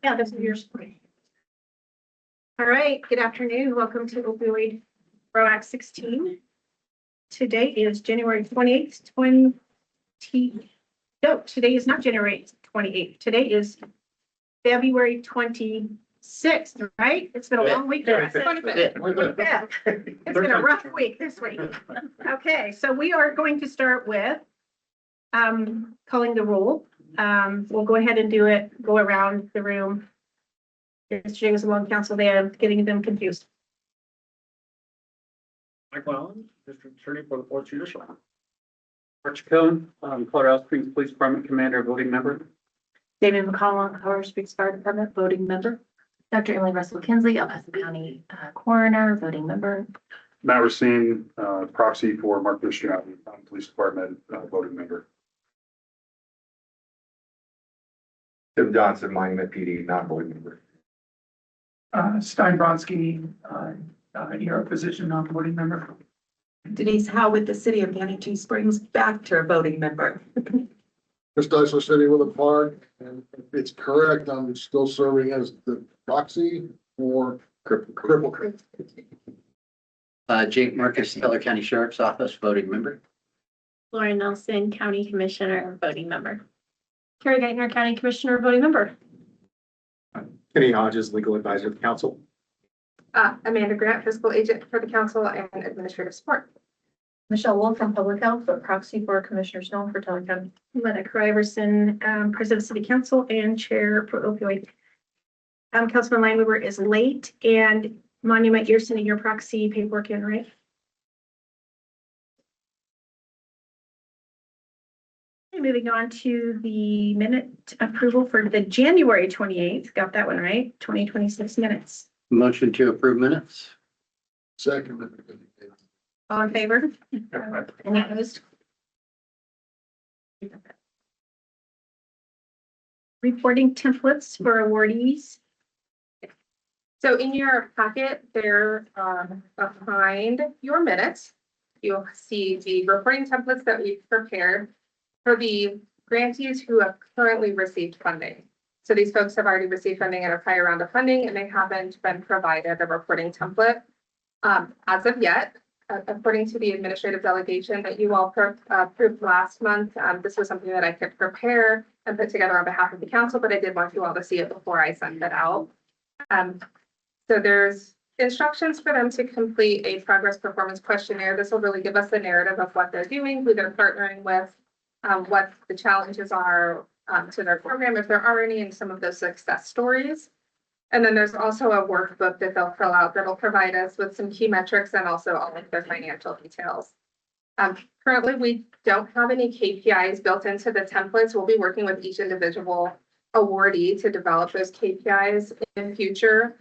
Yeah, this is yours. All right, good afternoon. Welcome to Opioid Act 16. Today is January 28th, today is not January 28th. Today is February 26th, right? It's been a long week. Yeah. It's been a rough week this week. Okay, so we are going to start with calling the roll. We'll go ahead and do it, go around the room. Yesterday was a long council day. I'm getting them confused. Michael Allen, District Attorney for the Fourth Judicial. Archie Cohen, Colorado Springs Police Department Commander, voting member. David McCollum, Colorado Springs Fire Department, voting member. Dr. Emily Russell Kinsley, El Paso County Coroner, voting member. Matt Racine, proxy for Mark County Police Department, voting member. Tim Johnson, Monument PD, non-voting member. Stein Bronski, ER position, non-voting member. Denise Howe with the City of Manitou Springs, back to a voting member. Chris Dyson, City with a Park, and if it's correct, I'm still serving as the proxy for Cripple Creek. Jake Marcus, Teller County Sheriff's Office, voting member. Lauren Nelson, County Commissioner, voting member. Carrie Geithner, County Commissioner, voting member. Kenny Hodges, legal advisor to the council. Amanda Grant, fiscal agent for the council and administrative support. Michelle Wolf from Public Health, but proxy for Commissioner Snow for Teller County. Lennox Iverson, President of City Council and Chair for Opioid. Councilman Lineweaver is late, and Monument, you're sending your proxy paperwork in, right? Okay, moving on to the minute approval for the January 28th. Got that one right? 2026 minutes. Motion to approve minutes. Second. All in favor? Any opposed? Reporting templates for awardees. So in your packet there, behind your minutes, you'll see the reporting templates that we've prepared for the grantees who have currently received funding. So these folks have already received funding in a prior round of funding, and they haven't been provided a reporting template as of yet. According to the administrative delegation that you all approved last month, this was something that I could prepare and put together on behalf of the council, but I did want you all to see it before I sent it out. So there's instructions for them to complete a progress performance questionnaire. This will really give us the narrative of what they're doing, who they're partnering with, what the challenges are to their program, if there are any, and some of those success stories. And then there's also a workbook that they'll fill out that'll provide us with some key metrics and also all of their financial details. Currently, we don't have any KPIs built into the templates. We'll be working with each individual awardee to develop those KPIs in future.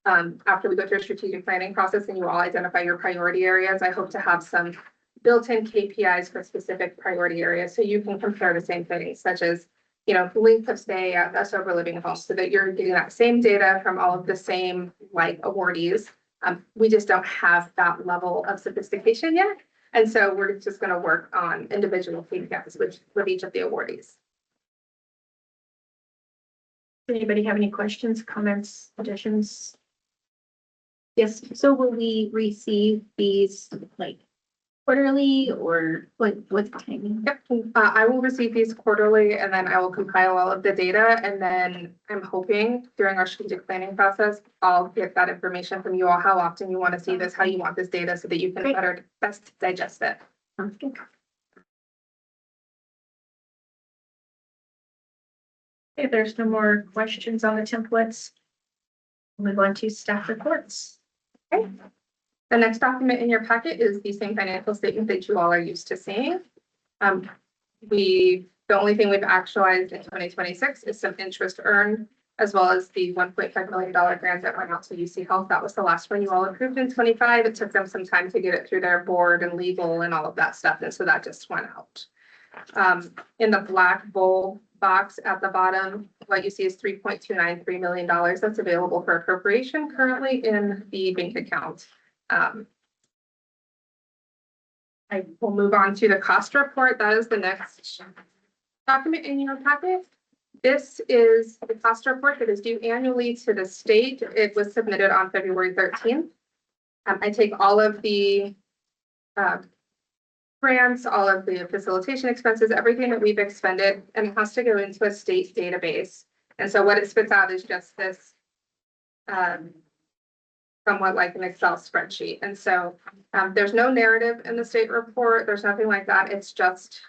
After we go through a strategic planning process and you all identify your priority areas, I hope to have some built-in KPIs for specific priority areas so you can compare the same things, such as length of stay at a sober living home, so that you're getting that same data from all of the same awardees. We just don't have that level of sophistication yet. And so we're just going to work on individual KPIs with each of the awardees. Anybody have any questions, comments, additions? Yes, so will we receive these quarterly or what's the timing? Yep, I will receive these quarterly, and then I will compile all of the data, and then I'm hoping during our strategic planning process, I'll get that information from you all, how often you want to see this, how you want this data, so that you can best digest it. Sounds good. If there's no more questions on the templates, we'll move on to staff reports. Okay. The next document in your packet is the same financial statement that you all are used to seeing. The only thing we've actualized in 2026 is some interest earned, as well as the $1.5 million grant that went out to UC Health. That was the last one you all approved in 25. It took them some time to get it through their board and legal and all of that stuff. And so that just went out. In the black bold box at the bottom, what you see is $3.293 million that's available for appropriation currently in the bank account. I will move on to the cost report. That is the next document in your packet. This is the cost report that is due annually to the state. It was submitted on February 13th. I take all of the grants, all of the facilitation expenses, everything that we've expended, and it has to go into a state database. And so what it spits out is just this somewhat like an Excel spreadsheet. And so there's no narrative in the state report. There's nothing like that. It's just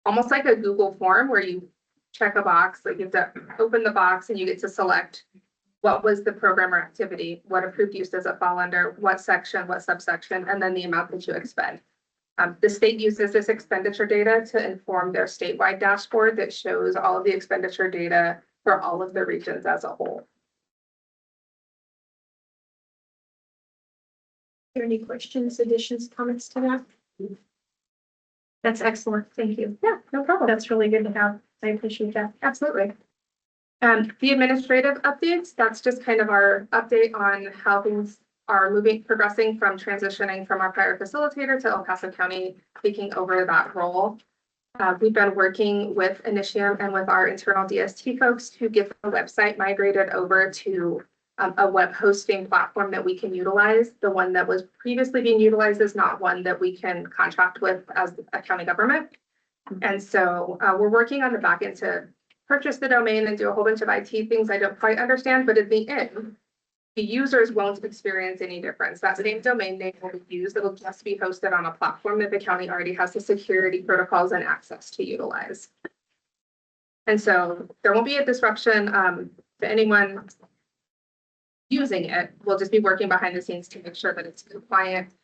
almost like a Google form where you check a box, like you have to open the box and you get to select what was the program or activity, what approved use does it fall under, what section, what subsection, and then the amount that you expend. The state uses this expenditure data to inform their statewide dashboard that shows all of the expenditure data for all of the regions as a whole. Are there any questions, additions, comments to that? That's excellent. Thank you. Yeah, no problem. That's really good to have. I appreciate that. Absolutely. The administrative updates, that's just kind of our update on how things are progressing from transitioning from our prior facilitator to El Paso County taking over that role. We've been working with Initium and with our internal DST folks to get the website migrated over to a web hosting platform that we can utilize. The one that was previously being utilized is not one that we can contract with as a county government. And so we're working on the back end to purchase the domain and do a whole bunch of IT things I don't quite understand, but in the end, the users won't experience any difference. That same domain name will be used. It'll just be hosted on a platform that the county already has the security protocols and access to utilize. And so there won't be a disruption to anyone using it. We'll just be working behind the scenes to make sure that it's compliant.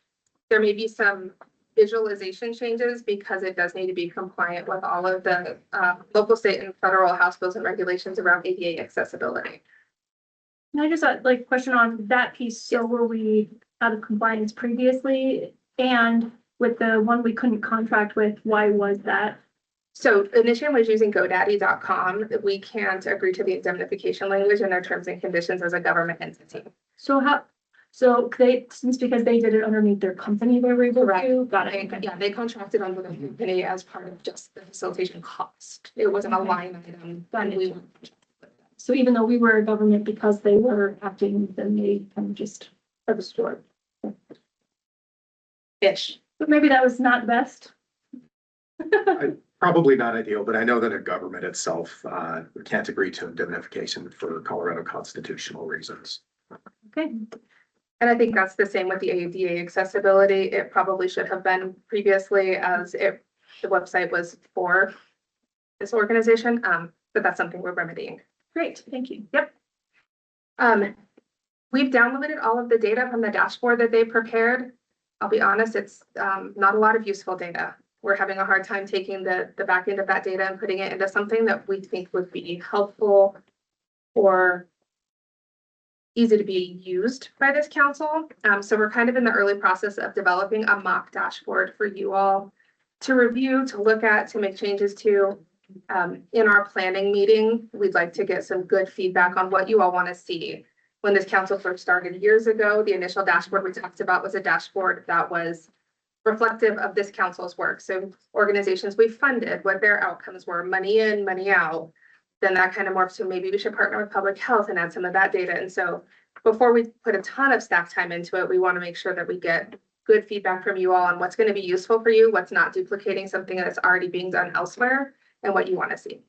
There may be some visualization changes because it does need to be compliant with all of the local, state, and federal House bills and regulations around ADA accessibility. Can I just like question on that piece? So were we out of compliance previously? And with the one we couldn't contract with, why was that? So Initium was using GoDaddy.com. We can't agree to the indemnification language in their terms and conditions as a government entity. So because they did it underneath their company, they were able to? Got it. Yeah, they contracted under the company as part of just the facilitation cost. It wasn't a line item. So even though we were a government, because they were acting, then they kind of just absorbed. Ish. But maybe that was not best. Probably not ideal, but I know that a government itself can't agree to indemnification for Colorado constitutional reasons. Okay. And I think that's the same with the ADA accessibility. It probably should have been previously as the website was for this organization, but that's something we're remedying. Great, thank you. Yep. We've downloaded all of the data from the dashboard that they prepared. I'll be honest, it's not a lot of useful data. We're having a hard time taking the back end of that data and putting it into something that we think would be helpful or easy to be used by this council. So we're kind of in the early process of developing a mock dashboard for you all to review, to look at, to make changes to. In our planning meeting, we'd like to get some good feedback on what you all want to see. When this council first started years ago, the initial dashboard we talked about was a dashboard that was reflective of this council's work. So organizations we funded, what their outcomes were, money in, money out. Then that kind of morphed to maybe we should partner with public health and add some of that data. And so before we put a ton of staff time into it, we want to make sure that we get good feedback from you all on what's going to be useful for you, what's not duplicating something that's already being done elsewhere, and what you want to see.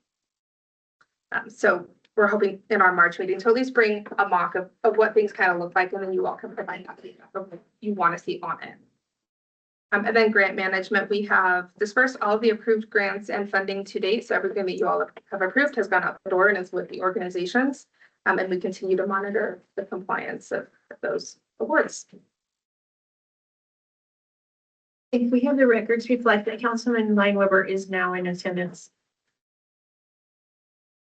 So we're hoping in our March meeting to at least bring a mock of what things kind of look like, and then you all can provide that data of what you want to see on it. And then grant management, we have dispersed all of the approved grants and funding to date. So everything that you all have approved has gone out the door and is with the organizations. And we continue to monitor the compliance of those awards. If we have the records reflect that Councilman Lineweber is now in attendance.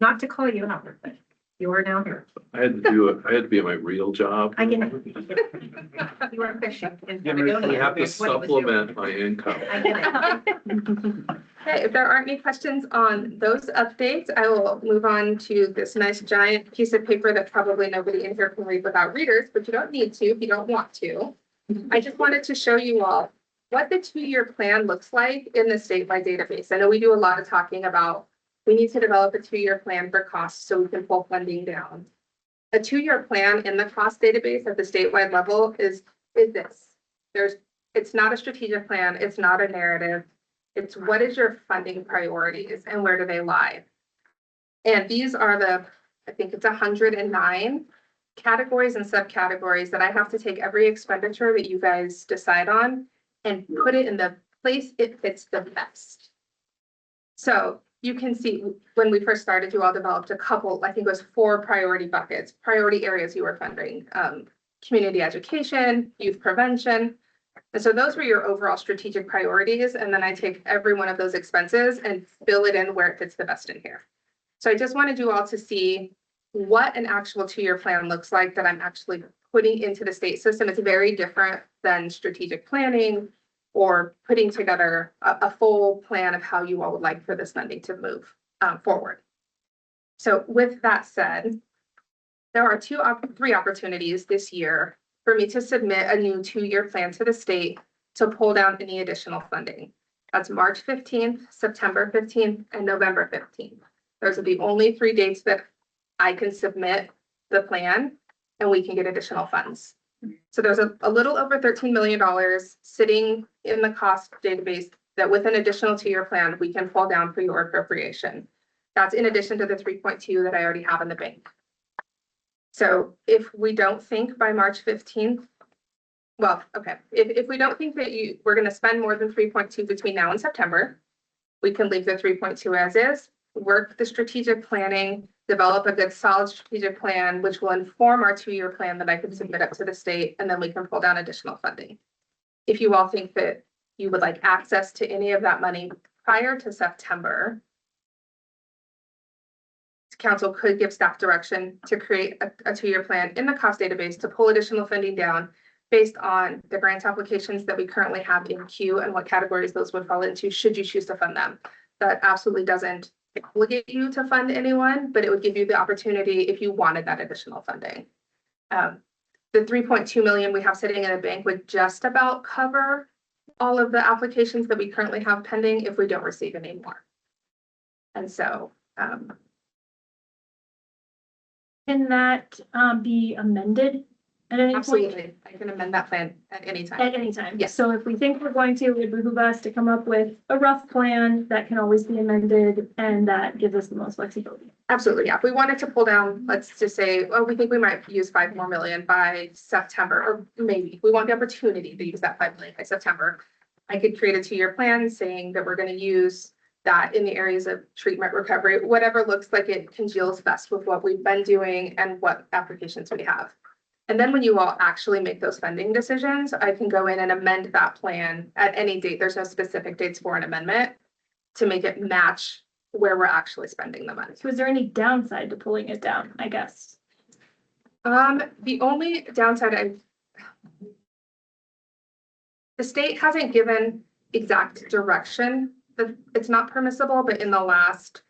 Not to call you out, but you are now here. I had to do it. I had to be at my real job. I get it. You are fishing. I have to supplement my income. I get it. Okay, if there aren't any questions on those updates, I will move on to this nice giant piece of paper that probably nobody in here can read without readers, but you don't need to if you don't want to. I just wanted to show you all what the 2-year plan looks like in the statewide database. I know we do a lot of talking about we need to develop a 2-year plan for costs so we can pull funding down. A 2-year plan in the cost database at the statewide level is this. It's not a strategic plan. It's not a narrative. It's what is your funding priorities and where do they lie? And these are I think it's 109 categories and subcategories that I have to take every expenditure that you guys decide on and put it in the place it fits the best. So you can see when we first started, you all developed a couple, I think it was 4 priority buckets, priority areas you were funding, community education, youth prevention. And so those were your overall strategic priorities. And then I take every one of those expenses and fill it in where it fits the best in here. So I just wanted you all to see what an actual 2-year plan looks like that I'm actually putting into the state system. It's very different than strategic planning or putting together a full plan of how you all would like for this funding to move forward. So with that said, there are 3 opportunities this year for me to submit a new 2-year plan to the state to pull down any additional funding. That's March 15th, September 15th, and November 15th. Those are the only 3 dates that I can submit the plan and we can get additional funds. So there's a little over $13 million sitting in the cost database that with an additional 2-year plan, we can pull down for your appropriation. That's in addition to the 3.2 that I already have in the bank. So if we don't think by March 15th, well, okay, if we don't think that we're going to spend more than 3.2 between now and September, we can leave the 3.2 as is, work the strategic planning, develop a good solid strategic plan, which will inform our 2-year plan that I can submit up to the state, and then we can pull down additional funding. If you all think that you would like access to any of that money prior to September, council could give staff direction to create a 2-year plan in the cost database to pull additional funding down based on the grant applications that we currently have in queue and what categories those would fall into should you choose to fund them. That absolutely doesn't obligate you to fund anyone, but it would give you the opportunity if you wanted that additional funding. The 3.2 million we have sitting in a bank would just about cover all of the applications that we currently have pending if we don't receive any more. And so, can that be amended at any point? absolutely, I can amend that plan at any time. At any time? Yes. So if we think we're going to, it would behoove us to come up with a rough plan that can always be amended and that gives us the most flexibility. Absolutely, yeah. If we wanted to pull down, let's just say, well, we think we might use 5 more million by September, or maybe we want the opportunity to use that 5 million by September. I could create a 2-year plan saying that we're going to use that in the areas of treatment recovery, whatever looks like it congeals best with what we've been doing and what applications we have. And then when you all actually make those funding decisions, I can go in and amend that plan at any date. There's no specific dates for an amendment to make it match where we're actually spending the money. So is there any downside to pulling it down, I guess? The only downside the state hasn't given exact direction that it's not permissible, but in the last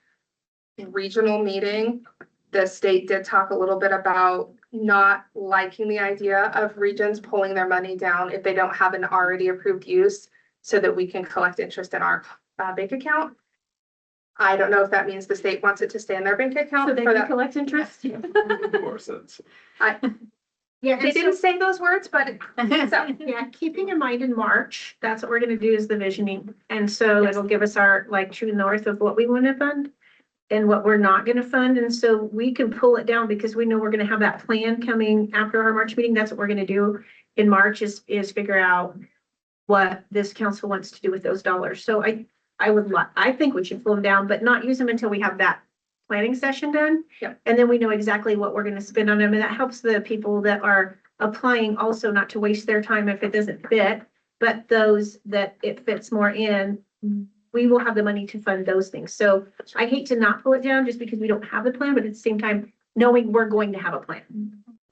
regional meeting, the state did talk a little bit about not liking the idea of regions pulling their money down if they don't have an already approved use so that we can collect interest in our bank account. I don't know if that means the state wants it to stay in their bank account. So they can collect interest? Of course, that's. Yeah, They didn't say those words, but so. Yeah, keeping in mind in March, that's what we're gonna do is the visioning. And so it'll give us our like true north of what we want to fund and what we're not gonna fund. And so we can pull it down because we know we're gonna have that plan coming after our March meeting. That's what we're gonna do in March is figure out what this council wants to do with those dollars. So I think we should pull them down, but not use them until we have that planning session done. Yep. And then we know exactly what we're going to spend on them. And that helps the people that are applying also not to waste their time if it doesn't fit, but those that it fits more in, we will have the money to fund those things. So I hate to not pull it down just because we don't have the plan, but at the same time, knowing we're going to have a plan.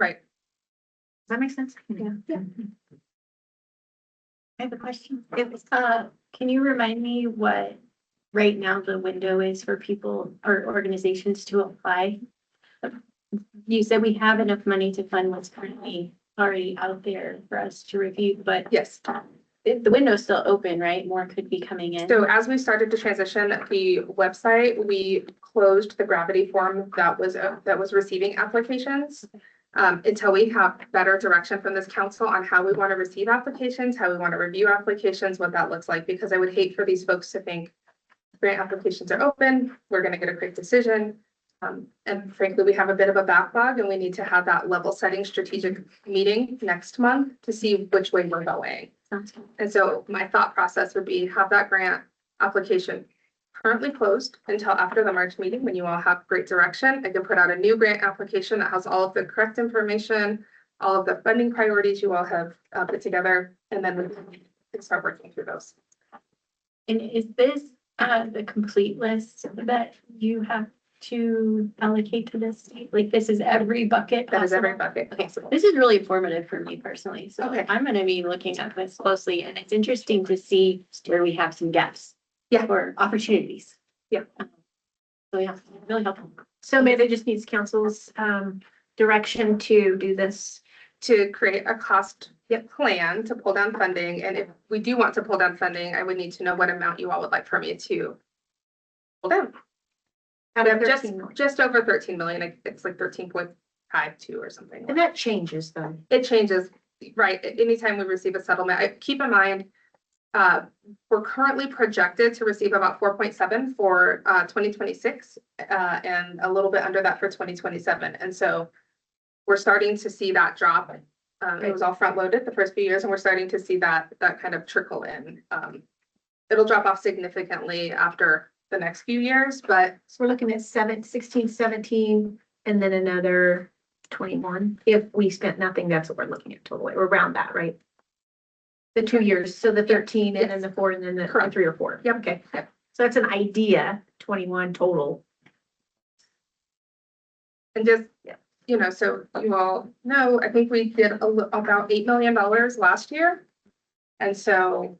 Right. Does that make sense? Yeah. I have a question. Can you remind me what right now the window is for people or organizations to apply? You said we have enough money to fund what's currently already out there for us to review, but Yes. the window's still open, right? More could be coming in. So as we started to transition the website, we closed the Gravity form that was receiving applications. Until we have better direction from this council on how we want to receive applications, how we want to review applications, what that looks like, because I would hate for these folks to think grant applications are open, we're going to get a quick decision. And frankly, we have a bit of a backlog and we need to have that level setting strategic meeting next month to see which way we're going. And so my thought process would be have that grant application currently closed until after the March meeting, when you all have great direction. I can put out a new grant application that has all of the correct information, all of the funding priorities you all have put together, and then we can start working through those. And is this the complete list that you have to allocate to this? Like, this is every bucket? That is every possible? bucket Okay, possible. This is really informative for me personally, so Okay. I'm gonna be looking at this closely, and it's interesting to see where we have some gaps. Yeah. Or opportunities. Yeah. So yeah, really helpful. So maybe it just needs council's direction to do this. To create a cost plan to pull down funding. And if we do want to pull down funding, I would need to know what amount you all would like for me to pull down. Out of Just 13 million. just over 13 million. It's like 13.52 or something. And that changes though. It changes, right? Anytime we receive a settlement, keep in mind, we're currently projected to receive about 4.7 for 2026 and a little bit under that for 2027. And so we're starting to see that drop. It was all front loaded the first few years, and we're starting to see that kind of trickle in. It'll drop off significantly after the next few years, but So we're looking at 16, 17, and then another 21. If we spent nothing, that's what we're looking at totally. We're around that, right? The 2 years, so the 13 and then the 4 and then the Correct. 3 or 4. Yep. Okay. Yep. So that's an idea, 21 total. and just, you know, so you all know, I think we did about $8 million last year. And so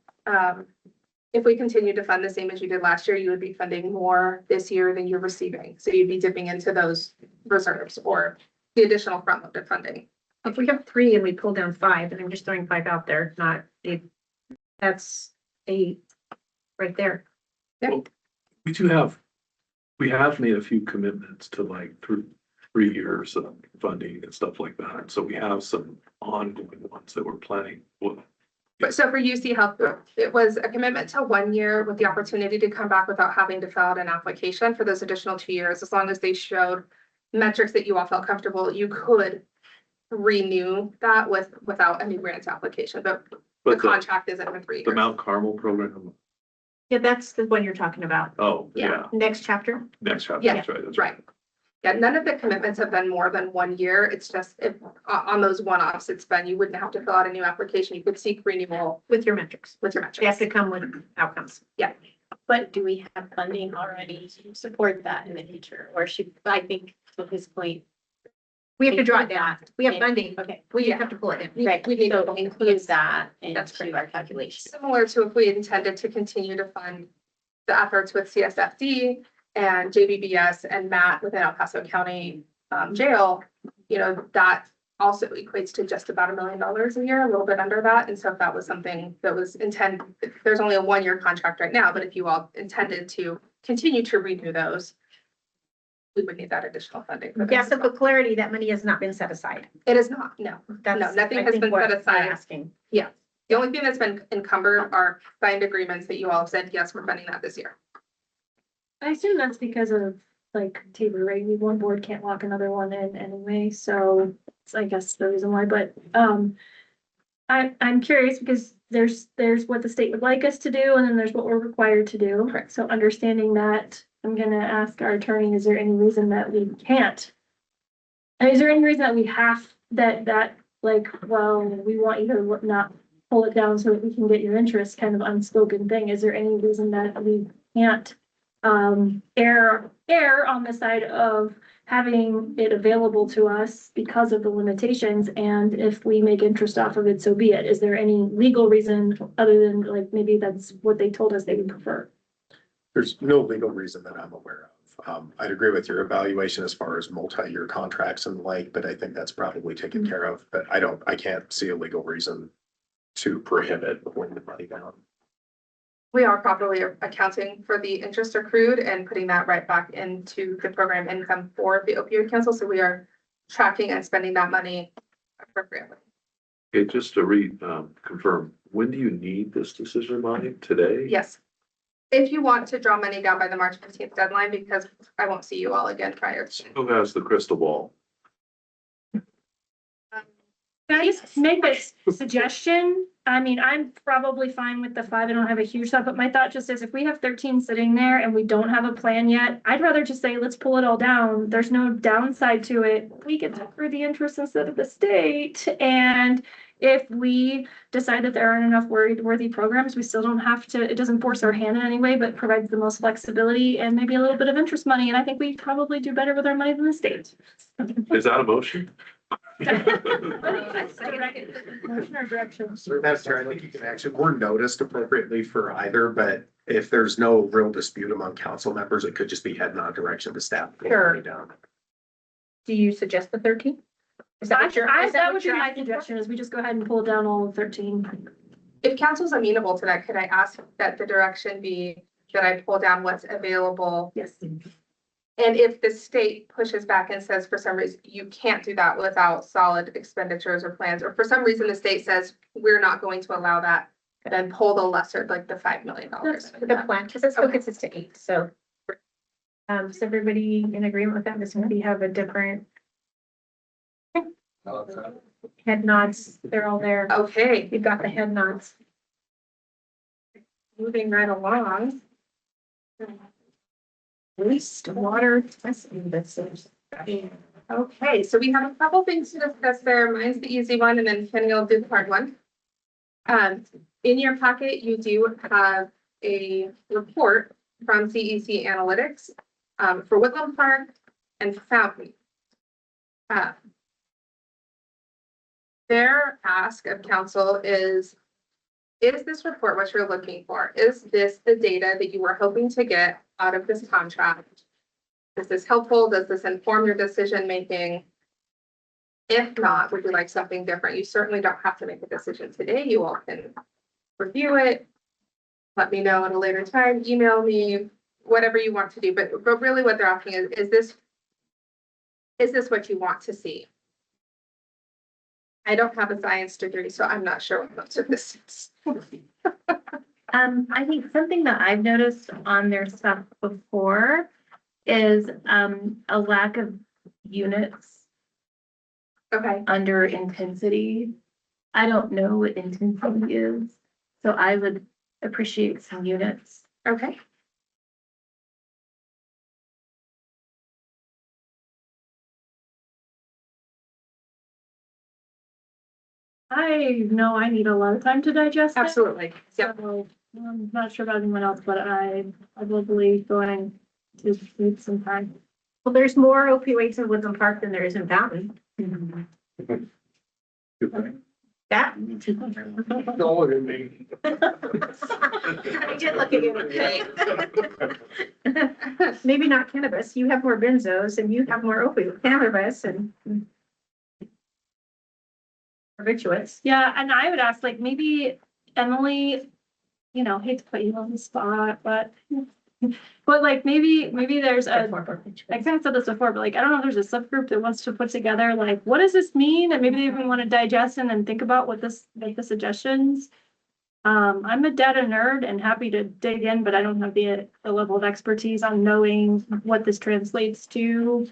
if we continue to fund the same as you did last year, you would be funding more this year than you're receiving. So you'd be dipping into those reserves or the additional front loaded funding. If we have 3 and we pull down 5, and I'm just throwing 5 out there, not 8, that's 8 right there. We have made a few commitments to like 3 years of funding and stuff like that. So we have some ongoing ones that we're planning. Well, But so for UC Health, it was a commitment to 1 year with the opportunity to come back without having to fill out an application for those additional 2 years. As long as they showed metrics that you all felt comfortable, you could renew that without a new grants application, but the But contract isn't for 3 the years. Mount Carmel program, Yeah, that's the one you're talking about. oh, yeah, Next chapter. next chapter, Yeah, that's right, that's Right. Yeah, none of the commitments have been more than 1 year. It's just on those one-offs, it's been, you wouldn't have to fill out a new application. You could seek renewal With your metrics. with your They have metrics. to come with outcomes. But do we have funding already to support that in the future? Or should, I think to his point. We have to draw it down. We have funding. Okay, We just have to pull it in. right, we need so to- include that That's into our calculation. Similar to if we intended to continue to fund the efforts with CSFD and JBBS and Matt within El Paso County Jail, you know, that also equates to just about $1 million a year, a little bit under that. And so if that was something that was there's only a 1 year contract right now, but if you all intended to continue to renew those, we would need that additional funding. for Yeah, this so as well. for clarity, that money has not been set aside. It is not, no. That's, No, nothing I has think, been what set we're aside. asking. The only thing that's been encumbered are signed agreements that you all have said, yes, we're funding that this year. I assume that's because of like Tabor, right? One board can't lock another one in anyway, so it's, I guess, the reason why, but, I'm curious because there's what the state would like us to do, and then there's what we're required to do. Correct. So understanding that, I'm gonna ask our attorney, is there any reason that we can't? Is there any reason that we have, that, like, well, we want you to not pull it down so that we can get your interest, kind of unspoken thing? Is there any reason that we can't err on the side of having it available to us because of the limitations, and if we make interest off of it, so be it? Is there any legal reason other than like maybe that's what they told us they would prefer? There's no legal reason that I'm aware of. I'd agree with your evaluation as far as multi-year contracts and the like, but I think that's probably taken care of. But I can't see a legal reason to prohibit pulling the money down. We are properly accounting for the interest accrued and putting that right back into the program income for the opioid council. So we are tracking and spending that money appropriately. Okay, just to confirm, when do you need this decision by? Today? Yes. If you want to draw money down by the March 15th deadline, because I won't see you all again prior to. Who has the crystal ball? Can I just make this suggestion? I mean, I'm probably fine with the 5. I don't have a huge thought, but my thought just is if we have 13 sitting there and we don't have a plan yet, I'd rather just say, let's pull it all down. There's no downside to it. We get to accrue the interest instead of the state. And if we decide that there aren't enough worthy programs, we still don't have to, it doesn't force our hand in any way, but provides the most flexibility and maybe a little bit of interest money. And I think we probably do better with our money than the state. Is that a motion? Motion or direction? That's true. I think you can actually, we're noticed appropriately for either, but if there's no real dispute among council members, it could just be head nod direction to staff. Pull the Sure. money down. Do you suggest the 13? Is that what you're? is That what would be you're my asking for? suggestion is we just go ahead and pull down all of 13. If council's amenable to that, could I ask that the direction be that I pull down what's available? Yes. And if the state pushes back and says for some reason, you can't do that without solid expenditures or plans, or for some reason the state says, we're not going to allow that, then pull the lesser, like the $5 million. The plan, because it still gets us to 8, so. Is everybody in agreement with that? Does somebody have a different head nods? They're all there. Okay, You've got the head nods. moving right along. Wastewater testing business. Okay, so we have a couple things to discuss there. Mine's the easy one, and then Kenny will do the hard one. In your packet, you do have a report from CEC Analytics for Woodland Park and Fountain. Their ask of council is this report what you're looking for? Is this the data that you were hoping to get out of this contract? Is this helpful? Does this inform your decision making? If not, would you like something different? You certainly don't have to make a decision today. You all can review it. Let me know at a later time, email me, whatever you want to do. But really what they're asking is this what you want to see? I don't have a science degree, so I'm not sure what most of this is. I think something that I've noticed on their stuff before is a lack of units Okay, under intensity. I don't know what intensity is, so I would appreciate some units. okay. I know I need a lot of time to digest it. Absolutely. Yep. So I'm not sure about anyone else, but I'm probably going to need some time. Well, there's more opioids in Woodland Park than there is in Fountain. That. Don't look at me. I did look at you. Maybe not cannabis. You have more benzos and you have more opioid cannabis and barbiturates. Yeah, and I would ask, like, maybe Emily, hate to put you on the spot, but like, maybe there's I kind of said this before, but like, I don't know if there's a subgroup that wants to put together, like, what does this mean? And maybe they even want to digest and then think about make the suggestions. I'm a data nerd and happy to dig in, but I don't have the level of expertise on knowing what this translates to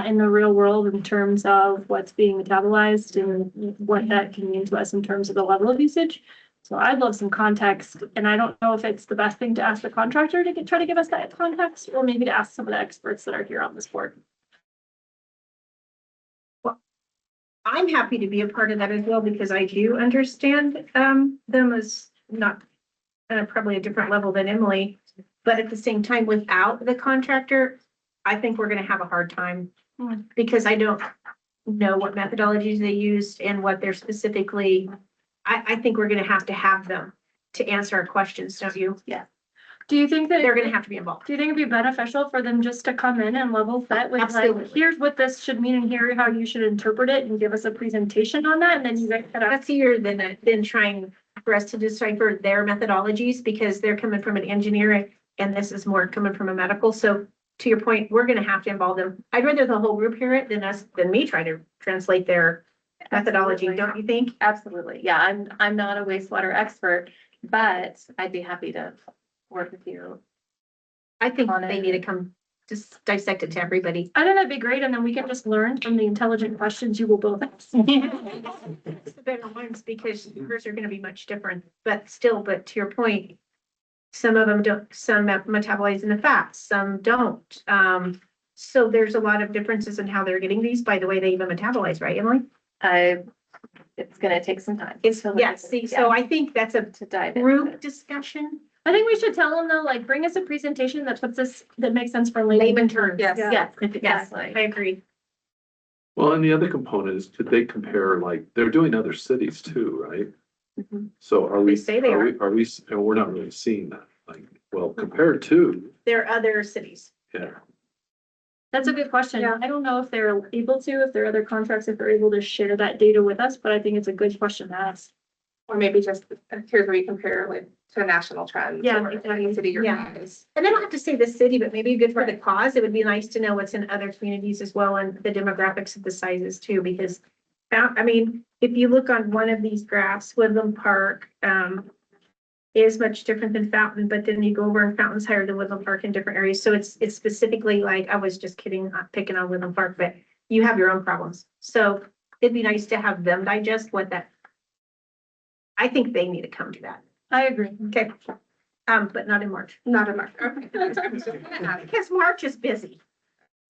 in the real world in terms of what's being metabolized and what that can mean to us in terms of the level of usage. So I'd love some context, and I don't know if it's the best thing to ask the contractor to try to give us that context, or maybe to ask some of the experts that are here on this board. Well, I'm happy to be a part of that as well, because I do understand them as not probably a different level than Emily, but at the same time, without the contractor, I think we're going to have a hard time because I don't know what methodologies they used and what they're specifically. I think we're going to have them to answer our questions, don't you? Yeah. Do you think that? they're gonna have to be involved. Do you think it'd be beneficial for them just to come in and level set with like, Absolutely. here's what this should mean and here how you should interpret it and give us a presentation on that and then you guys could ask. That's easier than trying for us to decipher their methodologies because they're coming from an engineer and this is more coming from a medical. So to your point, we're gonna have to involve them. I'd rather the whole group hear it than me try to translate their methodology, Absolutely. don't you think? Absolutely. Yeah, I'm not a wastewater expert, but I'd be happy to work with you. I think On they it. need to come just dissect it to everybody. I think that'd be great and then we can just learn from the intelligent questions you will both ask. It's the better ones because yours are gonna be much different, but to your point, some of them don't, some metabolize into fats, some don't. So there's a lot of differences in how they're getting these by the way they even metabolize, right, Emily? It's gonna take some time. Yes, see, so I think that's a To dive into group it. discussion. I think we should tell them though, like, bring us a presentation that puts this, that makes sense for layman. Layman terms. Yes. Yeah. Yes, Yes, exactly. I agree. Well, and the other component is, could they compare, like, they're doing other cities too, right? Mhm. So are we, They say they are we, and we're not really seeing that, like, well, compared to, There are other cities. yeah. That's a good question. Yeah. I don't know if they're able to, if there are other contracts, if they're able to share that data with us, but I think it's a good question to ask. Or maybe just, here's where you compare like to national trends. Yeah, or exactly. city or Yeah. guys. And they don't have to say the city, but maybe good for the cause. It would be nice to know what's in other communities as well and the demographics of the sizes too, because I mean, if you look on one of these graphs, Woodland Park, is much different than Fountain, but then you go over and Fountain's higher than Woodland Park in different areas. So it's specifically like, I was just kidding, not picking on Woodland Park, but you have your own problems. So it'd be nice to have them digest what that. I think they need to come to that. I agree. Okay. But not in March. Not in March. Okay. That's what I was just gonna ask. Because March is busy.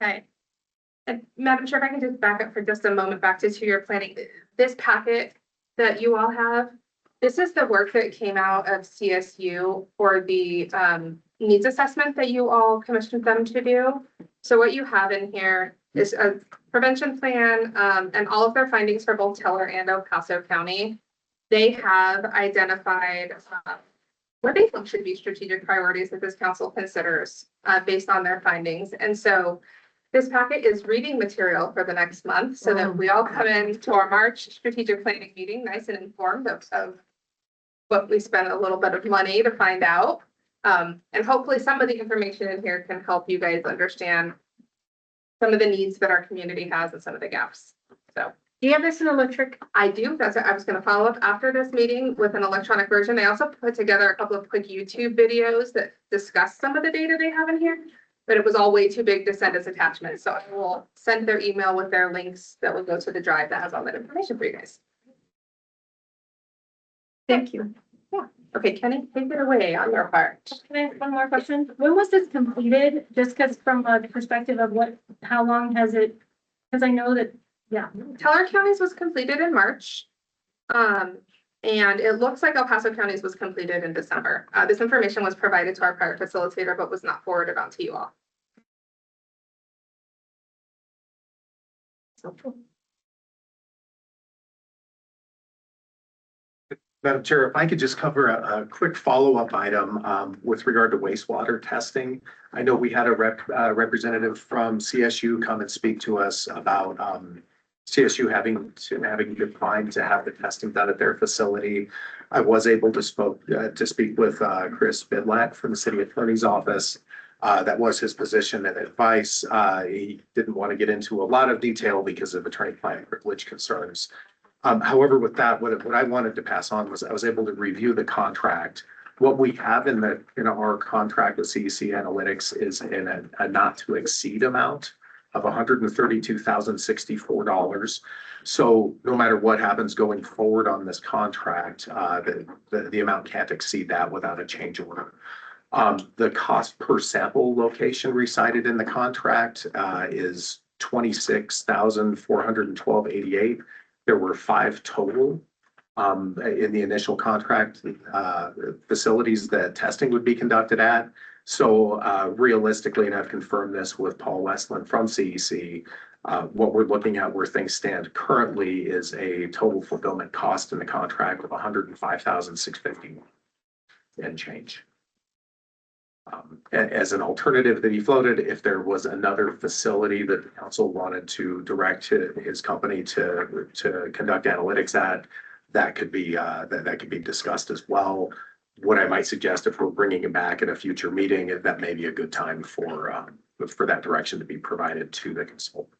Okay. And Madam Chair, if I can just back up for just a moment back to two-year planning. This packet that you all have, this is the work that came out of CSU for the needs assessment that you all commissioned them to do. So what you have in here is a prevention plan and all of their findings for both Teller and El Paso County. They have identified what they think should be strategic priorities that this council considers based on their findings. And so this packet is reading material for the next month so that we all come into our March strategic planning meeting nice and informed of what we spent a little bit of money to find out. And hopefully some of the information in here can help you guys understand some of the needs that our community has and some of the gaps. So Do you have this in electric? I do. That's what I was going to follow up after this meeting with an electronic version. They also put together a couple of quick YouTube videos that discuss some of the data they have in here, but it was all way too big to send as attachments. So I will send their email with their links that will go to the drive that has all that information for you guys. Thank you. Okay, Kenny, take it away on your part. Can I ask one more question? When was this completed? Just because from a perspective of how long has it? Because I know that, yeah. Teller County's was completed in March. And it looks like El Paso County's was completed in December. This information was provided to our prior facilitator, but was not forwarded on to you all. Madam Chair, if I could just cover a quick follow-up item with regard to wastewater testing. I know we had a representative from CSU come and speak to us about CSU having declined to have the testing done at their facility. I was able to speak with Chris Bidlack from the city attorney's office. That was his position and advice. He didn't want to get into a lot of detail because of attorney-client privilege concerns. However, with that, what I wanted to pass on was I was able to review the contract. What we have in our contract with CEC Analytics is in a not to exceed amount of $132,064. So no matter what happens going forward on this contract, the amount can't exceed that without a change order. The cost per sample location recited in the contract is $26,412.88. There were 5 total in the initial contract facilities that testing would be conducted at. So realistically, and I've confirmed this with Paul Westland from CEC, what we're looking at where things stand currently is a total fulfillment cost in the contract of $105,650 and change. As an alternative that he floated, if there was another facility that the council wanted to direct his company to conduct analytics at, that could be, that could be discussed as well. What I might suggest, if we're bringing it back at a future meeting, that may be a good time for that direction to be provided to the consultant.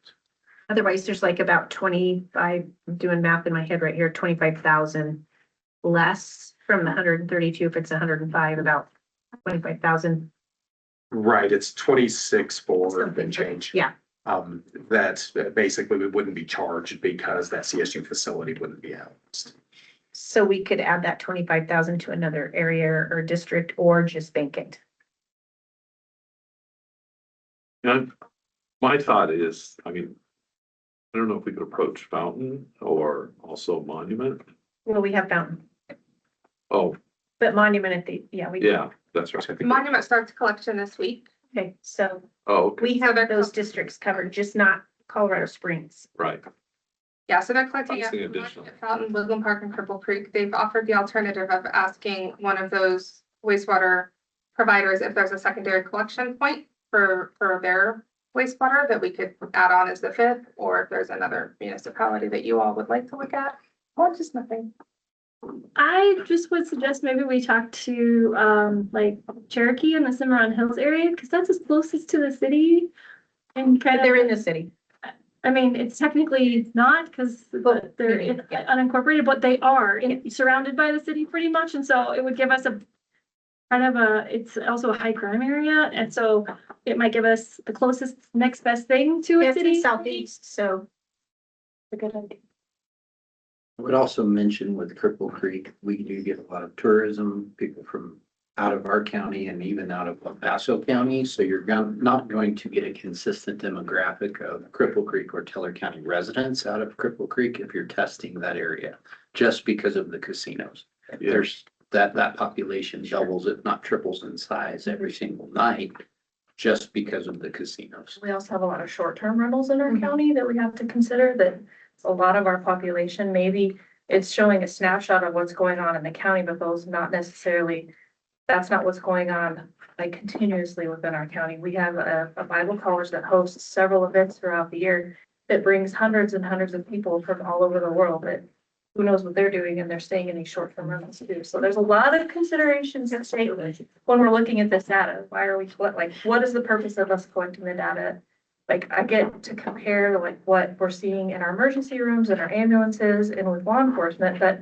Otherwise, there's like about 25, I'm doing math in my head right here, 25,000 less from the 132. If it's 105, about 25,000. Right, it's 26 for and change. Yeah. That basically we wouldn't be charged because that CSU facility wouldn't be housed. So we could add that 25,000 to another area or district, or just bank it. And my thought is, I mean, I don't know if we could approach Fountain or also Monument. Well, we have Fountain, Oh, but Monument at the, yeah, we. yeah, that's right. I think- Monument starts collection this week. Okay, so Oh, okay, we have those districts covered, just not Colorado Springs. right. Yeah, so they're collecting That's at the additional. Fountain, Woodland Park and Cripple Creek. They've offered the alternative of asking one of those wastewater providers if there's a secondary collection point for their wastewater that we could add on as the fifth, or if there's another municipality that you all would like to look at, or just nothing. I just would suggest maybe we talk to, like Cherokee and the Cimarron Hills area, because that's as closest to the city. And kind But they're in of, the city. I mean, it's technically not, because they're Yeah. unincorporated, but they are surrounded by the city pretty much, and so it would give us a kind of it's also a high crime area, and so it might give us the closest next best thing to a It's city. in southeast, so A good idea. I would also mention with Cripple Creek, we do get a lot of tourism, people from out of our county and even out of El Paso County. So you're not going to get a consistent demographic of Cripple Creek or Teller County residents out of Cripple Creek if you're testing that area, just because of the casinos. Yeah. There's that population doubles, if not triples in size every single night, just because of the casinos. We also have a lot of short-term rentals in our county that we have to consider, that a lot of our population, maybe it's showing a snapshot of what's going on in the county, but those not necessarily, that's not what's going on like continuously within our county. We have a Bible college that hosts several events throughout the year that brings hundreds and hundreds of people from all over the world that who knows what they're doing, and they're staying in these short-term rentals too. So there's a lot of considerations to take when we're looking at this data. Why are we, what is the purpose of us collecting the data? Like, I get to compare like what we're seeing in our emergency rooms and our ambulances and with law enforcement, but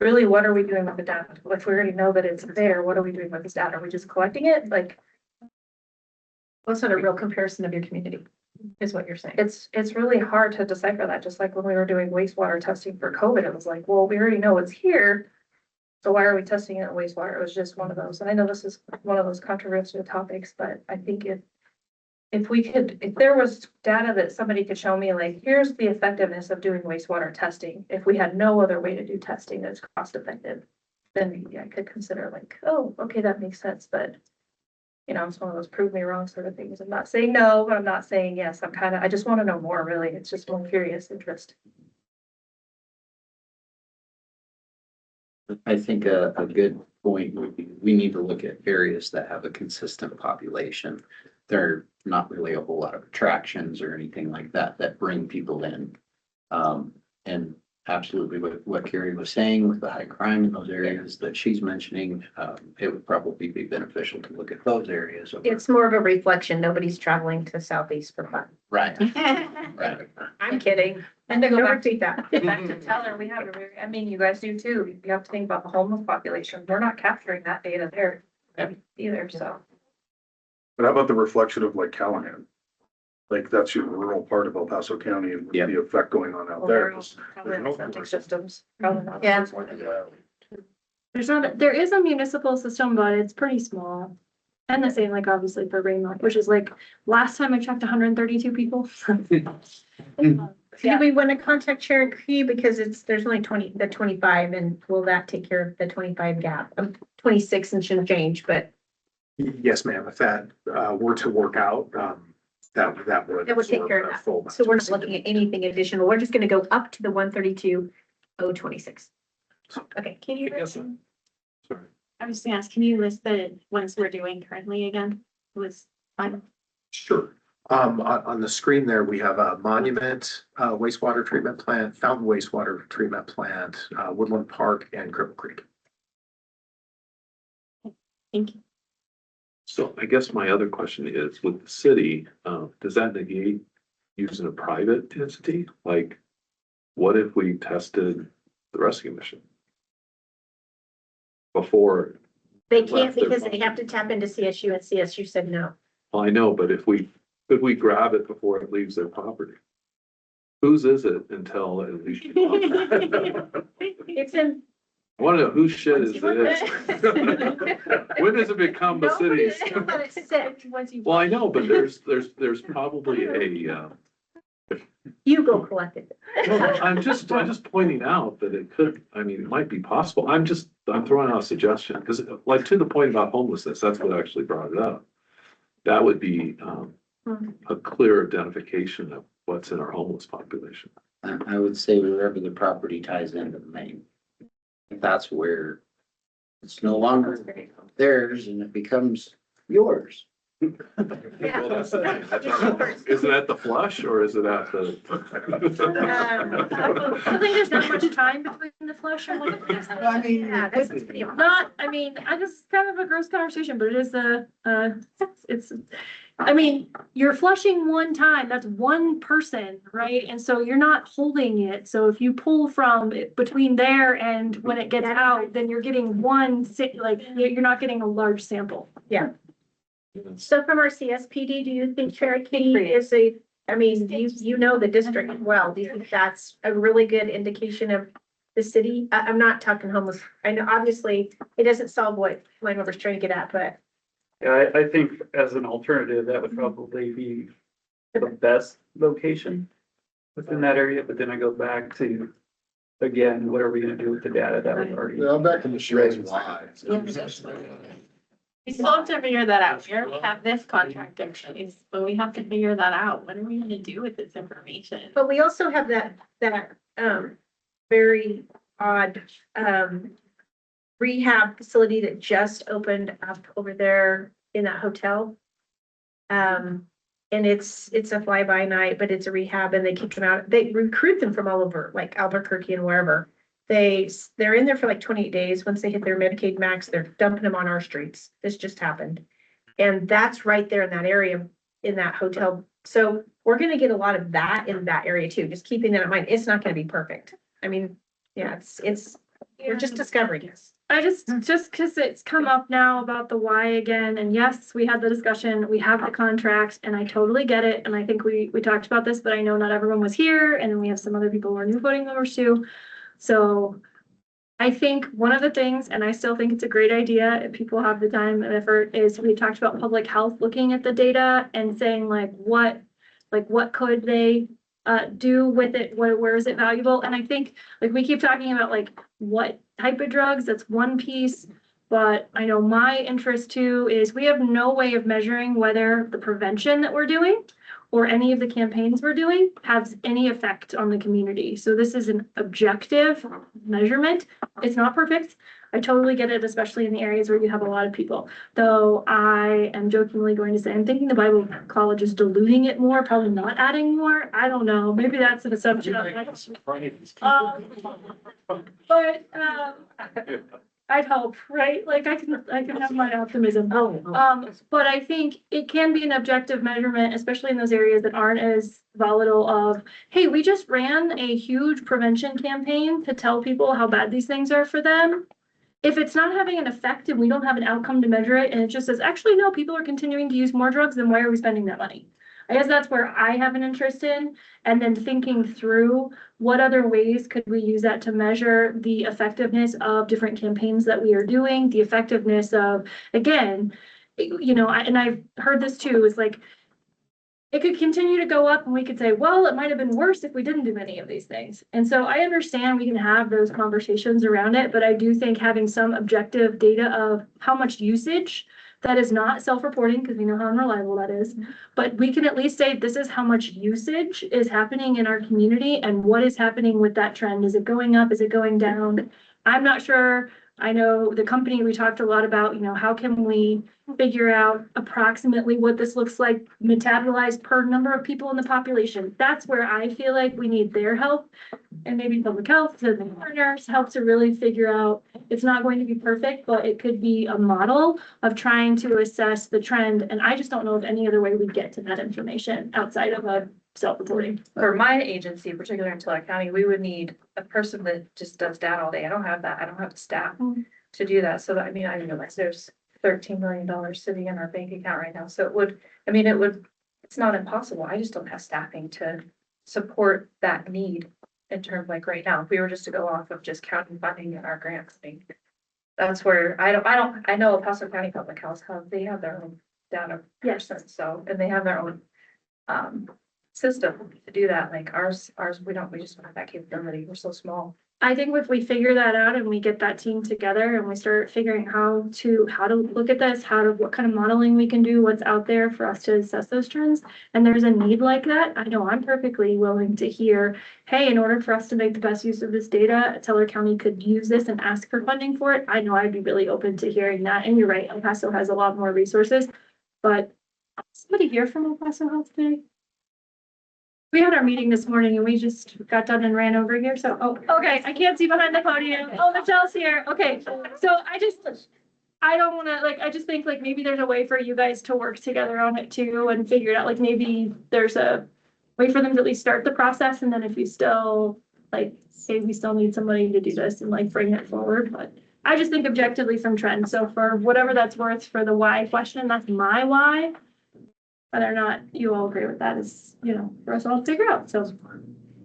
really, what are we doing with the data? Like, we already know that it's there. What are we doing with this data? Are we just collecting it? Like, what's not a real comparison of your community, is what you're saying. it's really hard to decipher that. Just like when we were doing wastewater testing for COVID, it was like, well, we already know it's here. So why are we testing it in wastewater? It was just one of those. And I know this is one of those controversial topics, but I think if there was data that somebody could show me, like, here's the effectiveness of doing wastewater testing, if we had no other way to do testing that's cost effective, then maybe I could consider like, oh, okay, that makes sense. But it's one of those prove me wrong sort of things. I'm not saying no, but I'm not saying yes. I just want to know more, really. It's just more curious interest. I think a good point would be, we need to look at areas that have a consistent population. There are not really a whole lot of attractions or anything like that bring people in. And absolutely what Carrie was saying with the high crime in those areas that she's mentioning, it would probably be beneficial to look at those areas. It's more of a reflection. Nobody's traveling to southeast for fun. Right. Right. I'm kidding. And to go Never back to repeat that. Teller, we have you guys do too. You have to think about the homeless population. We're not capturing that data there either, so. But how about the reflection of like Callahan? Like that's your rural part of El Paso County and Yeah. the effect going on out there. Probably the septic systems, probably not. Yeah. There is a municipal system, but it's pretty small. And the same, like, obviously for Raymond, which is like, last time I checked 132 people. Do we want to contact Cherokee because there's only 25, and will that take care of the 25 gap? 26 and shouldn't change, but Yes, ma'am. If that were to work out, that would. that would take care of that. absorb a full So we're amount. not looking at anything additional. We're just going to go up to the 132,026. Okay, can you? Yes, sir. Sorry. I was just gonna ask, can you list the ones we're doing currently again? It was fun. Sure. On the screen there, we have a monument, wastewater treatment plant, fountain wastewater treatment plant, Woodland Park, and Cripple Creek. Thank you. So I guess my other question is, with the city, does that negate using a private entity? Like, what if we tested the rescue mission? Before, They can't because they have to tap into CSU and CSU said no. well, I know, but could we grab it before it leaves their property? Whose is it until it leaves? It's in. I wanna know whose shit is this? When does it become the Nobody city's? should let it sit. Well, I know, but there's probably a, You go collect it. I'm just pointing out that it could, I mean, it might be possible. I'm throwing out a suggestion, because like to the point about homelessness, that's what actually brought it up. That would be, a clear identification of what's in our homeless population. I would say wherever the property ties into the main. That's where it's no longer theirs and it becomes yours. Well, that's the thing. Is it at the flush or is it at the? I think there's not much time between the flush and like. I mean, yeah, that's pretty. Not, I mean, I just kind of a gross conversation, but it is it's, I mean, you're flushing one time, that's one person, right? And so you're not holding it. So if you pull from between there and when it gets out, then you're getting like, you're not getting a large sample. Yeah. So from our CSPD, do you think Cherokee is I mean, you know the district well. Do you think that's a really good indication of the city? I'm not talking homeless. I know obviously it doesn't solve what Landover's trying to get at, but Yeah, I think as an alternative, that would probably be the best location within that area, but then I go back to, again, what are we gonna do with the data that was already? Yeah, I'm back in the shades. We still have to figure that out. We already have this contract in place, but we have to figure that out. What are we gonna do with this information? but we also have that very odd rehab facility that just opened up over there in that hotel. And it's a fly by night, but it's a rehab and they kick them out. They recruit them from all over, like Albuquerque and wherever. They're in there for like 28 days. Once they hit their Medicaid max, they're dumping them on our streets. This just happened. And that's right there in that area, in that hotel. So we're gonna get a lot of that in that area too, just keeping that in mind. It's not gonna be perfect. I mean, yeah, we're just discovering this. I just because it's come up now about the why again, and yes, we had the discussion, we have the contract, and I totally get it, and I think we talked about this, but I know not everyone was here, and then we have some other people who are new voting members too. So I think one of the things, and I still think it's a great idea if people have the time and effort, is we talked about public health, looking at the data and saying what could they do with it? Where is it valuable? And I think like we keep talking about like what type of drugs, that's one piece. But I know my interest too is we have no way of measuring whether the prevention that we're doing or any of the campaigns we're doing has any effect on the community. So this is an objective measurement. It's not perfect. I totally get it, especially in the areas where you have a lot of people. Though I am jokingly going to say, I'm thinking the Bible College is diluting it more, probably not adding more. I don't know. Maybe that's an assumption. I'd hope, right? Like I can have my optimism. But I think it can be an objective measurement, especially in those areas that aren't as volatile of, hey, we just ran a huge prevention campaign to tell people how bad these things are for them. If it's not having an effect and we don't have an outcome to measure it, and it just says, actually, no, people are continuing to use more drugs, then why are we spending that money? I guess that's where I have an interest in, and then thinking through what other ways could we use that to measure the effectiveness of different campaigns that we are doing, the effectiveness of, again, you know, and I've heard this too, is like, it could continue to go up and we could say, well, it might have been worse if we didn't do any of these things. And so I understand we can have those conversations around it, but I do think having some objective data of how much usage that is not self-reporting, because we know how unreliable that is, but we can at least say this is how much usage is happening in our community and what is happening with that trend. Is it going up? Is it going down? I'm not sure I know the company, we talked a lot about, you know, how can we figure out approximately what this looks like metabolized per number of people in the population. That's where I feel like we need their help. And maybe public health, the partners help to really figure out, it's not going to be perfect, but it could be a model of trying to assess the trend. And I just don't know of any other way we get to that information outside of a self-reporting. For my agency, particularly in Tulare County, we would need a person that just does data all day. I don't have that. I don't have the staff to do that. So that, I mean, I realize there's $13 million sitting in our bank account right now. So it would, I mean, it's not impossible. I just don't have staffing to support that need in terms like right now. If we were just to go off of just counting funding in our grants, I think that's where I know El Paso County Public Health they have their own data person. So, and they have their own, system to do that. Like ours, we just don't have that capability. We're so small. I think if we figure that out and we get that team together and we start figuring how to look at this, what kind of modeling we can do, what's out there for us to assess those trends. And there's a need like that. I know I'm perfectly willing to hear, hey, in order for us to make the best use of this data, Tulare County could use this and ask for funding for it. I know I'd be really open to hearing that. And you're right, El Paso has a lot more resources, but somebody here from El Paso Health today? We had our meeting this morning and we just got done and ran over here. So, okay, I can't see behind the podium. Oh, Michelle's here. Okay. So I don't want to, I just think maybe there's a way for you guys to work together on it too and figure it out. Maybe there's a way for them to at least start the process. And then if you still say we still need somebody to do this and bring it forward. But I just think objectively from trends. So for whatever that's worth for the why question, that's my why. Whether or not you all agree with that is, for us all to figure out. So,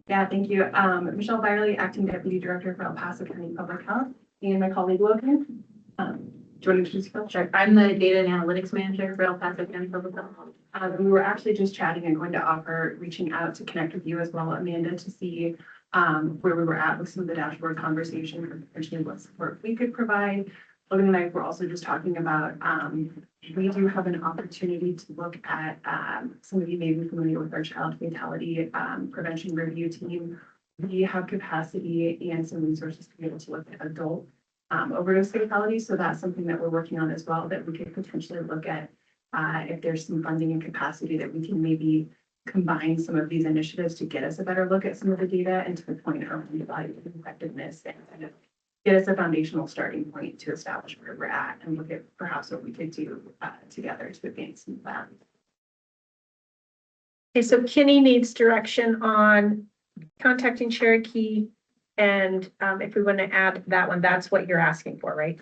yeah, thank you. Michelle Byerly, Acting Deputy Director for El Paso County Public Health, and my colleague Logan. Do you want to introduce yourself? Sure. I'm the Data and Analytics Manager for El Paso County Public Health. We were actually just chatting and going to offer reaching out to connect with you as well, Amanda, to see where we were at with some of the dashboard conversation, or potentially what support we could provide. Logan and I were also just talking about, we do have an opportunity to look at, some of you may be familiar with our child fatality prevention review team. We have capacity and some resources to be able to look at adult overdose fatalities. So that's something that we're working on as well, that we could potentially look at if there's some funding and capacity that we can maybe combine some of these initiatives to get us a better look at some of the data and to the point of evaluating effectiveness and kind of get us a foundational starting point to establish where we're at and look at perhaps what we could do together to advance some plans. Okay, so Kenny needs direction on contacting Cherokee. And if we want to add that one, that's what you're asking for, right?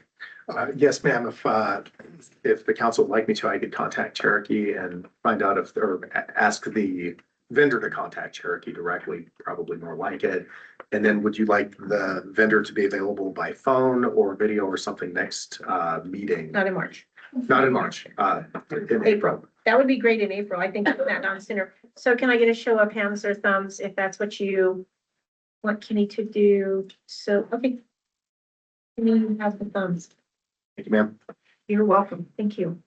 Yes, ma'am. If the council would like me to, I could contact Cherokee and find out or ask the vendor to contact Cherokee directly, probably more like it. And then would you like the vendor to be available by phone or video or something next meeting? Not in March. Not in March, in April. That would be great in April. I think put that down sooner. So can I get a show of hands or thumbs if that's what you want Kenny to do? So, okay. Kenny has the thumbs. Thank you, ma'am. You're welcome. Thank you.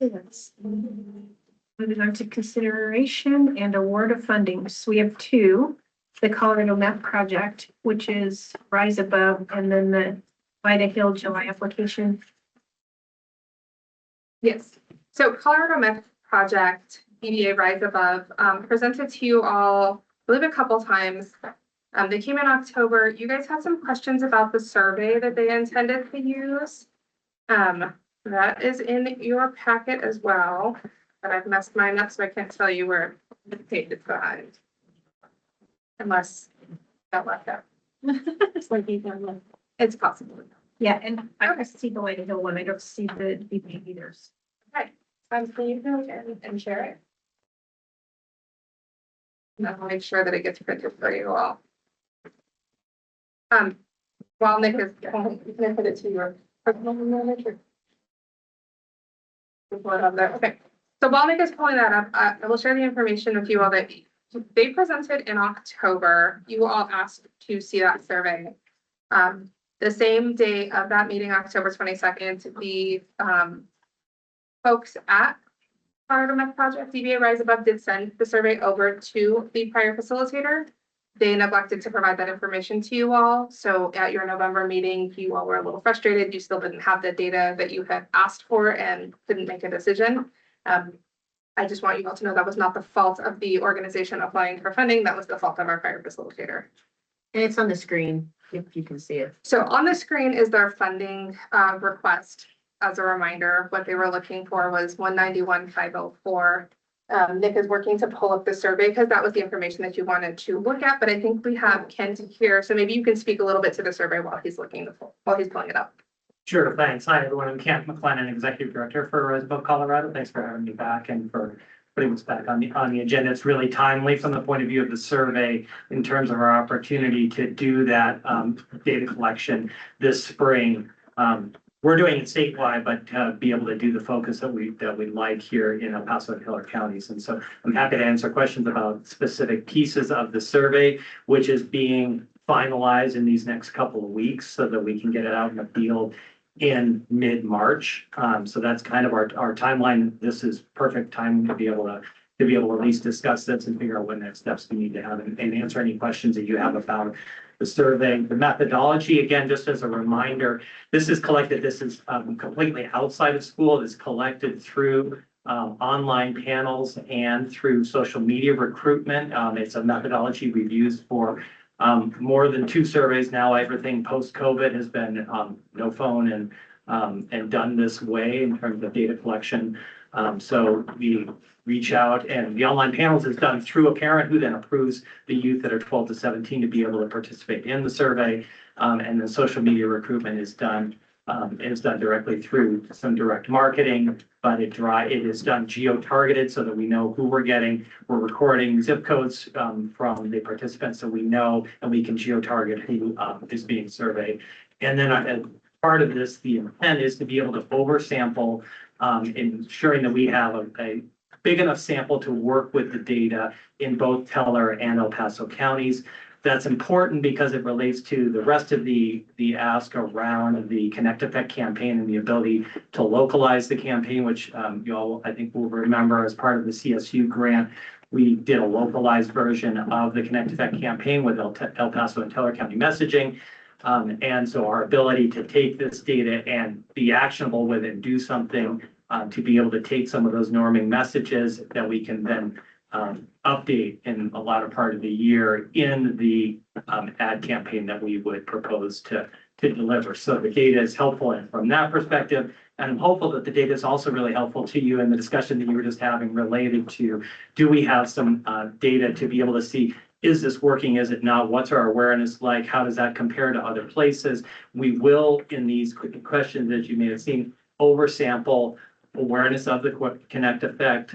Yes. Moving on to consideration and award of funding. So we have two, the Colorado Meth project, which is Rise Above, and then the Lyda Hill July application. Yes. So Colorado Meth project, EDA Rise Above, presented to you all, I believe, a couple times. They came in October. You guys had some questions about the survey that they intended to use. That is in your packet as well, but I've messed mine up, so I can't tell you where the page is behind. Unless that left out. It's possible. Yeah, and I don't see the Lyda Hill one. I don't see the BP either. Okay, can you go and share it? And I'll make sure that it gets printed for you all. While Nick is, you can put it to your personal manager. Okay, so while Nick is pulling that up, I will share the information with you all that they presented in October. You all asked to see that survey. The same day of that meeting, October 22nd, the folks at Colorado Meth Project, DBA Rise Above, did send the survey over to the prior facilitator. they neglected to provide that information to you all. So at your November meeting, you all were a little frustrated. You still didn't have the data that you had asked for and couldn't make a decision. I just want you all to know that was not the fault of the organization applying for funding. That was the fault of our prior facilitator. And it's on the screen, if you can see it. So on the screen is their funding request. As a reminder, what they were looking for was 191,504. Nick is working to pull up the survey because that was the information that you wanted to look at, but I think we have Ken here. So maybe you can speak a little bit to the survey while he's pulling it up. Sure, thanks. Hi, everyone. I'm Kent McLennan, Executive Director for Roseville, Colorado. Thanks for having me back and for putting this back on the agenda. It's really timely from the point of view of the survey in terms of our opportunity to do that data collection this spring. We're doing it statewide, but be able to do the focus that we like here in El Paso and Taylor counties. And so I'm happy to answer questions about specific pieces of the survey, which is being finalized in these next couple of weeks so that we can get it out in the field in mid-March. So that's kind of our timeline. This is perfect time to be able to at least discuss this and figure out what next steps we need to have and answer any questions that you have about the survey. The methodology, again, just as a reminder, this is completely outside of school. It is collected through online panels and through social media recruitment. It's a methodology we've used for more than 2 surveys now. Everything post-COVID has been no phone and done this way in terms of data collection. So we reach out, and the online panels is done through a parent who then approves the youth that are 12 to 17 to be able to participate in the survey. And the social media recruitment is done directly through some direct marketing, but it is done geo-targeted so that we know who we're getting. We're recording zip codes from the participants so we know, and we can geo-target who is being surveyed. And then as part of this, the intent is to be able to oversample, ensuring that we have a big enough sample to work with the data in both Teller and El Paso counties. That's important because it relates to the rest of the ask around the Connect Effect campaign and the ability to localize the campaign, which you all, I think, will remember as part of the CSU grant. We did a localized version of the Connect Effect campaign with El Paso and Teller County messaging. And so our ability to take this data and be actionable with it and do something to be able to take some of those norming messages that we can then update in a latter part of the year in the ad campaign that we would propose to deliver. So the data is helpful and from that perspective, and I'm hopeful that the data is also really helpful to you in the discussion that you were just having related to, do we have some data to be able to see, is this working? Is it not? What's our awareness like? How does that compare to other places? We will, in these questions, as you may have seen, oversample awareness of the Connect Effect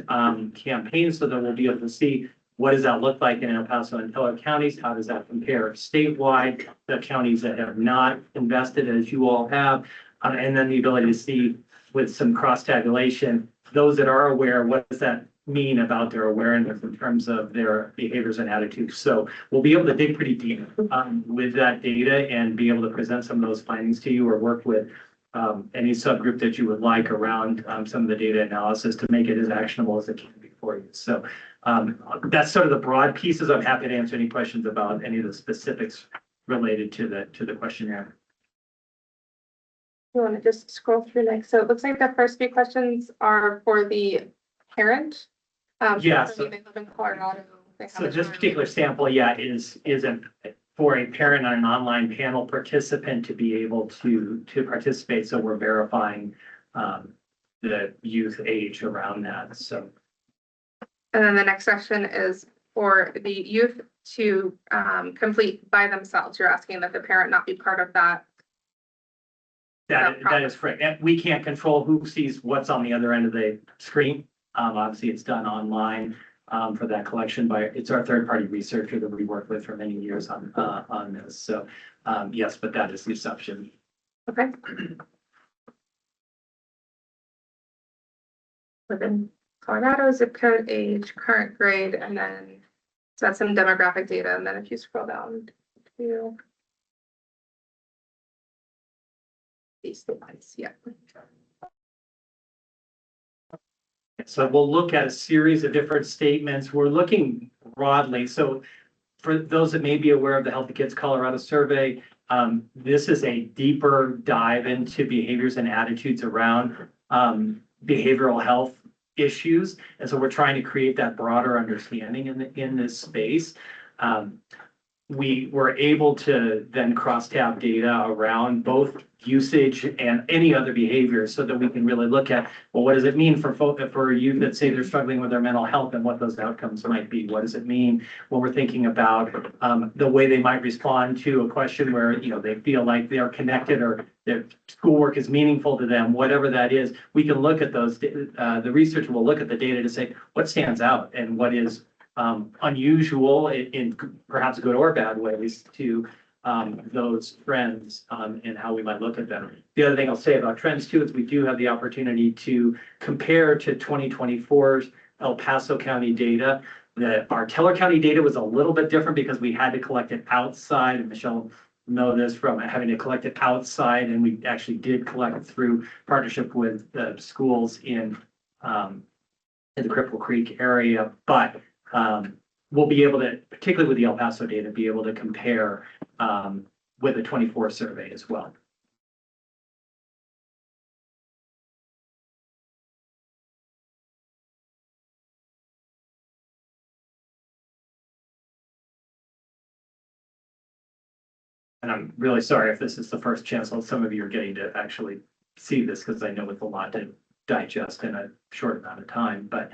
campaign so that we'll be able to see what does that look like in El Paso and Teller counties? How does that compare statewide, the counties that have not invested as you all have? And then the ability to see with some cross tabulation, those that are aware, what does that mean about their awareness in terms of their behaviors and attitudes? So we'll be able to dig pretty deep with that data and be able to present some of those findings to you or work with any subgroup that you would like around some of the data analysis to make it as actionable as it can be for you. So that's sort of the broad pieces. I'm happy to answer any questions about any of the specifics related to the questionnaire. You want to just scroll through next? So it looks like the first few questions are for the parent. Yeah. So they live in Colorado. So this particular sample, yeah, is for a parent on an online panel participant to be able to participate. So we're verifying the youth age around that. So. And then the next section is for the youth to complete by themselves. You're asking that the parent not be part of that. That is correct. And we can't control who sees what's on the other end of the screen. Obviously, it's done online for that collection it's our third-party researcher that we worked with for many years on this. So yes, but that is the assumption. Okay. Within Colorado, zip code, age, current grade, and then so that's some demographic data. And then if you scroll down to these statements, yeah. So we'll look at a series of different statements. We're looking broadly. So for those that may be aware of the Healthy Kids Colorado survey, this is a deeper dive into behaviors and attitudes around behavioral health issues. And so we're trying to create that broader understanding in this space. We were able to then cross-tab data around both usage and any other behavior so that we can really look at, well, what does it mean for youth that say they're struggling with their mental health and what those outcomes might be? What does it mean when we're thinking about the way they might respond to a question where, you know, they feel like they're connected or their schoolwork is meaningful to them, whatever that is. We can look at those, the research will look at the data to say what stands out and what is unusual in perhaps good or bad ways to those trends and how we might look at them. The other thing I'll say about trends too is we do have the opportunity to compare to 2024's El Paso County data. Our Teller County data was a little bit different because we had to collect it outside, and Michelle know this from having to collect it outside, and we actually did collect through partnership with the schools in the Cripple Creek area, but we'll be able to, particularly with the El Paso data, be able to compare with the 24 survey as well. And I'm really sorry if this is the first chance some of you are getting to actually see this, because I know it's a lot to digest in a short amount of time, but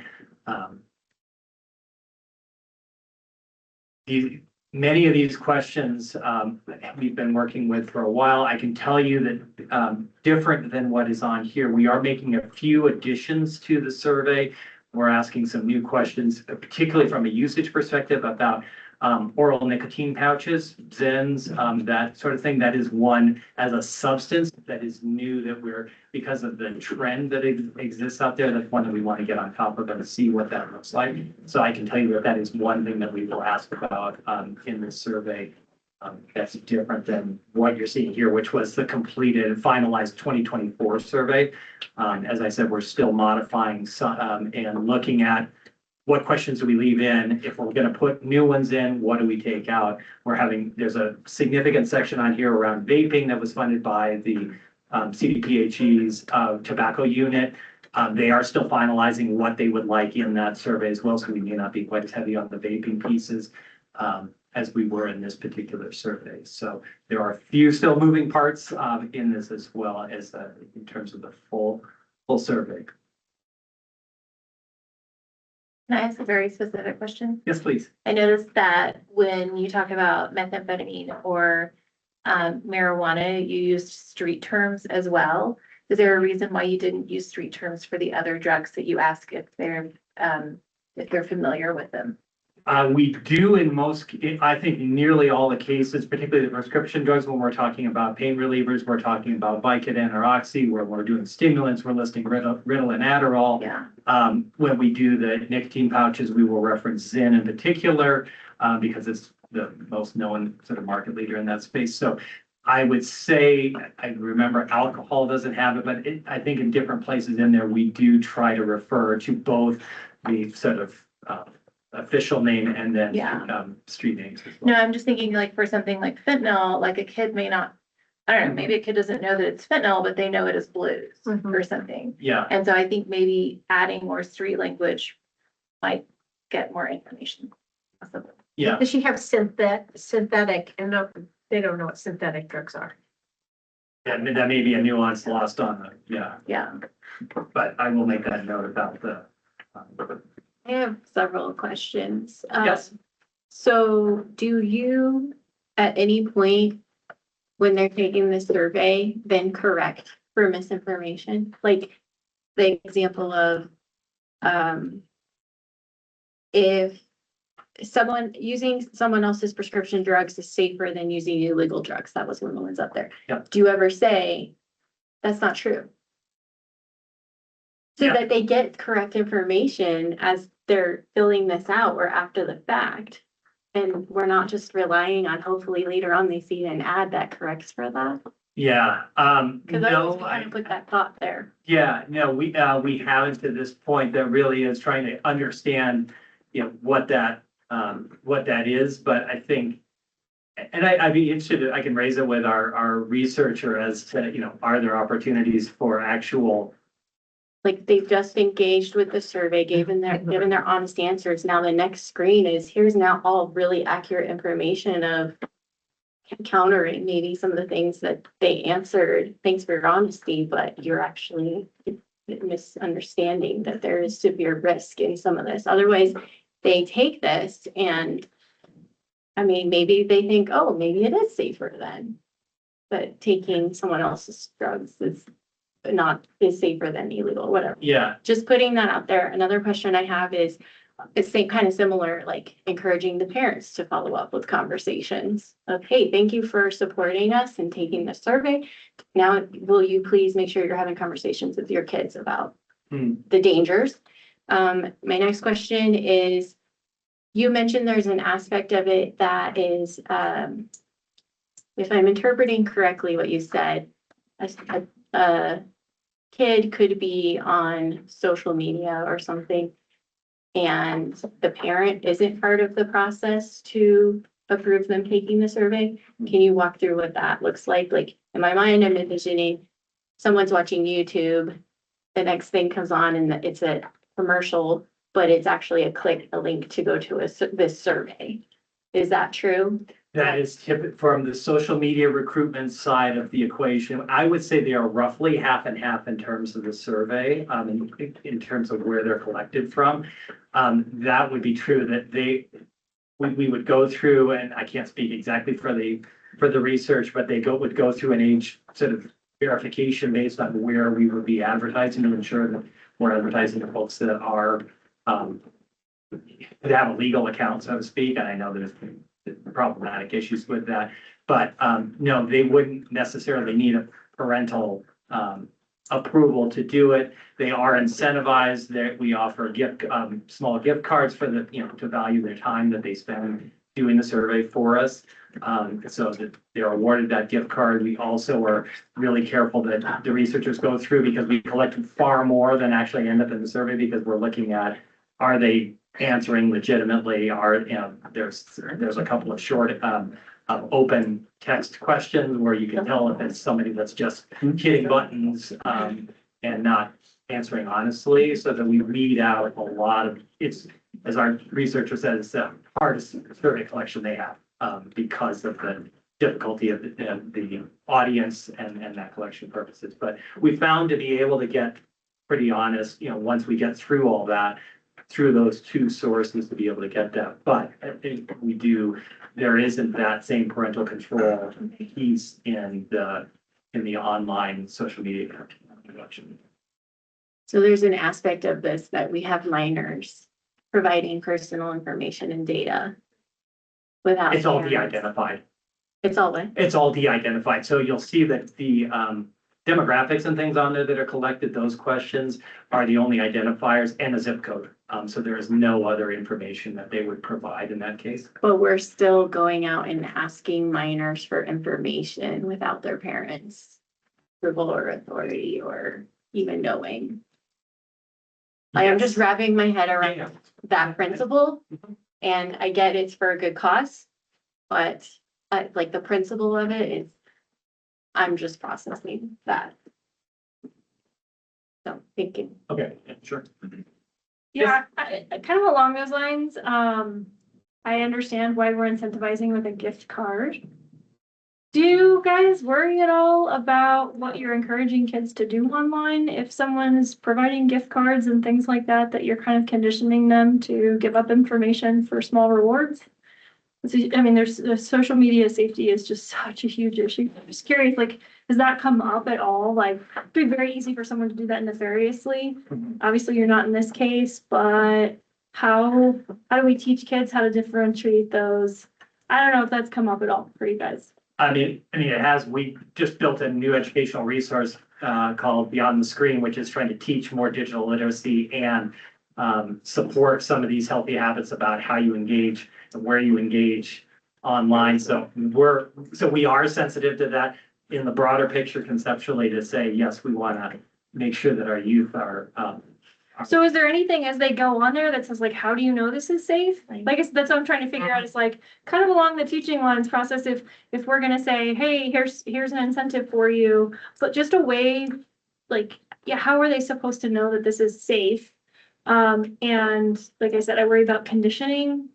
many of these questions we've been working with for a while. I can tell you that different than what is on here, we are making a few additions to the survey. We're asking some new questions, particularly from a usage perspective about oral nicotine pouches, Zens, that sort of thing. That is one as a substance that is new that we're, because of the trend that exists out there, that's one that we want to get on top of and see what that looks like. So I can tell you that that is one thing that we will ask about in this survey that's different than what you're seeing here, which was the completed and finalized 2024 survey. As I said, we're still modifying some and looking at what questions do we leave in? If we're going to put new ones in, what do we take out? There's a significant section on here around vaping that was funded by the CDPHE's tobacco unit. They are still finalizing what they would like in that survey as well, so we may not be quite as heavy on the vaping pieces as we were in this particular survey. So there are a few still moving parts in this as well as in terms of the full survey. Can I ask a very specific question? Yes, please. I noticed that when you talk about methamphetamine or marijuana, you used street terms as well. Is there a reason why you didn't use street terms for the other drugs that you ask if they're familiar with them? We do in most, I think nearly all the cases, particularly the prescription drugs, when we're talking about pain relievers, we're talking about Vicodin or Oxy, where we're doing stimulants, we're listing Ritalin and Adderall. Yeah. When we do the nicotine pouches, we will reference Zyn in particular, because it's the most known sort of market leader in that space. So I would say, I remember alcohol doesn't have it, but I think in different places in there, we do try to refer to both the sort of official name and then street names as well. No, I'm just thinking like for something like fentanyl, like a kid may not, I don't know, maybe a kid doesn't know that it's fentanyl, but they know it as blues or something. Yeah. And so I think maybe adding more street language might get more information. Yeah. Does she have synthetic, and no, they don't know what synthetic drugs are. Yeah, that may be a nuance lost on the, Yeah. but I will make that note about the. I have several questions. Yes. So do you, at any point, when they're taking the survey, then correct for misinformation? Like the example of, if someone using someone else's prescription drugs is safer than using illegal drugs, that was one of the ones up there. Yep. Do you ever say, that's not true? So that they get correct information as they're filling this out or after the fact. And we're not just relying on hopefully later on they see an ad that corrects for that. Yeah, Cause I no, was trying to put that thought there. yeah, no, we haven't to this point. That really is trying to understand, you know, what that what that is, but I think, and I'd be interested, I can raise it with our researcher as to, you know, are there opportunities for actual, Like they've just engaged with the survey, given their honest answers. Now the next screen is, here's now all really accurate information of countering maybe some of the things that they answered. Thanks for your honesty, but you're actually misunderstanding that there is severe risk in some of this. Otherwise, they take this and, I mean, maybe they think, oh, maybe it is safer then. But taking someone else's drugs is safer than illegal, whatever. yeah, Just putting that out there. Another question I have is, it's kind of similar, like encouraging the parents to follow up with conversations of, hey, thank you for supporting us and taking the survey. Now, will you please make sure you're having conversations with your kids about the dangers? My next question is, you mentioned there's an aspect of it that is, if I'm interpreting correctly what you said, a kid could be on social media or something, and the parent isn't part of the process to approve them taking the survey. Can you walk through what that looks like? Like in my mind, I'm envisioning someone's watching YouTube, the next thing comes on and it's a commercial, but it's actually a link to go to this survey. Is that true? that is from the social media recruitment side of the equation. I would say they are roughly half and half in terms of the survey, in terms of where they're collected from. That would be true that we would go through, and I can't speak exactly for the research, but would go through an age sort of verification based on where we would be advertising to ensure that we're advertising to folks that are, that have a legal account, so to speak. And I know there's problematic issues with that, but no, they wouldn't necessarily need a parental approval to do it. They are incentivized, that we offer small gift cards for to value their time that they spend doing the survey for us. So that they're awarded that gift card. We also are really careful that the researchers go through, because we collect far more than actually end up in the survey, because we're looking at, are they answering legitimately? There's a couple of short open text questions where you can tell if it's somebody that's just hitting buttons and not answering honestly, so that we weed out a lot of, it's, as our researcher says, it's the hardest survey collection they have because of the difficulty of the audience and that collection purposes. But we found to be able to get pretty honest, once we get through all that, through those two sources, to be able to get that. But I think there isn't that same parental control piece in the online social media collection. So there's an aspect of this that we have minors providing personal information and data without. It's all parents. de-identified. It's all what? It's all de-identified. So you'll see that the demographics and things on there that are collected, those questions are the only identifiers, and a zip code. So there is no other information that they would provide in that case. But we're still going out and asking minors for information without their parents' approval or authority or even knowing. I am just wrapping my head around that principle, and I get it's for a good cause, but like the principle of it is, I'm just processing that. So thinking. Okay, sure. Yeah, kind of along those lines, I understand why we're incentivizing with a gift card. Do you guys worry at all about what you're encouraging kids to do online? If someone's providing gift cards and things like that, that you're kind of conditioning them to give up information for small rewards? I mean, the social media safety is just such a huge issue. I'm just curious, like, does that come up at all? Like, it'd be very easy for someone to do that nefariously. Obviously, you're not in this case, but how do we teach kids how to differentiate those? I don't know if that's come up at all for you guys. I mean, it has. We just built a new educational resource called Beyond the Screen, which is trying to teach more digital literacy and support some of these healthy habits about how you engage and where you engage online. So we are sensitive to that in the broader picture conceptually, to say, yes, we want to make sure that our youth are So is there anything as they go on there that says like, how do you know this is safe? Like, that's what I'm trying to figure out, is like, kind of along the teaching lines process, if we're gonna say, hey, here's an incentive for you, but just a way, like, yeah, how are they supposed to know that this is safe? And like I said, I worry about conditioning,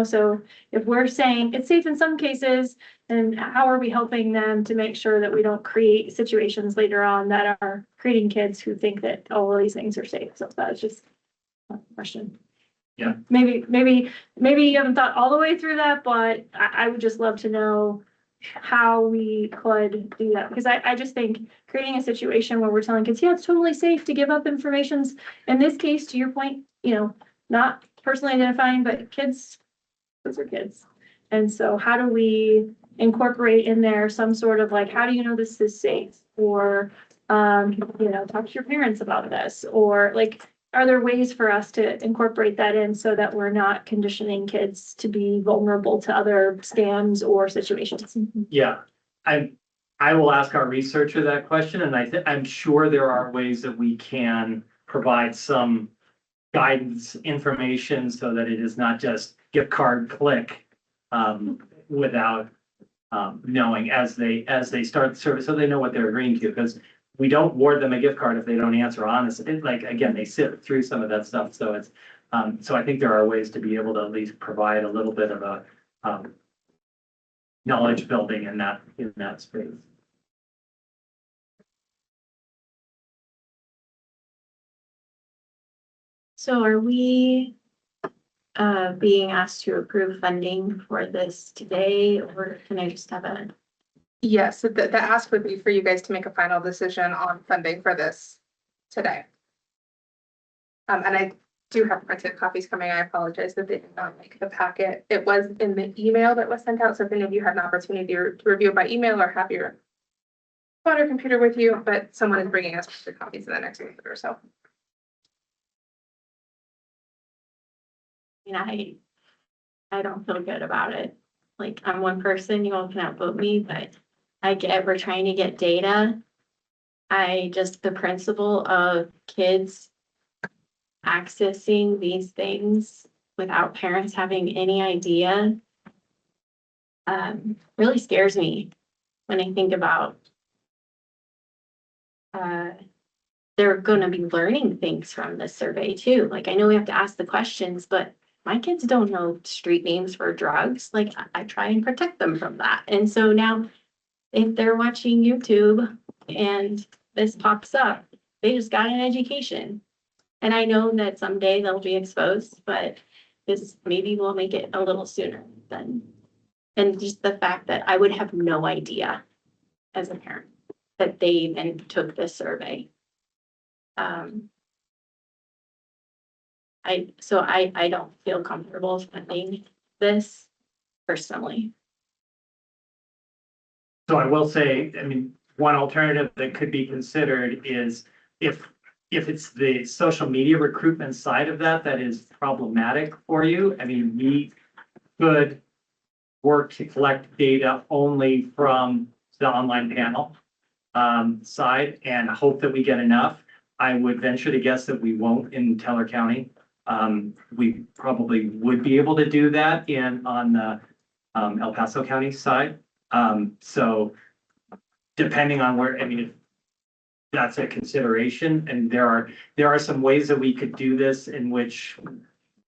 so if we're saying it's safe in some cases, then how are we helping them to make sure that we don't create situations later on that are creating kids who think that all of these things are safe? So that's just a question. Yeah. Maybe you haven't thought all the way through that, but I would just love to know how we could do that, because I just think creating a situation where we're telling kids, yeah, it's totally safe to give up informations. In this case, to your point, not personally identifying, but kids, those are kids. And so how do we incorporate in there some sort of like, how do you know this is safe? Or, talk to your parents about this, or like, are there ways for us to incorporate that in so that we're not conditioning kids to be vulnerable to other scams or situations? Yeah, I will ask our researcher that question, and I'm sure there are ways that we can provide some guidance information so that it is not just gift card click, without knowing as they start the service, so they know what they're agreeing to, because we don't award them a gift card if they don't answer honestly. It's like, again, they sit through some of that stuff, so it's, so I think there are ways to be able to at least provide a little bit of a knowledge building in that space. So are we being asked to approve funding for this today, or can I just have a? Yes, so the ask would be for you guys to make a final decision on funding for this today. And I do have printed copies coming. I apologize that they did not make the packet. It was in the email that was sent out, so if any of you had an opportunity to review it by email or have your phone or computer with you, but someone is bringing us the copies in the next week or so. I don't feel good about it. Like, I'm one person, you all can outvote me, but we're trying to get data. The principle of kids accessing these things without parents having any idea, really scares me when I think about, they're gonna be learning things from this survey too. Like, I know we have to ask the questions, but my kids don't know street names for drugs. Like, I try and protect them from that. And so now if they're watching YouTube and this pops up, they just got an education. And I know that someday they'll be exposed, but this maybe will make it a little sooner than, and just the fact that I would have no idea as a parent that they even took this survey. I don't feel comfortable funding this personally. So I will say, I mean, one alternative that could be considered is if it's the social media recruitment side of that is problematic for you. I mean, we could work to collect data only from the online panel side and hope that we get enough. I would venture to guess that we won't in Teller County. We probably would be able to do that on the El Paso County side. So depending on where, I mean, if that's a consideration, and there are some ways that we could do this in which,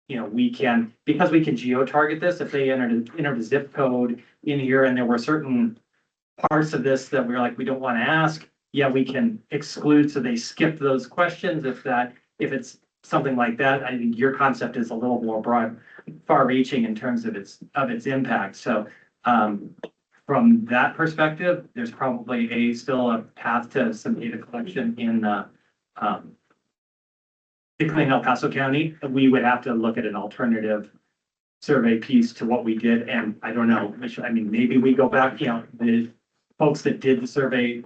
we can, because we can geo-target this, if they entered a zip code in here and there were certain parts of this that we're like, we don't want to ask, yeah, we can exclude, so they skip those questions if it's something like that. I think your concept is a little more broad, far-reaching in terms of its impact. So from that perspective, there's probably still a path to some data collection in particularly in El Paso County. We would have to look at an alternative survey piece to what we did. And I don't know, I mean, maybe we go back, the folks that did the survey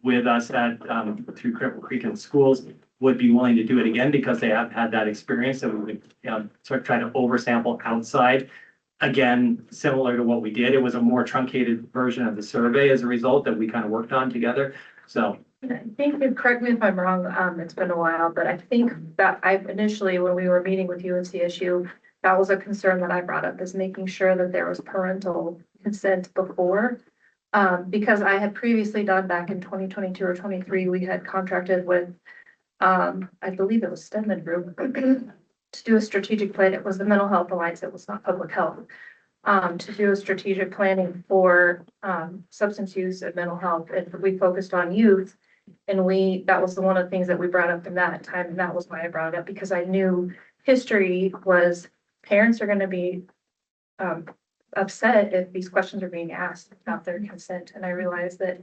with us at through Cripple Creek and schools would be willing to do it again because they have had that experience, that we would sort of try to oversample outside. Again, similar to what we did, it was a more truncated version of the survey as a result that we kind of worked on together. So I think, and correct me if I'm wrong, it's been a while, but I think that I've initially, when we were meeting with you at CSU, that was a concern that I brought up, is making sure that there was parental consent before. Because I had previously done back in 2022 or 23, we had contracted with, I believe it was Stedman Group to do a strategic plan. It was the Mental Health Alliance, it was not public health. To do a strategic planning for, substance use and mental health, and we focused on youth. And that was one of the things that we brought up in that time, and that was why I brought it up, because I knew history was parents are gonna be upset if these questions are being asked without their consent. And I realized that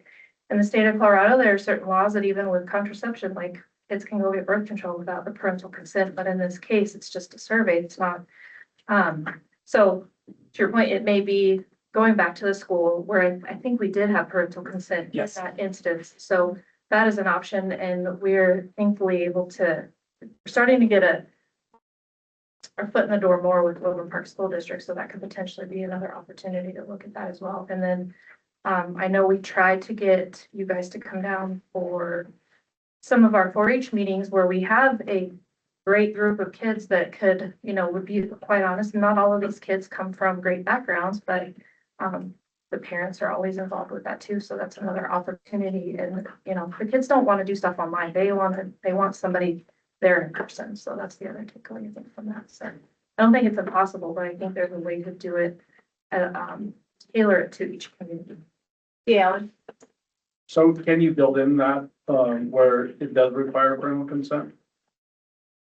in the state of Colorado, there are certain laws that even with contraception, like kids can go get birth control without the parental consent, but in this case, it's just a survey, it's not. So to your point, it may be going back to the school where I think we did have parental consent in that instance. So that is an option, and we're thankfully able to, we're starting to get our foot in the door more with Woodland Park School District, so that could potentially be another opportunity to look at that as well. And then I know we tried to get you guys to come down for some of our 4-H meetings where we have a great group of kids that could, would be quite honest, not all of these kids come from great backgrounds, but the parents are always involved with that too. So that's another opportunity. And, the kids don't want to do stuff online. They want somebody there in person. So that's the other takeaway I think from that. So I don't think it's impossible, but I think there's a way to do it, tailor it to each community. Yeah. So can you build in that, where it does require parental consent?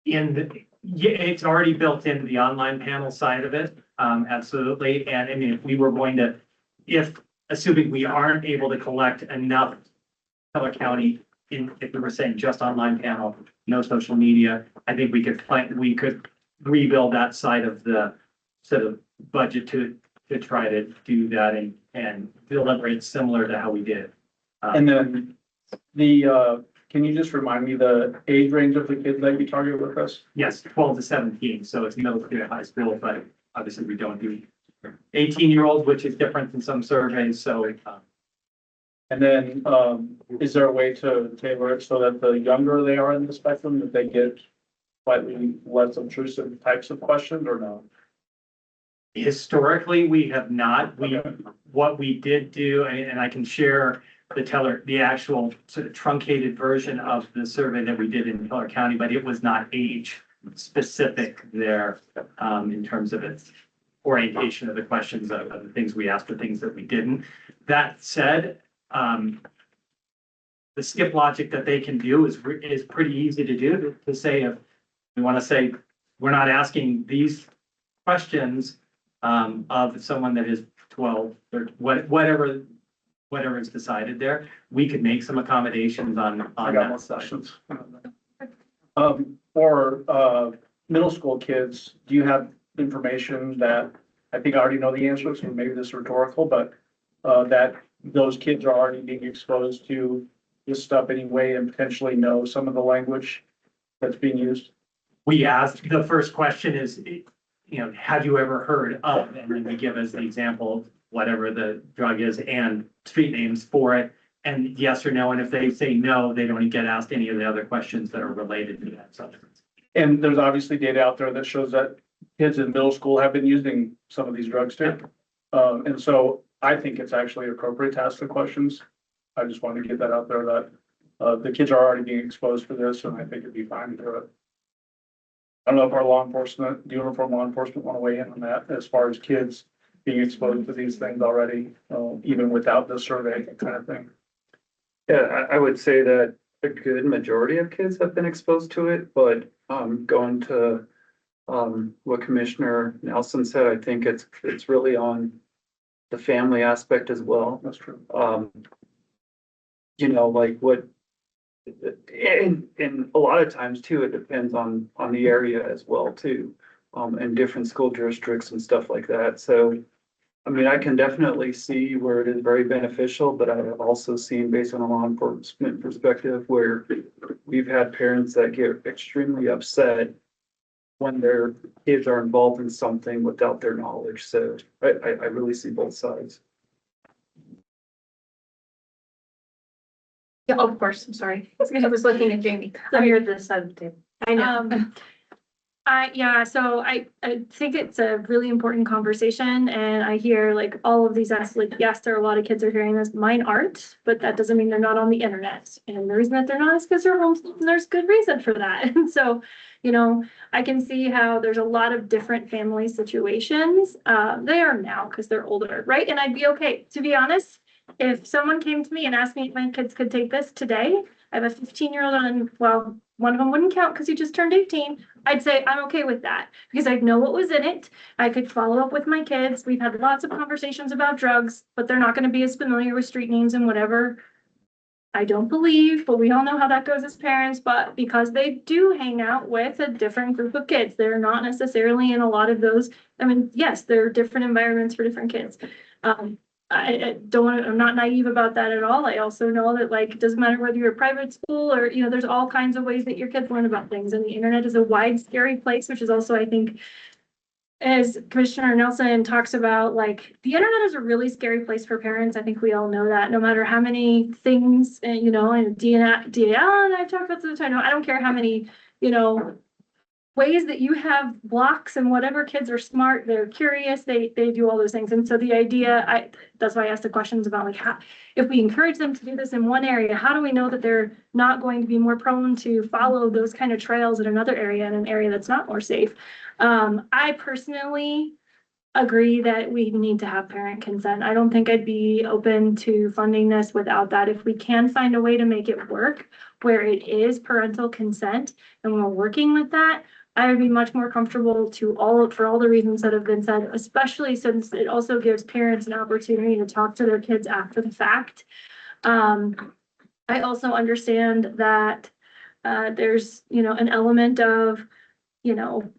It's already built into the online panel side of it, absolutely. And I mean, if we were going to, assuming we aren't able to collect enough Keller County, if we were saying just online panel, no social media, I think we could rebuild that side of the sort of budget to try to do that and deliver it similar to how we did. And then can you just remind me the age range of the kids that you target with us? Yes, 12 to 17, so it's middle school, high school, but obviously we don't do 18-year-olds, which is different than some surveys, so. And then, is there a way to tailor it so that the younger they are in the spectrum, that they get slightly less intrusive types of questions, or no? Historically, we have not. What we did do, and I can share the actual sort of truncated version of the survey that we did in Keller County, but it was not age specific there, in terms of its orientation of the questions of the things we asked, the things that we didn't. That said, the skip logic that they can do is pretty easy to do, to say, if we want to say, we're not asking these questions of someone that is 12 or whatever is decided there, we could make some accommodations on that side. For middle school kids, do you have information that, I think I already know the answer, so maybe this is rhetorical, but that those kids are already being exposed to this stuff anyway and potentially know some of the language that's being used? We asked, the first question is, have you ever heard of, and then we give as the example, whatever the drug is and street names for it, and yes or no. And if they say no, they don't get asked any of the other questions that are related to that substance. And there's obviously data out there that shows that kids in middle school have been using some of these drugs too. And so I think it's actually appropriate to ask the questions. I just wanted to get that out there that the kids are already being exposed to this, and I think it'd be fine to do it. I don't know if our uniform law enforcement want to weigh in on that as far as kids being exposed to these things already, even without the survey kind of thing. Yeah, I would say that a good majority of kids have been exposed to it, but going to what Commissioner Nelson said, I think it's really on the family aspect as well. That's true. Like what, and a lot of times too, it depends on the area as well too, and different school districts and stuff like that. So, I mean, I can definitely see where it is very beneficial, but I have also seen, based on a law enforcement perspective, where we've had parents that get extremely upset when their kids are involved in something without their knowledge. So I really see both sides. Yeah, of course, I'm sorry. I was looking at Jamie. So you're this side of the table. I know. So I think it's a really important conversation and I hear like all of these aspects, like, yes, there are a lot of kids are hearing this, mine aren't, but that doesn't mean they're not on the internet. And the reason that they're not is because they're homeschooled and there's good reason for that. And so, you know, I can see how there's a lot of different family situations. They are now because they're older, right? And I'd be okay, to be honest, if someone came to me and asked me if my kids could take this today, I have a 15-year-old and well, one of them wouldn't count because he just turned 18. I'd say I'm okay with that because I know what was in it. I could follow up with my kids. We've had lots of conversations about drugs, but they're not going to be as familiar with street names and whatever. I don't believe, but we all know how that goes as parents. But because they do hang out with a different group of kids, they're not necessarily in a lot of those. I mean, yes, there are different environments for different kids. I don't want to, I'm not naive about that at all. I also know that like, it doesn't matter whether you're a private school or, you know, there's all kinds of ways that your kids learn about things, and the internet is a wide, scary place, which is also, I think, as Commissioner Nelson talks about, like, the internet is a really scary place for parents. I think we all know that, no matter how many things, you know, and DL and I've talked about this, I know, I don't care how many, you know, ways that you have blocks and whatever, kids are smart, they're curious, they do all those things. And so the idea, that's why I asked the questions about like, how, if we encourage them to do this in one area, how do we know that they're not going to be more prone to follow those kind of trails in another area, in an area that's not more safe? I personally agree that we need to have parent consent. I don't think I'd be open to funding this without that. If we can find a way to make it work where it is parental consent and we're working with that, I would be much more comfortable for all the reasons that have been said, especially since it also gives parents an opportunity to talk to their kids after the fact. I also understand that there's, you know, an element of, you know,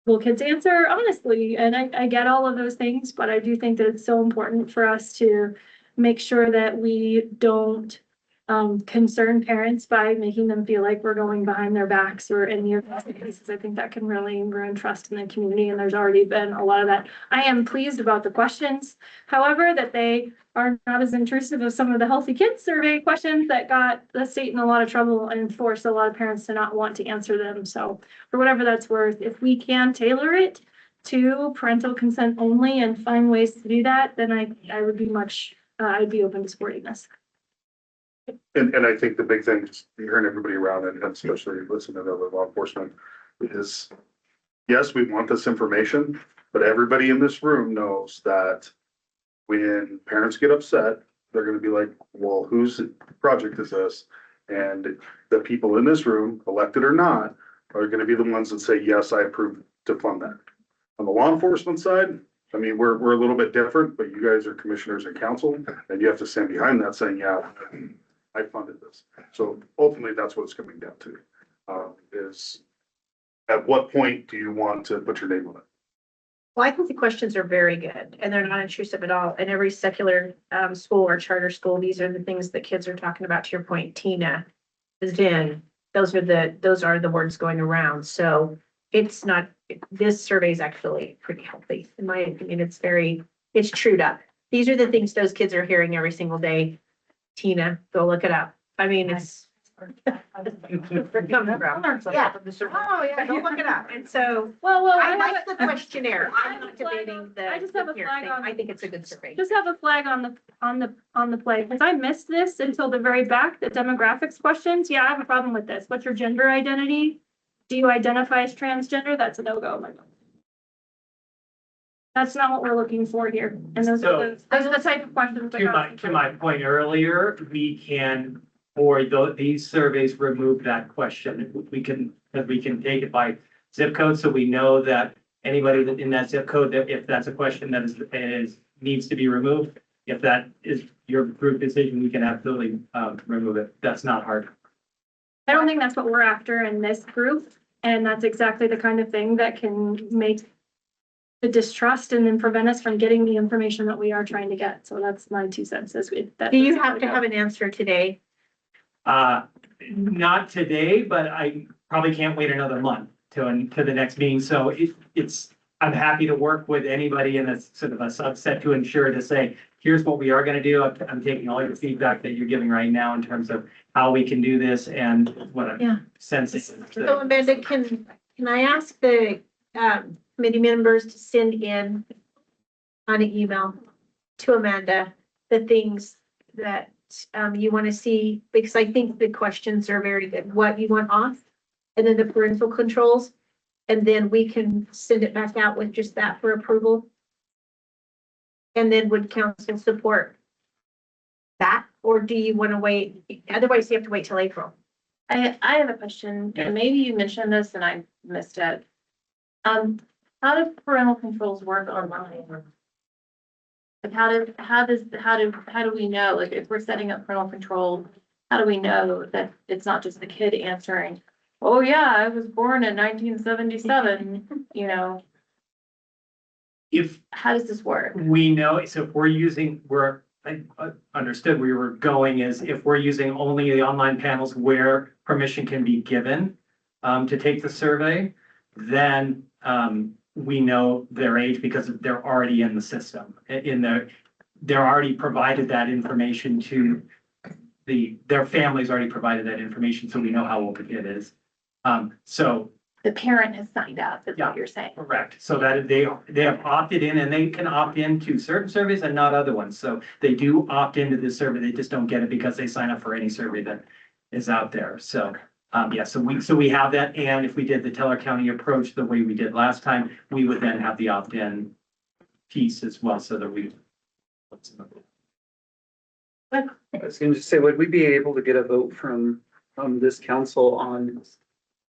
will kids answer honestly? And I get all of those things, but I do think that it's so important for us to make sure that we don't concern parents by making them feel like we're going behind their backs or any of those cases. I think that can really ruin trust in the community, and there's already been a lot of that. I am pleased about the questions, however, that they are not as intrusive as some of the Healthy Kids survey questions that got the state in a lot of trouble and forced a lot of parents to not want to answer them. So for whatever that's worth, if we can tailor it to parental consent only and find ways to do that, then I would be I'd be open to supporting this. And I think the big thing, just hearing everybody around and especially listening to other law enforcement is, yes, we want this information, but everybody in this room knows that when parents get upset, they're gonna be like, well, whose project is this? And the people in this room, elected or not, are gonna be the ones that say, yes, I approve to fund that. On the law enforcement side, I mean, we're a little bit different, but you guys are commissioners and council, and you have to stand behind that saying, yeah, I funded this. So ultimately, that's what it's coming down to, is at what point do you want to put your name on it? Well, I think the questions are very good and they're not intrusive at all. In every secular school or charter school, these are the things that kids are talking about. To your point, Tina, Zen, those are the words going around. So it's not, this survey is actually pretty healthy. In my opinion, it's trued up. These are the things those kids are hearing every single day. Tina, go look it up. I mean, it's. Yeah. Oh, yeah, go look it up. And so, I like the questionnaire. I'm not debating the. I just have a flag on. I think it's a good survey. Just have a flag on the play, because I missed this until the very back, the demographics questions. Yeah, I have a problem with this. What's your gender identity? Do you identify as transgender? That's a no-go. That's not what we're looking for here. And those are the type of questions. To my point earlier, we can, for these surveys, remove that question. We can take it by zip code, so we know that anybody in that zip code, that if that's a question that needs to be removed, if that is your group decision, we can absolutely remove it. That's not hard. I don't think that's what we're after in this group, and that's exactly the kind of thing that can make the distrust and then prevent us from getting the information that we are trying to get. So that's my 2 cents. Do you have to have an answer today? Not today, but I probably can't wait another month to the next meeting. So I'm happy to work with anybody in a sort of a subset to ensure to say, here's what we are gonna do. I'm taking all your feedback that you're giving right now in terms of how we can do this and what Yeah. I'm sensing. So Amanda, can I ask the committee members to send in on an email to Amanda the things that you want to see? Because I think the questions are very good. What you want off, and then the parental controls, and then we can send it back out with just that for approval. And then would council support that, or do you want to wait? Otherwise, you have to wait till April. I have a question, and maybe you mentioned this and I missed it. How do parental controls work online? Like how do we know, like if we're setting up parental control, how do we know that it's not just the kid answering, oh yeah, I was born in 1977, you know? If How does this work? we know, so if we're using, I understood where you were going is if we're using only the online panels where permission can be given to take the survey, then we know their age because they're already in the system. They're already provided that information to their families already provided that information, so we know how old the kid is. So The parent has signed up, is Yeah. what you're saying. correct, so that they have opted in, and they can opt into certain surveys and not other ones. So they do opt into this survey, they just don't get it because they sign up for any survey that is out there. So, yeah, so we have that, and if we did the Teller County approach the way we did last time, we would then have the opt-in piece as well, so that we. I was gonna just say, would we be able to get a vote from this council on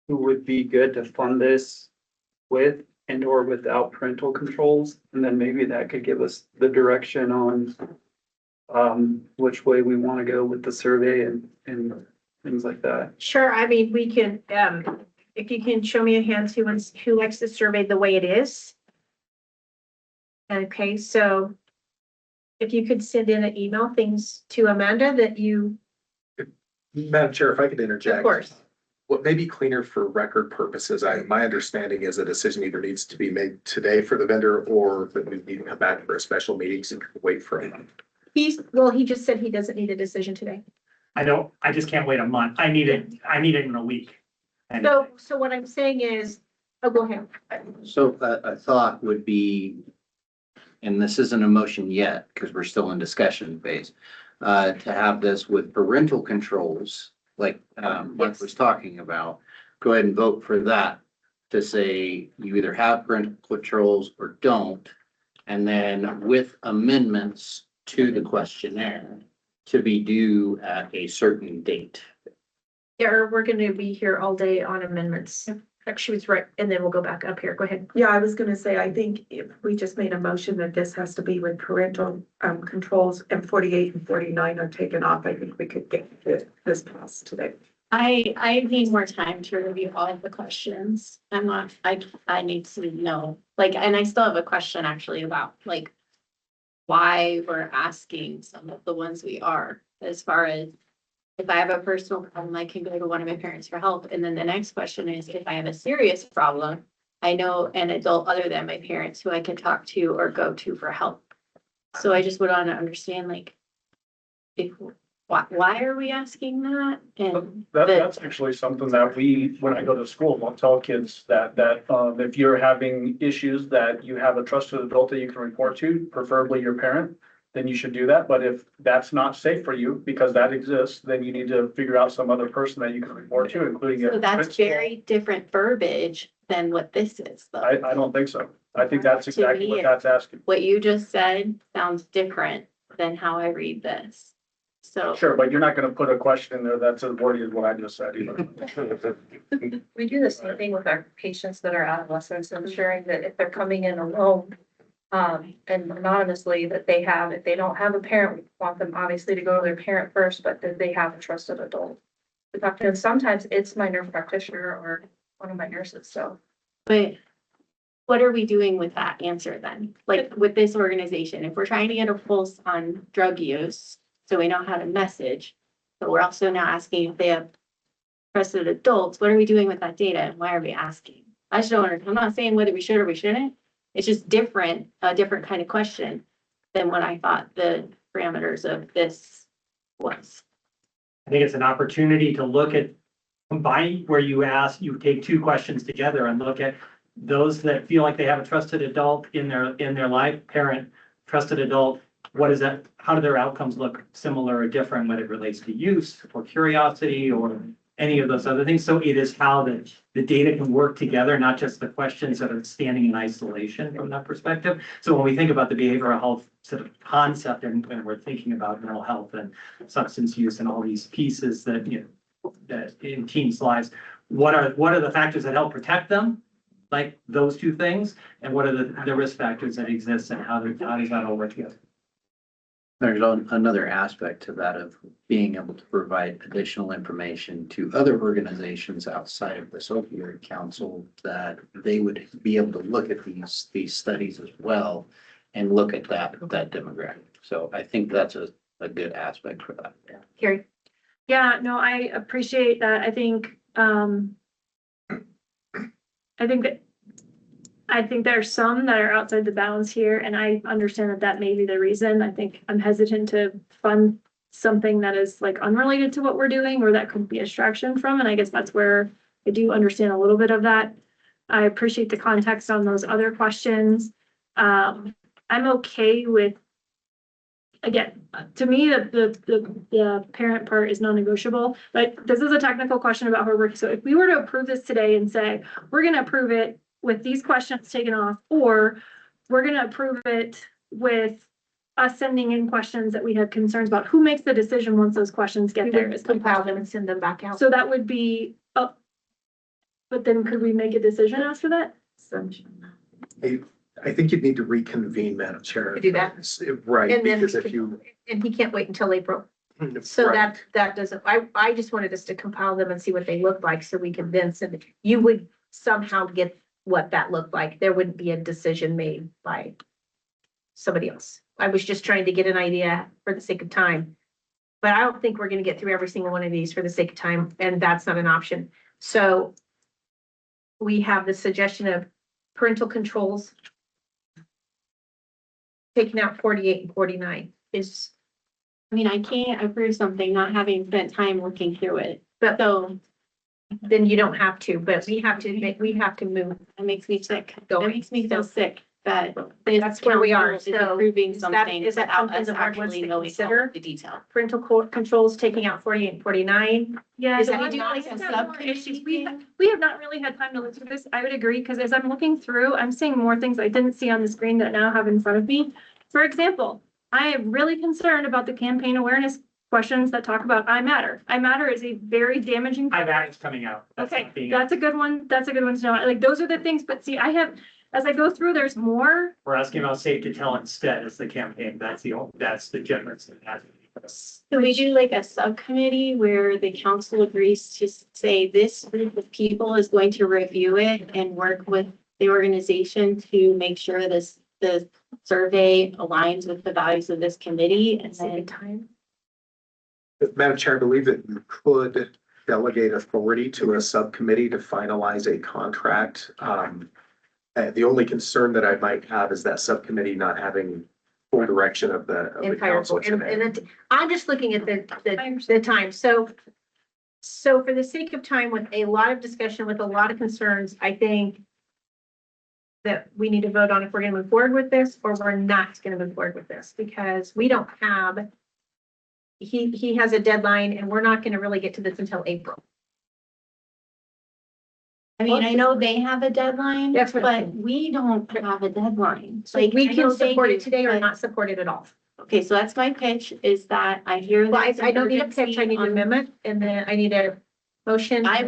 who would be good to fund this with and or without parental controls? And then maybe that could give us the direction on which way we want to go with the survey and things like that. Sure, I mean, we can, if you can show me a hand who likes the survey the way it is. Okay, so if you could send in an email things to Amanda that you, Madam Chair, if I could interject. of course. What may be cleaner for record purposes, my understanding is a decision either needs to be made today for the vendor or that we need to come back for a special meeting so we can wait for a month. He just said he doesn't need a decision today. I just can't wait a month. I need it in a week. And So what I'm saying is, oh, go ahead. So a thought would be, and this isn't a motion yet, because we're still in discussion phase, to have this with parental controls, like Mike was talking about. Go ahead and vote for that to say you either have parental controls or don't. And then with amendments to the questionnaire to be due at a certain date. Yeah, or we're gonna be here all day on amendments. She was right, and then we'll go back up here. Go ahead. Yeah, I was gonna say, I think if we just made a motion that this has to be with parental controls and 48 and 49 are taken off, I think we could get this passed today. I need more time to review all of the questions. I need to know, like, and I still have a question actually about like why we're asking some of the ones we are, as far as if I have a personal problem, I can go to one of my parents for help. And then the next question is, if I have a serious problem, I know an adult other than my parents who I can talk to or go to for help. So I just would want to understand, like, why are we asking that? And That's actually something that when I go to school, I'll tell kids that if you're having issues that you have a trusted adult that you can report to, preferably your parent, then you should do that. But if that's not safe for you, because that exists, then you need to figure out some other person that you can report to, including. so that's very different verbiage than what this is, though. I don't think so. I think that's exactly what that's asking. What you just said sounds different than how I read this. So. Sure, but you're not gonna put a question in there that's as wordy as what I just said either. We do the same thing with our patients that are adolescents, ensuring that if they're coming in alone, and anonymously, that if they don't have a parent, we want them obviously to go to their parent first, but that they have a trusted adult to talk to. And sometimes it's my nurse practitioner or one of my nurses, so. But what are we doing with that answer then? Like with this organization, if we're trying to get a pulse on drug use, so we know how to message, but we're also now asking if they have trusted adults, what are we doing with that data and why are we asking? I just don't understand. I'm not saying whether we should or we shouldn't. It's just different, a different kind of question than what I thought the parameters of this was. I think it's an opportunity to look at combine where you take two questions together and look at those that feel like they have a trusted adult in their life, parent, trusted adult. What is that? How do their outcomes look similar or different when it relates to use or curiosity or any of those other things? So it is how the data can work together, not just the questions that are standing in isolation from that perspective. So when we think about the behavioral health sort of concept and we're thinking about mental health and substance use and all these pieces that, that in teens' lives, what are the factors that help protect them? Like those two things, and what are the risk factors that exist and how does that all work together? There's another aspect to that of being able to provide additional information to other organizations outside of this opioid council that they would be able to look at these studies as well and look at that demographic. So I think that's a good aspect for that. Carrie? Yeah, no, I appreciate that. I think there are some that are outside the bounds here, and I understand that may be the reason. I think I'm hesitant to fund something that is like unrelated to what we're doing, or that could be a distraction from, and I guess that's where I do understand a little bit of that. I appreciate the context on those other questions. I'm okay with, again, to me, the parent part is non-negotiable, but this is a technical question about her work. So if we were to approve this today and say, we're gonna approve it with these questions taken off, or we're gonna approve it with us sending in questions that we have concerns about, who makes the decision once those questions get there? Is Compile them and send them back out. So that would be, oh, but then could we make a decision after that? I think you'd need to reconvene, Madam Chair. To do that. Right, And then, because if you. and he can't wait until April. So Right. that doesn't, I just wanted us to compile them and see what they look like so we can then send it. You would somehow get what that looked like. There wouldn't be a decision made by somebody else. I was just trying to get an idea for the sake of time. But I don't think we're gonna get through every single one of these for the sake of time, and that's not an option. So we have the suggestion of parental controls, taking out 48 and 49 is, I mean, I can't approve something not having spent time looking through it. but So then you don't have to, but we have to move. it makes me sick. It Going. makes me feel sick that That's where we are. council is So approving is something is that without something us the board wants actually to knowing all consider? of the detail. Parental controls, taking out 48 and 49. Yeah, Is so that we not do like a a subcommittee issues. thing? We have not really had time to look through this. I would agree, because as I'm looking through, I'm seeing more things I didn't see on the screen that I now have in front of me. For example, I am really concerned about the campaign awareness questions that talk about I Matter. I Matter is a very damaging. It's coming out. That's Okay, not being- that's a good one. That's a good one to know. Like, those are the things, but see, as I go through, there's more. We're asking about safe to tell instead as the campaign. That's the difference. So we do like a subcommittee where the council agrees to say this group of people is going to review it and work with the organization to make sure the survey aligns with the values of this committee, and then Time. Madam Chair, I believe that you could delegate authority to a subcommittee to finalize a contract. The only concern that I might have is that subcommittee not having full direction of the Entire council board. And today. I'm just looking at the time. So for the sake of time, with a lot of discussion, with a lot of concerns, I think that we need to vote on if we're gonna move forward with this or we're not gonna move forward with this, because we don't have, he has a deadline and we're not gonna really get to this until April. I mean, I know they have a deadline, That's what I'm but we don't have a deadline. So Like, we I can know they support do, it today or but- not support it at all. Okay, so that's my pitch, is that I hear. Well, there's I don't need a pitch, I urgency need an on- amendment, and then I need a motion. I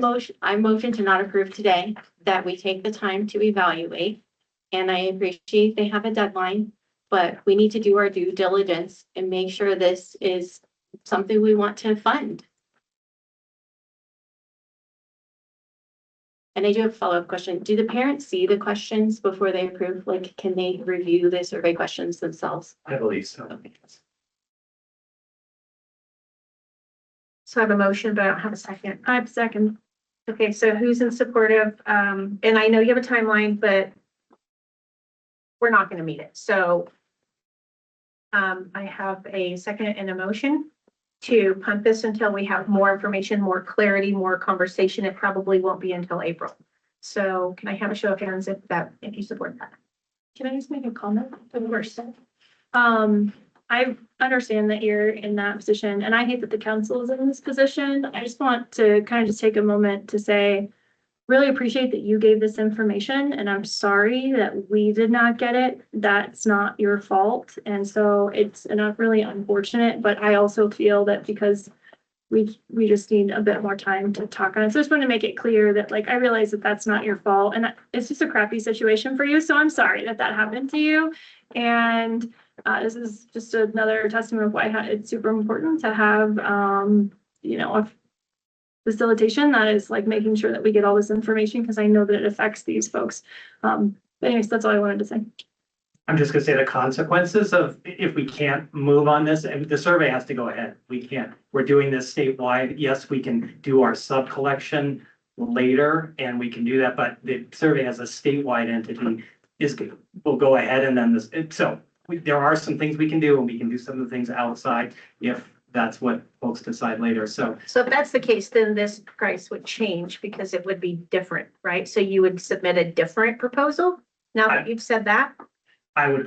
motion to not approve today, that we take the time to evaluate. And I appreciate they have a deadline, but we need to do our due diligence and make sure this is something we want to fund. And I do have a follow-up question. Do the parents see the questions before they approve? Like, can they review the survey questions themselves? I believe so. Okay. So I have a motion, but I don't have a second. I have second. Okay, so who's in support of, and I know you have a timeline, but we're not gonna meet it. So I have a second and a motion to punt this until we have more information, more clarity, more conversation. It probably won't be until April. So can I have a show of hands if you support that? Can I just make a comment? Of course. I understand that you're in that position and I hate that the council is in this position. I just want to kind of just take a moment to say, really appreciate that you gave this information and I'm sorry that we did not get it. That's not your fault. And so it's not really unfortunate, but I also feel that because we just need a bit more time to talk on it. So I just want to make it clear that like, I realize that that's not your fault and it's just a crappy situation for you. So I'm sorry that that happened to you. And this is just another testament of why it's super important to have, you know, a facilitation that is like making sure that we get all this information because I know that it affects these folks. But anyways, that's all I wanted to say. I'm just gonna say the consequences of if we can't move on this, and the survey has to go ahead. We can't, we're doing this statewide. Yes, we can do our sub collection later and we can do that, but the survey as a statewide entity will go ahead and then there are some things we can do and we can do some of the things outside if that's what folks decide later. So if that's the case, then this price would change because it would be different, right? So you would submit a different proposal now that you've said that? I would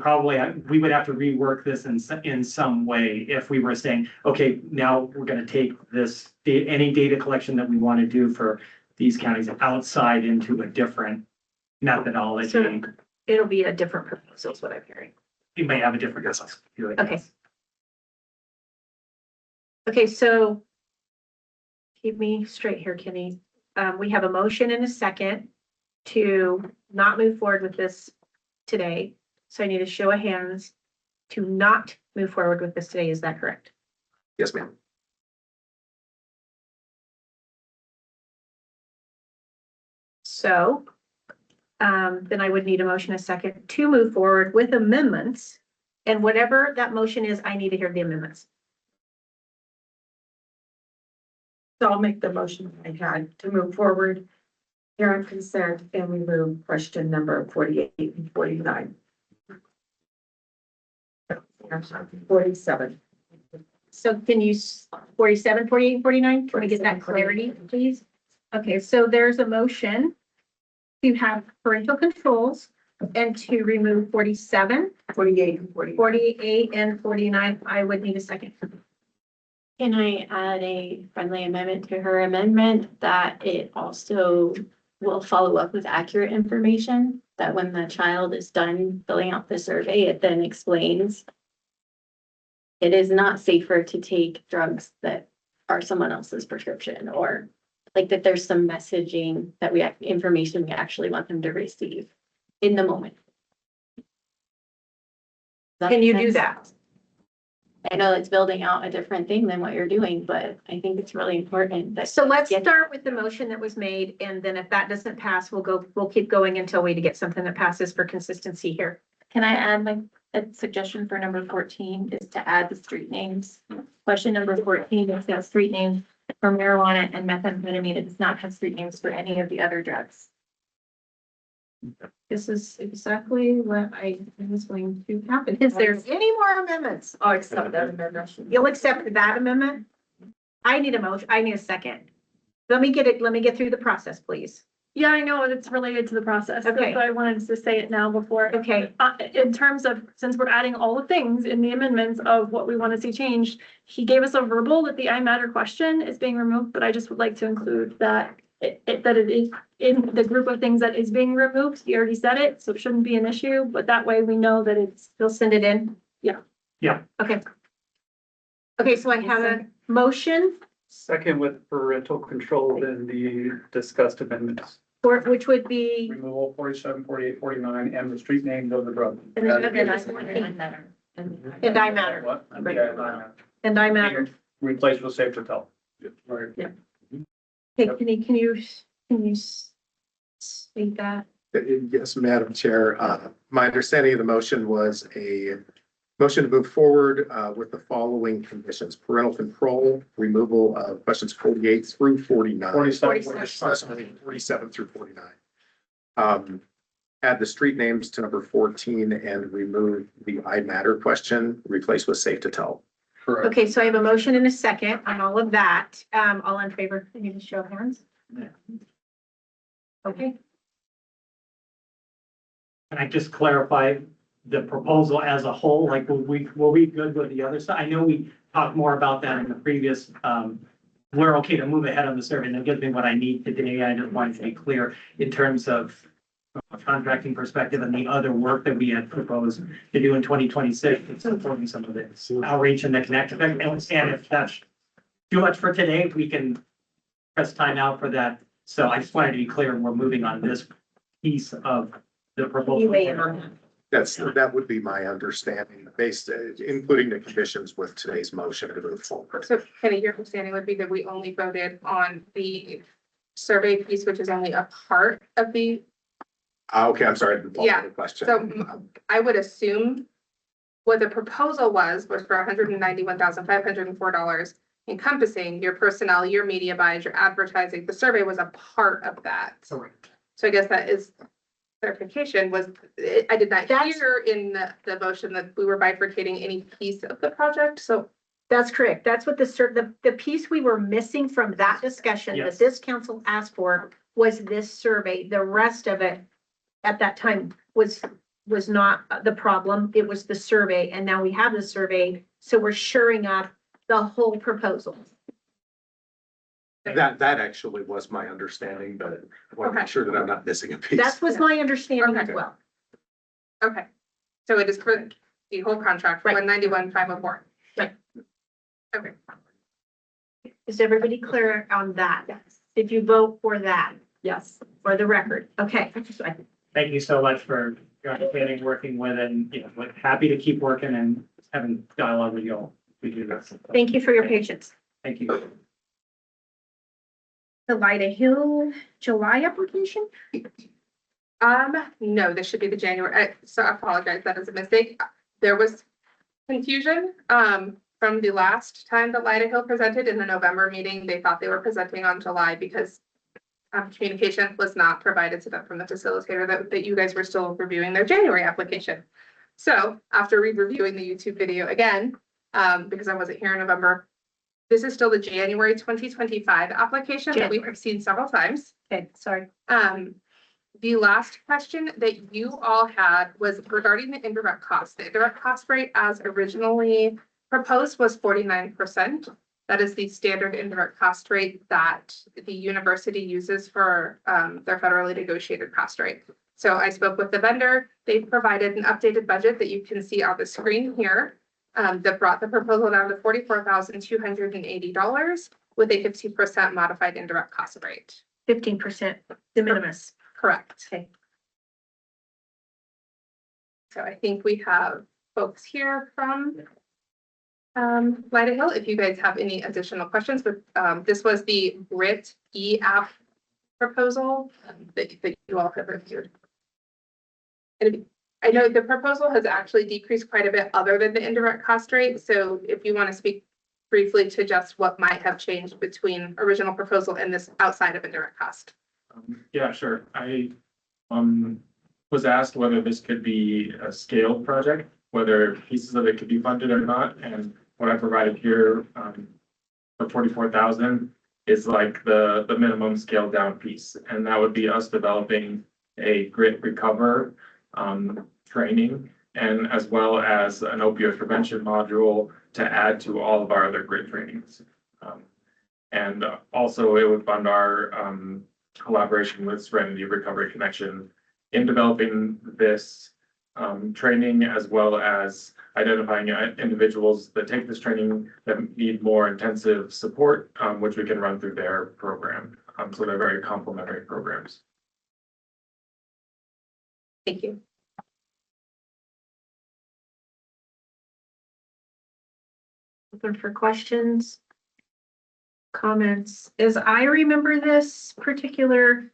we would have to rework this in some way if we were saying, okay, now we're gonna take this, any data collection that we want to do for these counties outside into a different methodology. So it'll be a different proposal is what I'm hearing. You may have a different. Okay. Okay, so keep me straight here, Kenny. We have a motion and a second to not move forward with this today. So I need a show of hands to not move forward with this today. Is that correct? Yes, ma'am. So then I would need a motion, a second to move forward with amendments. And whatever that motion is, I need to hear the amendments. So I'll make the motion I had to move forward. Here on consent and remove question number 48 and 49. 47. So can you 47, 48, 49? Can we get that clarity, please? Okay, so there's a motion to have parental controls and to remove 47, 48 and 49. 48 and 49. I would need a second. Can I add a friendly amendment to her amendment that it also will follow up with accurate information? That when the child is done filling out the survey, it then explains it is not safer to take drugs that are someone else's prescription, or like that there's some messaging that information we actually want them to receive in the moment. Can you do that? I know it's building out a different thing than what you're doing, but I think it's really important that. So let's start with the motion that was made, and then if that doesn't pass, we'll keep going until we get something that passes for consistency here. Can I add a suggestion for number 14 is to add the street names. Question number 14 is that street names for marijuana and methamphetamine. It does not have street names for any of the other drugs. This is exactly what I was going to happen. Is there any more amendments? I'll accept that amendment. You'll accept that amendment? I need a motion. I need a second. Let me get through the process, please. Yeah, I know it's related to the process. Okay. That's why I wanted to say it now before. Okay. In terms of, since we're adding all the things in the amendments of what we want to see changed, he gave us a verbal that the I matter question is being removed, but I just would like to include that that it is in the group of things that is being removed. He already said it, so it shouldn't be an issue, but that way we know that it's. You'll send it in? Yeah. Yeah. Okay. Okay, so I have a motion Second with parental control in the discussed amendments. for, which would be. Removal 47, 48, 49, and the street names of the drug. And I matter. What? And I matter. Replace with safe to tell. Right. Okay, can you state that? Yes, Madam Chair. My understanding of the motion was a motion to move forward with the following conditions: parental control, removal of questions 48 through 49. 47. 47 through 49. add the street names to number 14 and remove the I matter question, replace with safe to tell. Correct. Okay, so I have a motion and a second on all of that. All in favor, can you just show of hands? Okay, Can I just clarify the proposal as a whole? Like, were we good with the other side? I know we talked more about that in the previous, we're okay to move ahead on the survey, and that gives me what I need today. I just wanted to be clear in terms of from a contracting perspective and the other work that we had proposed to do in 2026, and supporting some of the outreach and the connect effect. And if that's too much for today, we can press time out for that. So I just wanted to be clear, we're moving on this piece of the proposal. you weigh in on that. That would be my understanding, based, including the conditions with today's motion to move forward. So Kenny, your understanding would be that we only voted on the survey piece, which is only a part of the, Okay, I'm sorry, I didn't follow Yeah, the question. so I would assume what the proposal was for $191,504, encompassing your personnel, your media buys, your advertising. The survey was a part of that. Correct. So I guess that is clarification was, I did not hear in the motion that we were bifurcating any piece of the project, so. That's correct. That's what the piece we were missing from that discussion that Yes. this council asked for was this survey. The rest of it at that time was not the problem. It was the survey. And now we have the survey. So we're shoring up the whole proposal. That actually was my understanding, but I want to make sure that I'm not missing a piece. That was my understanding as Okay. well. Okay, so it is for the whole contract, Right. 191,504. Right. Okay. Is everybody clear on that? Yes. Did you vote for that, Yes. for the record? Okay. Thank you so much for your understanding, working with, and, you know, we're happy to keep working and having dialogue with you all. We do this. Thank you for your patience. Thank you. The Lyda Hill July application? No, this should be the January, so I apologize, that is a mistake. There was confusion, from the last time that Lyda Hill presented in the November meeting. They thought they were presenting on July because communication was not provided to them from the facilitator that you guys were still reviewing their January application. So after reviewing the YouTube video again, because I wasn't here in November, this is still the January 2025 application that we have seen several times. Okay, sorry. The last question that you all had was regarding the indirect cost. The indirect cost rate as originally proposed was 49%. That is the standard indirect cost rate that the university uses for their federally negotiated cost rate. So I spoke with the vendor. They provided an updated budget that you can see on the screen here that brought the proposal down to $44,280 with a 50% modified indirect cost rate. 15% de minimis. Correct. Okay. So I think we have folks here from Lyda Hill, if you guys have any additional questions, but this was the Grit e-app proposal that you all have reviewed. And I know the proposal has actually decreased quite a bit other than the indirect cost rate. So if you want to speak briefly to just what might have changed between original proposal and this outside of indirect cost. Yeah, sure. I was asked whether this could be a scaled project, whether pieces of it could be funded or not. And what I provided here for 44,000 is like the minimum scaled down piece. And that would be us developing a grit recover training, and as well as an opioid prevention module to add to all of our other grit trainings. And also it would fund our collaboration with Serenity Recovery Connection in developing this training, as well as identifying individuals that take this training that need more intensive support, which we can run through their program. So they're very complementary programs. Thank you. Open for questions, comments. As I remember this particular,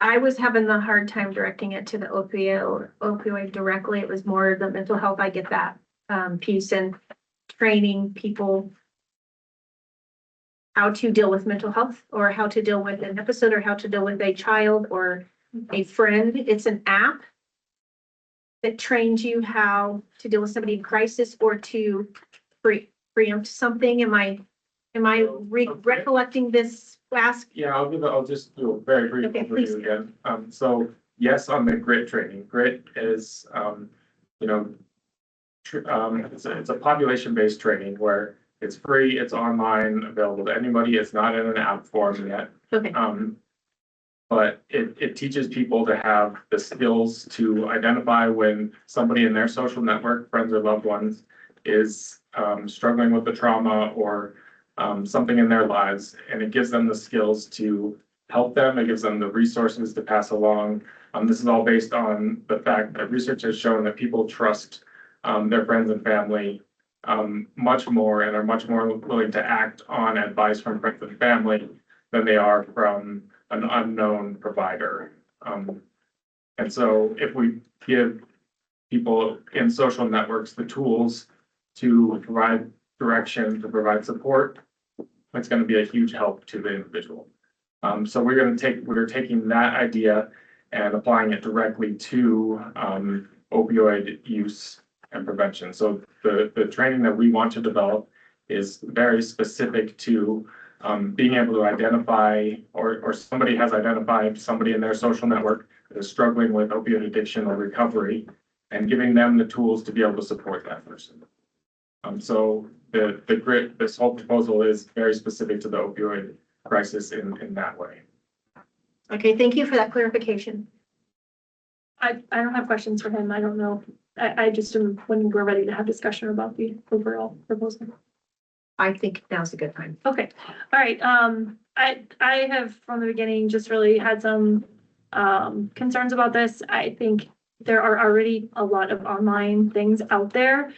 I was having the hard time directing it to the opioid directly. It was more the mental health. I get that piece, and training people how to deal with mental health, or how to deal with an episode, or how to deal with a child, or a friend. It's an app that trains you how to deal with somebody in crisis or to preempt something. Am I recollecting this last? Yeah, I'll just do a very brief Okay, please. overview again. So yes, on the grit training, grit is, you know, it's a population-based training where it's free, it's online, available to anybody. It's not in an app form yet. Okay. But it teaches people to have the skills to identify when somebody in their social network, friends or loved ones, is struggling with the trauma or something in their lives, and it gives them the skills to help them. It gives them the resources to pass along. This is all based on the fact that research has shown that people trust their friends and family much more and are much more willing to act on advice from friends and family than they are from an unknown provider. And so if we give people in social networks the tools to provide direction, to provide support, it's going to be a huge help to the individual. So we're taking that idea and applying it directly to opioid use and prevention. So the training that we want to develop is very specific to being able to identify, or somebody has identified somebody in their social network that is struggling with opioid addiction or recovery, and giving them the tools to be able to support that person. So the grit, this whole proposal is very specific to the opioid crisis in that way. Okay, thank you for that clarification. I don't have questions for him. I don't know. I just am when we're ready to have discussion about the overall proposal. I think now's a good time. Okay, all right. I have from the beginning just really had some concerns about this. I think there are already a lot of online things out there.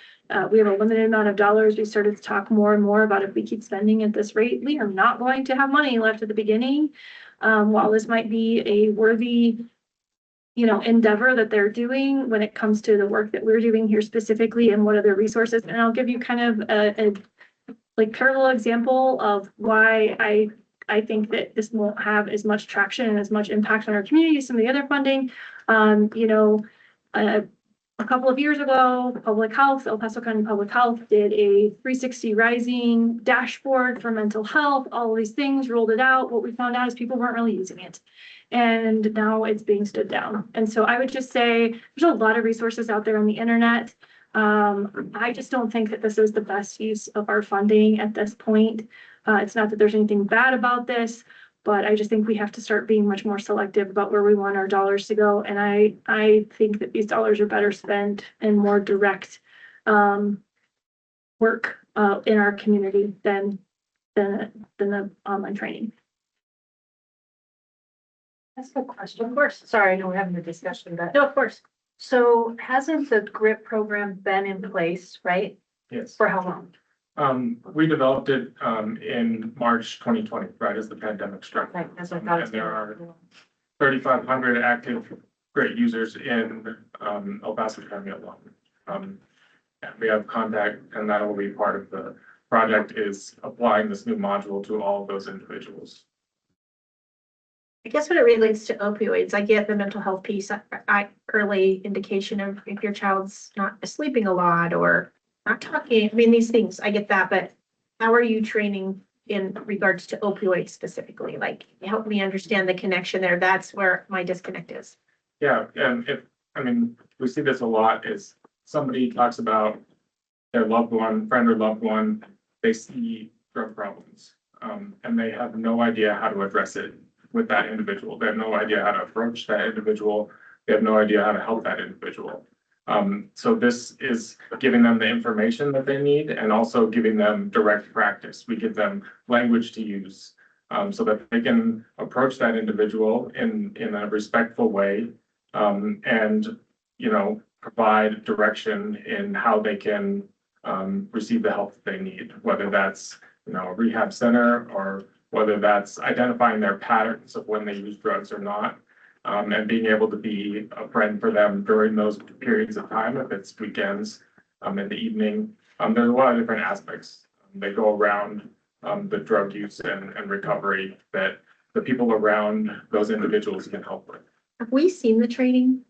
We have a limited amount of dollars. We started to talk more and more about if we keep spending at this rate, we are not going to have money left at the beginning. While this might be a worthy, endeavor that they're doing when it comes to the work that we're doing here specifically and what other resources. And I'll give you kind of a parallel example of why I think that this won't have as much traction and as much impact on our community as some of the other funding. A couple of years ago, Public Health, El Paso County Public Health did a 360 Rising dashboard for mental health, all of these things, rolled it out. What we found out is people weren't really using it. And now it's being stood down. And so I would just say there's a lot of resources out there on the internet. I just don't think that this is the best use of our funding at this point. It's not that there's anything bad about this, but I just think we have to start being much more selective about where we want our dollars to go. And I think that these dollars are better spent in more direct work in our community than the online training. That's a question. Of course. Sorry, I know we're having a discussion, but. No, of course. So hasn't the GRIP program been in place, right? Yes. For how long? We developed it in March 2020, right as the pandemic struck. Like, that's what I thought. And there are 3,500 active grit users in El Paso County alone. And we have contact, and that will be part of the project, is applying this new module to all of those individuals. I guess when it relates to opioids, I get the mental health piece, early indication of if your child's not sleeping a lot or not talking. I mean, these things, I get that, but how are you training in regards to opioids specifically? Like, help me understand the connection there. That's where my disconnect is. Yeah, and we see this a lot is somebody talks about their loved one, friend or loved one, they see drug problems, and they have no idea how to address it with that individual. They have no idea how to approach that individual. They have no idea how to help that individual. So this is giving them the information that they need and also giving them direct practice. We give them language to use so that they can approach that individual in a respectful way and, provide direction in how they can receive the help that they need, whether that's, a rehab center or whether that's identifying their patterns of when they use drugs or not, and being able to be a friend for them during those periods of time, if it's weekends, in the evening. There's a lot of different aspects that go around the drug use and recovery that the people around those individuals can help with. Have we seen the training?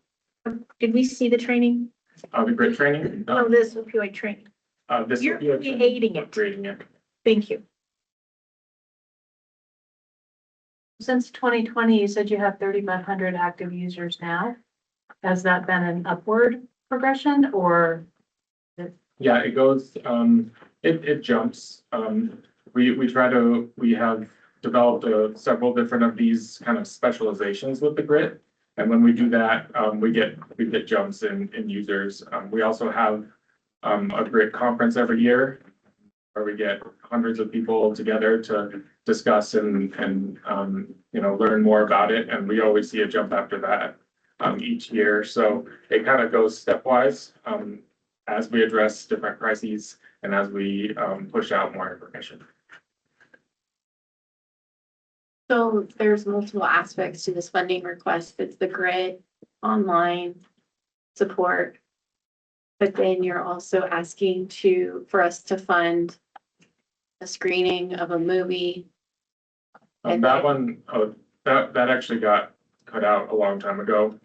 Did we see the training? The grid training? No, this opioid training. This. You're creating it. Creating it. Thank you. Since 2020, you said you have 3,500 active users now. Has that been an upward progression or? Yeah, it goes, it jumps. We have developed several different of these kind of specializations with the grid. And when we do that, we get jumps in users. We also have a grid conference every year where we get hundreds of people together to discuss and learn more about it. And we always see a jump after that each year. So it kind of goes stepwise as we address different crises and as we push out more information. So there's multiple aspects to this funding request. It's the grid, online support. But then you're also asking for us to fund a screening of a movie. And That one, that actually got cut out a long time ago.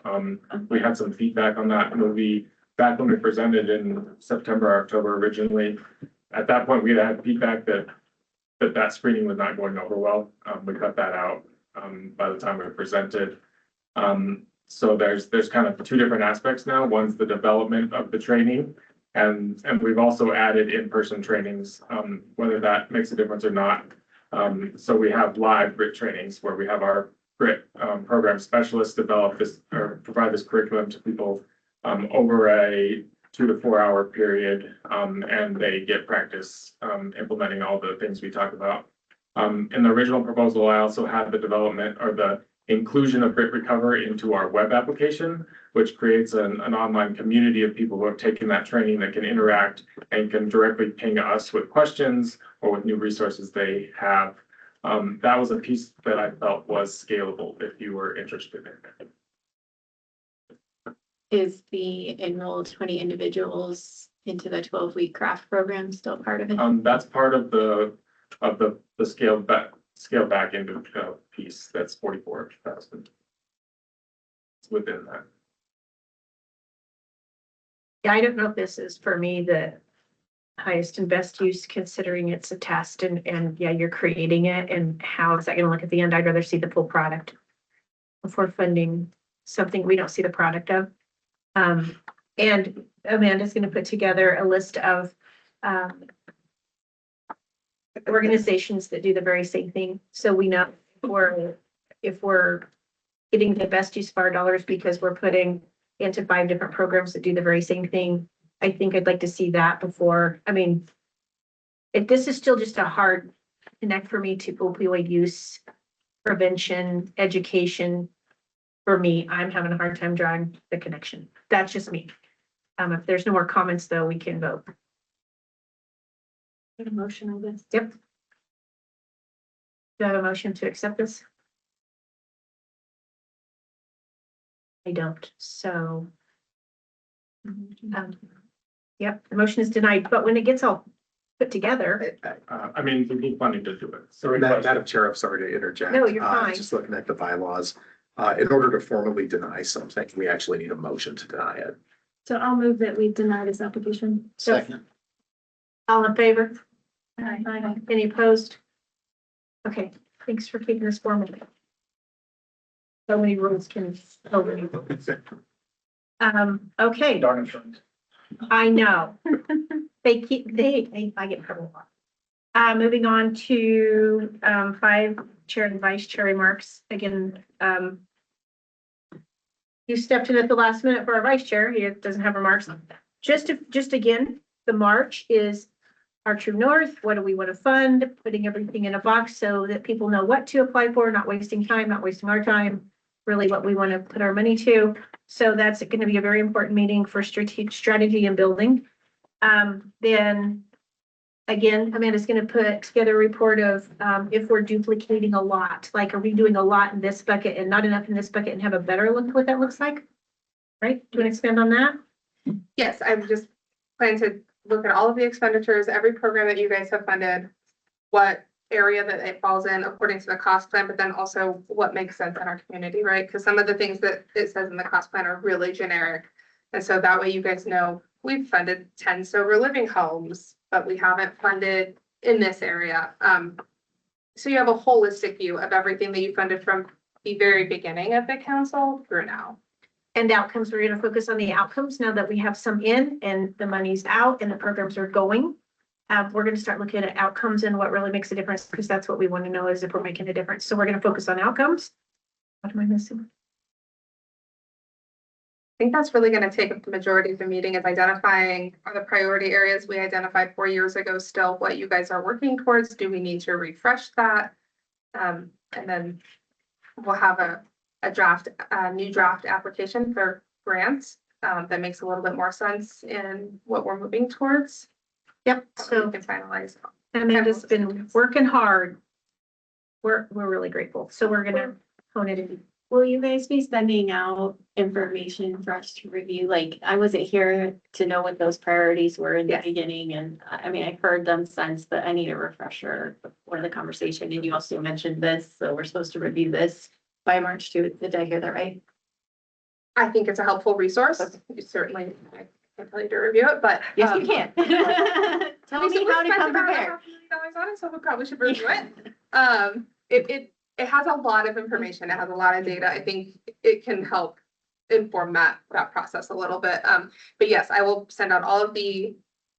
We had some feedback on that movie back when we presented in September, October originally. At that point, we had feedback that screening was not going over well. We cut that out by the time we presented. So there's kind of two different aspects now. One's the development of the training, and we've also added in-person trainings, whether that makes a difference or not. So we have live grit trainings where we have our grit program specialists develop this or provide this curriculum to people over a 2 to 4 hour period, and they get practice implementing all the things we talk about. In the original proposal, I also had the development or the inclusion of grit recovery into our web application, which creates an online community of people who have taken that training that can interact and can directly ping us with questions or with new resources they have. That was a piece that I felt was scalable if you were interested in it. is the enrolled 20 individuals into the 12-week craft program still part of it? That's part of the scaled back into piece. That's 44,000. It's within that. Yeah, I don't know if this is for me the highest and best use considering it's a test and yeah, you're creating it and how is that going to look at the end? I'd rather see the full product before funding something we don't see the product of. And Amanda's going to put together a list of organizations that do the very same thing. So we know if we're getting the best use of our dollars because we're putting into 5 different programs that do the very same thing. I think I'd like to see that before. I mean, if this is still just a hard connect for me to opioid use, prevention, education. For me, I'm having a hard time drawing the connection. That's just me. If there's no more comments though, we can vote. A motion on this? Yep. Do I have a motion to accept this? I don't, so. Yep, the motion is denied, but when it gets all put together. I mean, we need funding to do it. So Madam Chair, I'm sorry to interject. No, you're fine. Just looking at the bylaws. In order to formally deny something, we actually need a motion to deny it. So I'll move that we deny this application. Second. All in favor? Aye. Any opposed? Okay, thanks for keeping this formal. So many rules can over you. Okay, Darn insurance. I know. I get in trouble a lot. Moving on to 5 chair and vice chair remarks. Again, you stepped in at the last minute for our vice chair. He doesn't have remarks. Just again, the March is our true north. What do we want to fund? Putting everything in a box so that people know what to apply for, not wasting time, not wasting our time, really what we want to put our money to. So that's going to be a very important meeting for strategy and building. Then again, Amanda's going to put together a report of if we're duplicating a lot, like are we doing a lot in this bucket and not enough in this bucket and have a better look at what that looks like? Right? Do you want to expand on that? Yes, I'm just planning to look at all of the expenditures, every program that you guys have funded, what area that it falls in according to the cost plan, but then also what makes sense in our community, right? Because some of the things that it says in the cost plan are really generic. And so that way you guys know, we've funded 10 sober living homes, but we haven't funded in this area. So you have a holistic view of everything that you funded from the very beginning of the council through now. And outcomes, we're gonna focus on the outcomes now that we have some in and the money's out and the programs are going. We're gonna start looking at outcomes and what really makes a difference, because that's what we want to know, is if we're making a difference. So we're gonna focus on outcomes. What am I missing? I think that's really going to take up the majority of the meeting, is identifying are the priority areas we identified 4 years ago still what you guys are working towards. Do we need to refresh that? And then we'll have a new draft application for grants that makes a little bit more sense in what we're moving towards. Yep, so we can finalize. Amanda's been working hard. We're really grateful. So we're gonna hone it in. Will you guys be sending out information for us to review? Like, I wasn't here to know what those priorities were in the beginning, and I mean, I've heard them since, but I need a refresher before the conversation. And you also mentioned this, so we're supposed to review this by March 2. Did I hear that right? I think it's a helpful resource. You certainly, I can't tell you to review it, but yes, you can. Tell me how to come prepared. $500 on it, so we probably should review it. It has a lot of information. It has a lot of data. I think it can help inform that process a little bit. But yes, I will send out all of the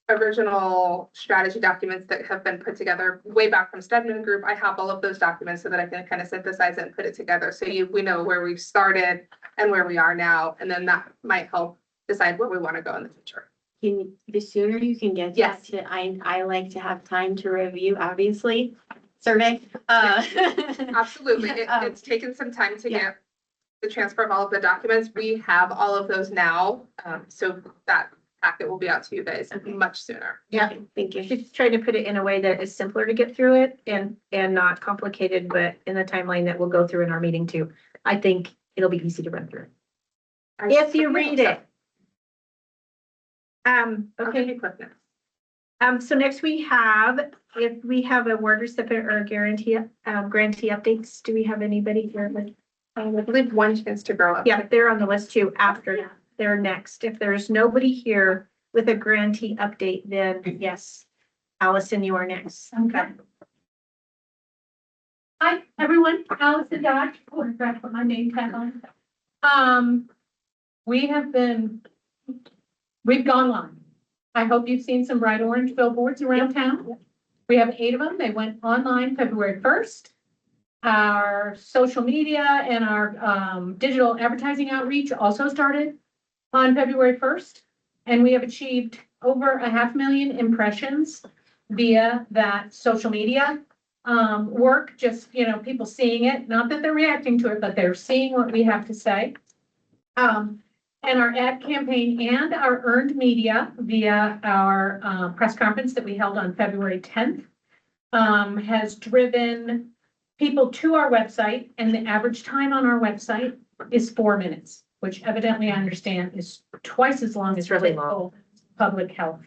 original strategy documents that have been put together way back from Stedman Group. I have all of those documents so that I can kind of synthesize it and put it together. So we know where we've started and where we are now. And then that might help decide where we want to go in the future. The sooner you can get yes. that to, I like to have time to review, obviously. Survey. Absolutely. It's taken some time to get the transfer of all of the documents. We have all of those now. So that packet will be out to you guys much sooner. Yeah, thank you. She's trying to put it in a way that is simpler to get through it and not complicated, but in the timeline that we'll go through in our meeting too. I think it'll be easy to run through. If you read it. Okay. So next if we have a word recipient or a grantee updates, do we have anybody here with? I believe one chance to grow up. Yeah, they're on the list too after that. They're next. If there's nobody here with a grantee update, then yes, Allison, you are next. Okay. Hi, everyone. Allison Dodge. Oh, I forgot to put my name tag on. We've gone live. I hope you've seen some bright orange billboards around town. We have 8 of them. They went online February 1st. Our social media and our digital advertising outreach also started on February 1st. And we have achieved over 500,000 impressions via that social media work. Just, people seeing it, not that they're reacting to it, but they're seeing what we have to say. And our ad campaign and our earned media via our press conference that we held on February 10th has driven people to our website, and the average time on our website is 4 minutes, which evidently I understand is twice as long as really long public health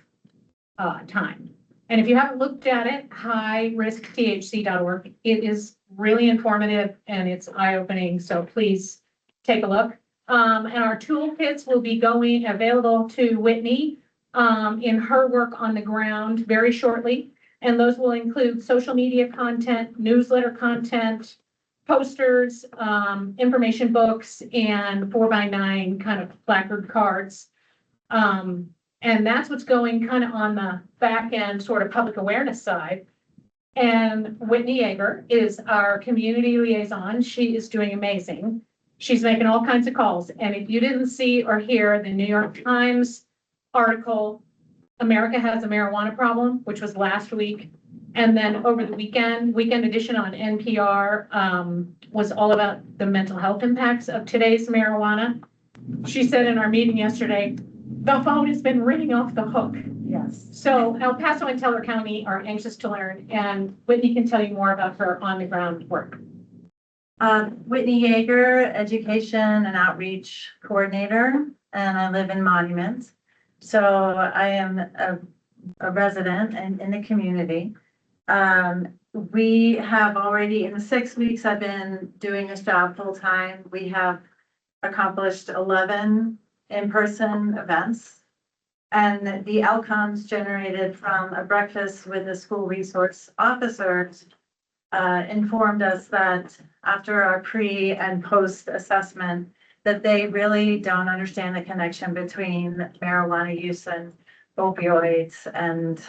time. And if you haven't looked at it, highriskthc.org, it is really informative and it's eye-opening. So please take a look. And our toolkits will be available to Whitney in her work on the ground very shortly. And those will include social media content, newsletter content, posters, information books, and 4x9 kind of placard cards. And that's what's going kind of on the back end sort of public awareness side. And Whitney Yeager is our community liaison. She is doing amazing. She's making all kinds of calls. And if you didn't see or hear the New York Times article, America Has a Marijuana Problem, which was last week. And then over the weekend edition on NPR was all about the mental health impacts of today's marijuana. She said in our meeting yesterday, the phone has been ringing off the hook. Yes. So El Paso and Teller County are anxious to learn, and Whitney can tell you more about her on the ground work. Whitney Yeager, Education and Outreach Coordinator, and I live in Monument. So I am a resident in the community. we have already, in the 6 weeks I've been doing this job full time, we have accomplished 11 in-person events. And the outcomes generated from a breakfast with the school resource officers informed us that after our pre and post assessment, that they really don't understand the connection between marijuana use and opioids. And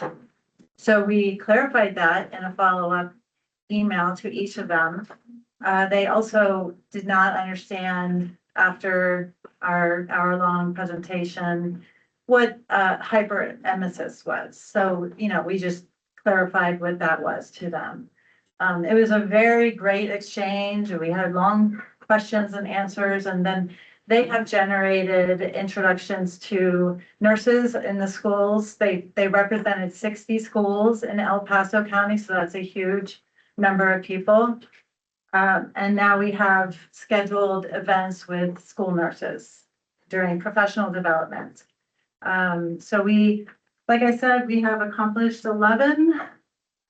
so we clarified that in a follow-up email to each of them. They also did not understand after our hour-long presentation what hyperemesis was. So, we just clarified what that was to them. It was a very great exchange. We had long questions and answers, and then they have generated introductions to nurses in the schools. They represented 60 schools in El Paso County, so that's a huge number of people. And now we have scheduled events with school nurses during professional development. So like I said, we have accomplished 11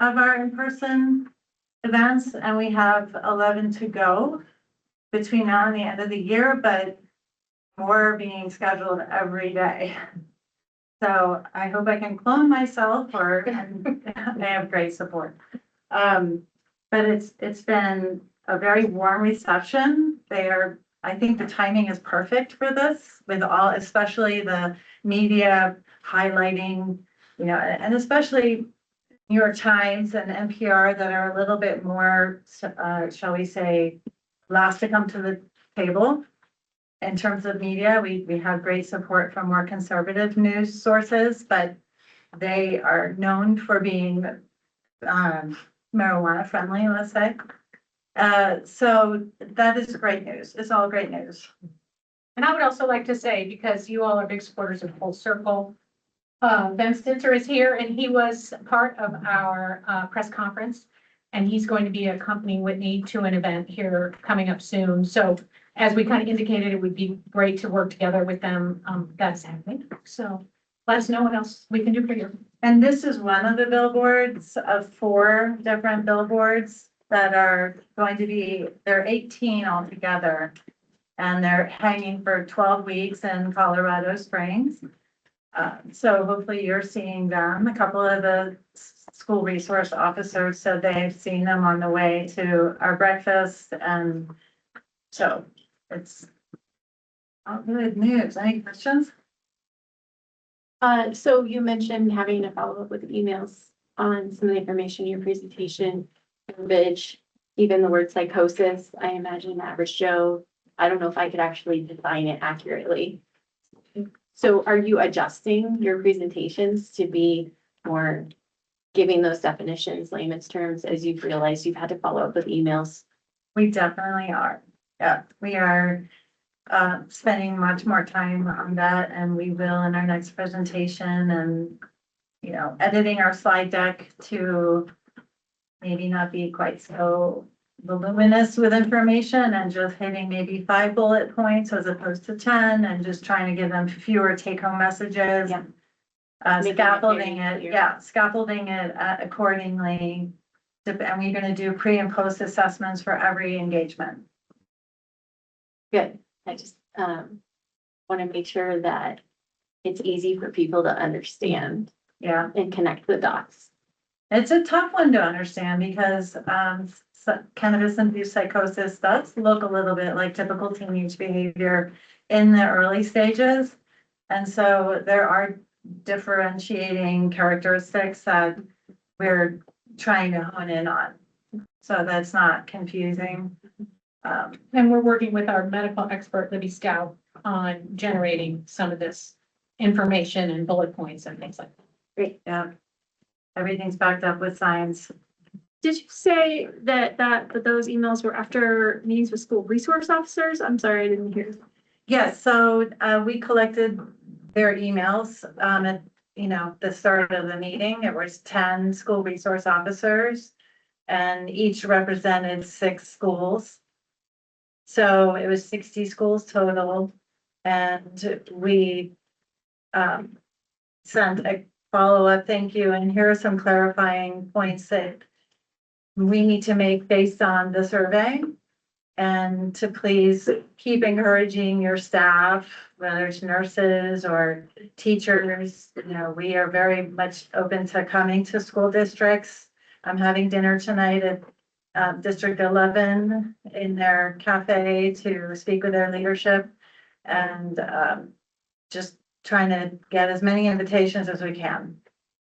of our in-person events, and we have 11 to go between now and the end of the year, but more are being scheduled every day. So I hope I can clone myself, and they have great support. But it's been a very warm reception. I think the timing is perfect for this, with all, especially the media highlighting, and especially New York Times and NPR that are a little bit more, shall we say, last to come to the table. In terms of media, we have great support from more conservative news sources, but they are known for being marijuana friendly, let's say. So that is great news. It's all great news. And I would also like to say, because you all are big supporters of Full Circle, Ben Stitzer is here, and he was part of our press conference, and he's going to be accompanying Whitney to an event here coming up soon. So as we kind of indicated, it would be great to work together with them. That's happening. So let us know what else we can do for you. And this is one of the billboards of 4 different billboards that are going to be, there are 18 altogether, and they're hanging for 12 weeks in Colorado Springs. So hopefully you're seeing them. A couple of the school resource officers said they've seen them on the way to our breakfast, and so it's all good news. Any questions? So you mentioned having to follow up with emails on some of the information in your presentation, verbiage, even the word psychosis. I imagine average Joe, I don't know if I could actually define it accurately. So are you adjusting your presentations to be more giving those definitions, layman's terms, as you've realized you've had to follow up with emails? We definitely are. Yeah, we are spending much more time on that, and we will in our next presentation, and editing our slide deck to maybe not be quite so voluminous with information, and just hitting maybe 5 bullet points as opposed to 10, and just trying to give them fewer take-home messages. Yeah. Scaffolding it accordingly. And we're going to do pre and post assessments for every engagement. Good. I just want to make sure that it's easy for people to understand. Yeah. And connect the dots. It's a tough one to understand because cannabis-induced psychosis does look a little bit like typical teenage behavior in the early stages. And so there are differentiating characteristics that we're trying to hone in on. So that's not confusing. And we're working with our medical expert, Libby Scout, on generating some of this information and bullet points and things like that. Great. Yeah. Everything's backed up with science. Did you say that those emails were after meetings with school resource officers? I'm sorry, I didn't hear. Yes, so we collected their emails at the start of the meeting. It was 10 school resource officers, and each represented 6 schools. So it was 60 schools total, and we sent a follow-up thank you, and here are some clarifying points that we need to make based on the survey. And to please keep encouraging your staff, whether it's nurses or teachers, you know, we are very much open to coming to school districts. I'm having dinner tonight at District 11 in their cafe to speak with their leadership and just trying to get as many invitations as we can.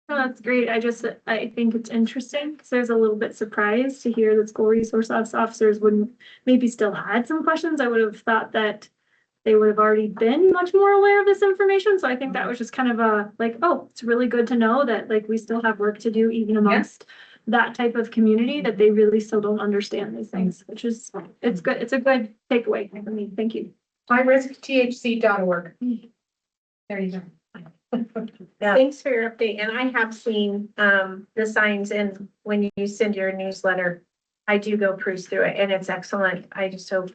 Oh, that's great. I think it's interesting because I was a little bit surprised to hear that school resource officers wouldn't maybe still had some questions. I would have thought that they would have already been much more aware of this information. So I think that was just kind of a like, oh, it's really good to know that like we still have work to do even amongst that type of community that they really still don't understand these things, which is, it's good. It's a good takeaway for me. Thank you. highriskthc.org. There you go. Thanks for your update. And I have seen, the signs, and when you send your newsletter, I do go cruise through it and it's excellent. I just hope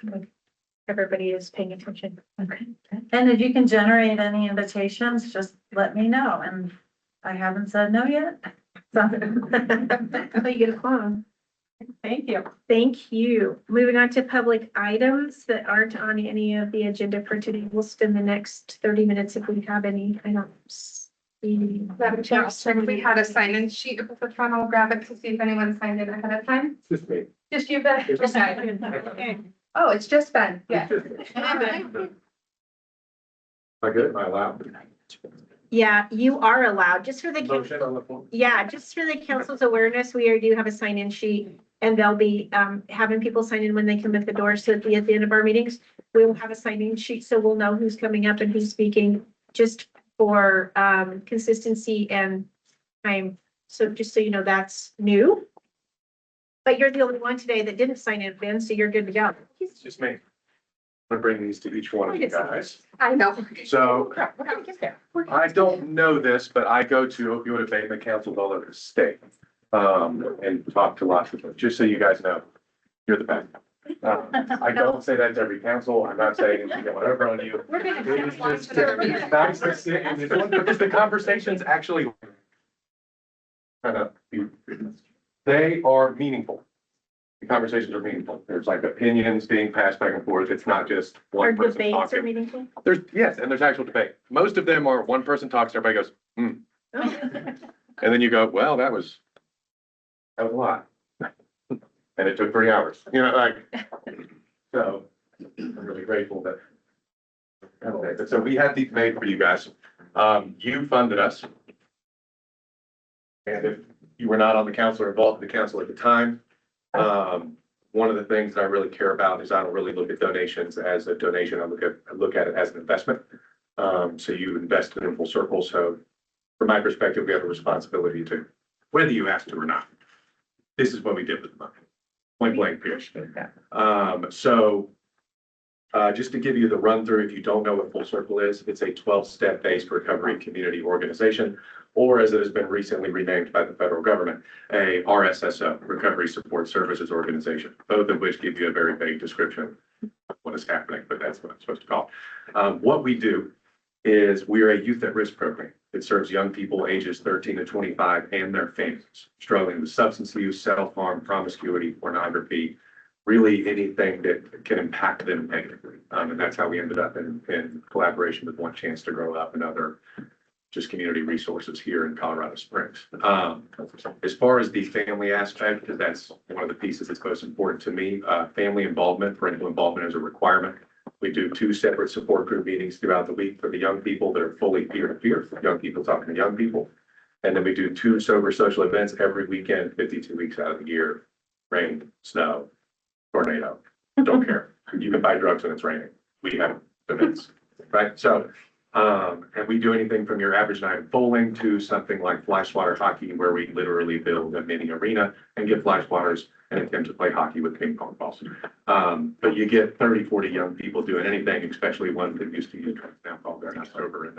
everybody is paying attention. Okay. And if you can generate any invitations, just let me know. And I haven't said no yet. So You get a phone. thank you. Thank you. Moving on to public items that aren't on any of the agenda for today. We'll spend the next 30 minutes if we have any. I don't see. Madam Chair, we had a sign-in sheet at the front. I'll grab it to see if anyone signed in ahead of time. Just me. Just you, Ben? Okay. Oh, it's just Ben, yeah. Am I good? Am I allowed? Yeah, you are allowed, just for the, Motion on the floor. yeah, just for the council's awareness, we do have a sign-in sheet. And they'll be having people sign in when they come at the door. So at the end of our meetings, we will have a sign-in sheet, so we'll know who's coming up and who's speaking, just for consistency and time. So just so you know, that's new. But you're the only one today that didn't sign in, Ben, so you're good to go. It's just me. I'm gonna bring these to each one of you guys. I know. So Crap, we're gonna get there. I don't know this, but I go to opioid abatement councils all over the state. And talk to lots of them, just so you guys know, you're the best. I don't say that to every council. I'm not saying it's whatever on you. We're gonna It's launch just- another it's meeting. nice to sit and it's one- because the conversations actually kind of, they are meaningful. The conversations are meaningful. There's like opinions being passed back and forth. It's not just Our one person debates are talking. meaningful. There's, yes, and there's actual debate. Most of them are one person talks, everybody goes, and then you go, well, that was a lot. And it took 3 hours, you know, like, so I'm really grateful that. Okay, but so we have these made for you guys. You funded us. And if you were not on the council or involved in the council at the time, one of the things that I really care about is I don't really look at donations as a donation. I look at it as an investment. So you invested in Full Circle. So from my perspective, we have a responsibility to, whether you asked to or not. This is what we did with the money. Point blank period. Just to give you the run through, if you don't know what Full Circle is, it's a 12-step based recovery community organization, or as it has been recently renamed by the federal government, a RSSO, Recovery Support Services Organization, both of which give you a very vague description of what is happening, but that's what I'm supposed to call it. What we do is we're a youth at risk program. It serves young people ages 13 to 25 and their families struggling with substance use, self-harm, promiscuity, pornography, really anything that can impact them negatively. And that's how we ended up in collaboration with One Chance to Grow Up and other just community resources here in Colorado Springs. As far as the family aspect, because that's one of the pieces that's most important to me, family involvement, parental involvement is a requirement. We do 2 separate support group meetings throughout the week for the young people that are fully peer-to-peer, young people talking to young people. And then we do 2 sober social events every weekend, 52 weeks out of the year, rain, snow, tornado, don't care. You can buy drugs when it's raining. We have events, right? So, and we do anything from your average night of bowling to something like Wastewater hockey, where we literally build a mini arena and give Waters an attempt to play hockey with ping pong balls. But you get 30, 40 young people doing anything, especially ones that used to use drugs now called they're not sober, and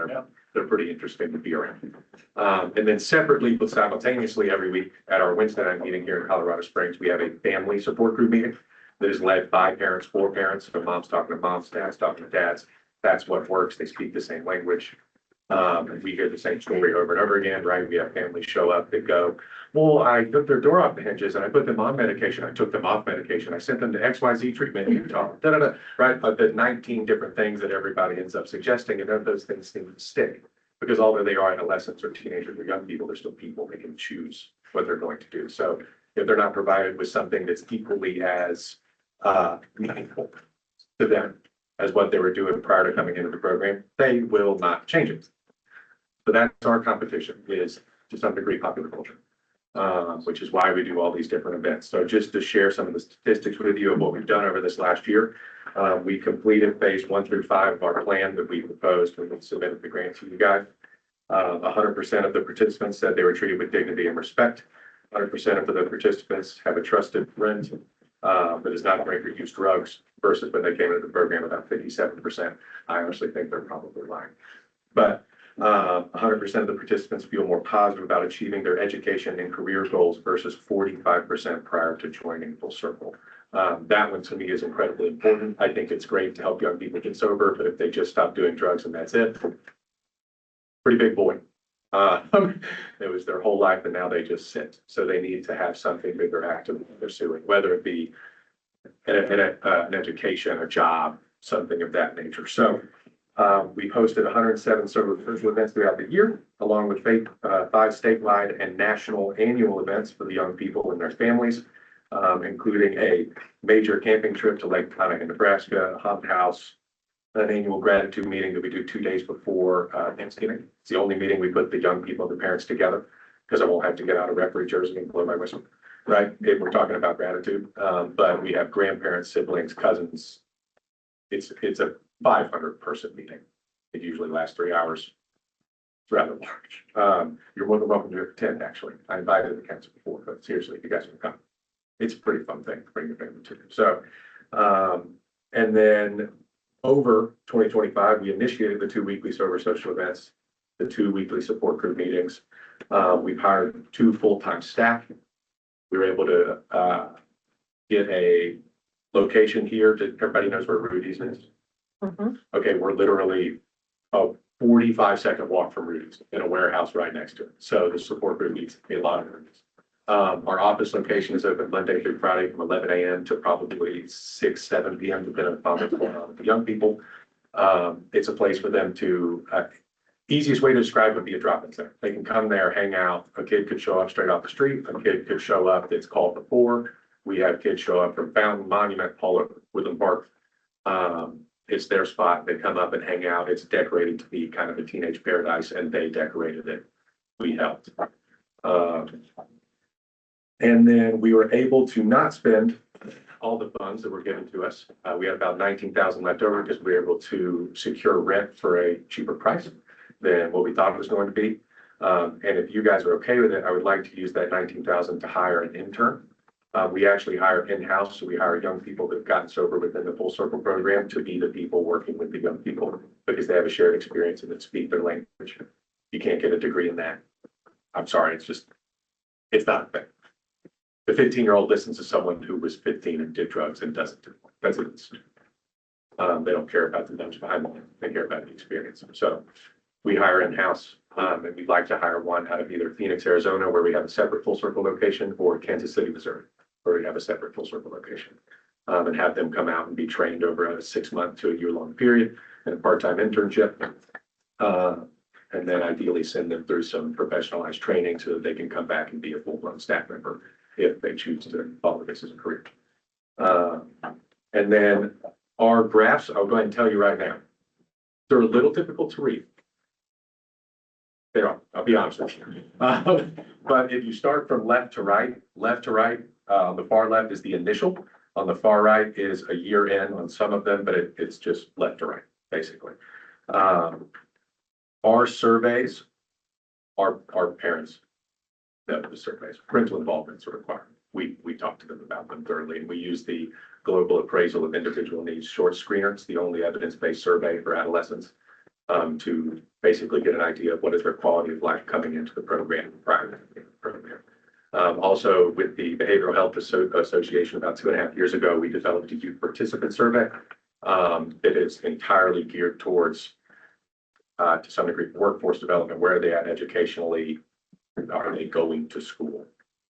they're pretty interesting to be around. And then separately, but simultaneously every week at our Wednesday night meeting here in Colorado Springs, we have a family support group meeting that is led by parents, for parents, so moms talking to moms, dads talking to dads. That's what works. They speak the same language. And we hear the same story over and over again, right? We have families show up that go, well, I took their door off the hinges and I put them on medication. I took them off medication. I sent them to XYZ treatment in Utah, right? But the 19 different things that everybody ends up suggesting, and none of those things seem to stick. Because although they are adolescents or teenagers or young people, they're still people. They can choose what they're going to do. So if they're not provided with something that's equally as meaningful to them as what they were doing prior to coming into the program, they will not change it. So that's our competition, is to some degree popular culture, which is why we do all these different events. So just to share some of the statistics with you of what we've done over this last year, we completed phase 1 through 5 of our plan that we proposed when we submitted the grant to you guys. 100% of the participants said they were treated with dignity and respect. 100% of the participants have a trusted friend that is not afraid to use drugs, versus when they came into the program, about 57%. I honestly think they're probably lying. But 100% of the participants feel more positive about achieving their education and career goals versus 45% prior to joining Full Circle. That one to me is incredibly important. I think it's great to help young people get sober, but if they just stop doing drugs and that's it, pretty big boy. It was their whole life and now they just sit. So they need to have something that they're actively pursuing, whether it be an education, a job, something of that nature. So we hosted 107 social events throughout the year, along with 5 statewide and national annual events for the young people and their families, including a major camping trip to Lake Conecuh, Nebraska, a haunted house, an annual gratitude meeting that we do 2 days before Thanksgiving. It's the only meeting we put the young people and the parents together, because I won't have to get out of referee jersey and blow my whistle, right? If we're talking about gratitude, but we have grandparents, siblings, cousins. It's a 500 person meeting. It usually lasts 3 hours. It's rather large. You're more than welcome to attend, actually. I invited the council before, but seriously, if you guys want to come, it's a pretty fun thing to bring your family to. So, and then over 2025, we initiated the 2 weekly sober social events, the 2 weekly support group meetings. We've hired 2 full-time staff. We were able to get a location here. Everybody knows where Rudy's is. Okay, we're literally a 45-second walk from Rudy's in a warehouse right next to it. So the support group needs a lot of Rudy's. Our office location is open Monday through Friday from 11 a.m. to probably 6, 7 p.m. depending upon what's going on with the young people. It's a place for them to, easiest way to describe would be a drop-in center. They can come there, hang out. A kid could show up straight off the street. A kid could show up that's called before. We have kids show up from Fountain, Monument, all over Woodland Park. It's their spot. They come up and hang out. It's decorated to be kind of a teenage paradise, and they decorated it. We helped. And then we were able to not spend all the funds that were given to us. We had about 19,000 left over because we were able to secure rent for a cheaper price than what we thought it was going to be. And if you guys are okay with it, I would like to use that 19,000 to hire an intern. We actually hire in-house, so we hire young people that have gotten sober within the Full Circle program to be the people working with the young people because they have a shared experience and that speak their language. You can't get a degree in that. I'm sorry, it's not a thing. The 15-year-old listens to someone who was 15 and did drugs and doesn't do it. That's it. They don't care about the numbers behind them. They care about the experience. So we hire in-house, and we'd like to hire one out of either Phoenix, Arizona, where we have a separate Full Circle location, or Kansas City, Missouri, where we have a separate Full Circle location, and have them come out and be trained over a 6-month to a year-long period in a part-time internship. And then ideally send them through some professionalized training so that they can come back and be a full-blown staff member if they choose to follow this as a career. And then our graphs, I'll go ahead and tell you right now, they're a little difficult to read. They are, I'll be honest with you. But if you start from left to right, the far left is the initial. On the far right is a year in on some of them, but it's just left to right, basically. Our surveys, our parents, the surveys, parental involvement are required. We talk to them about them thoroughly, and we use the Global Appraisal of Individual Needs short screener. It's the only evidence-based survey for adolescents to basically get an idea of what is their quality of life coming into the program prior to the program. Also, with the Behavioral Health Association, about 2.5 years ago, we developed a youth participant survey that is entirely geared towards to some degree, workforce development, where are they at educationally? Are they going to school?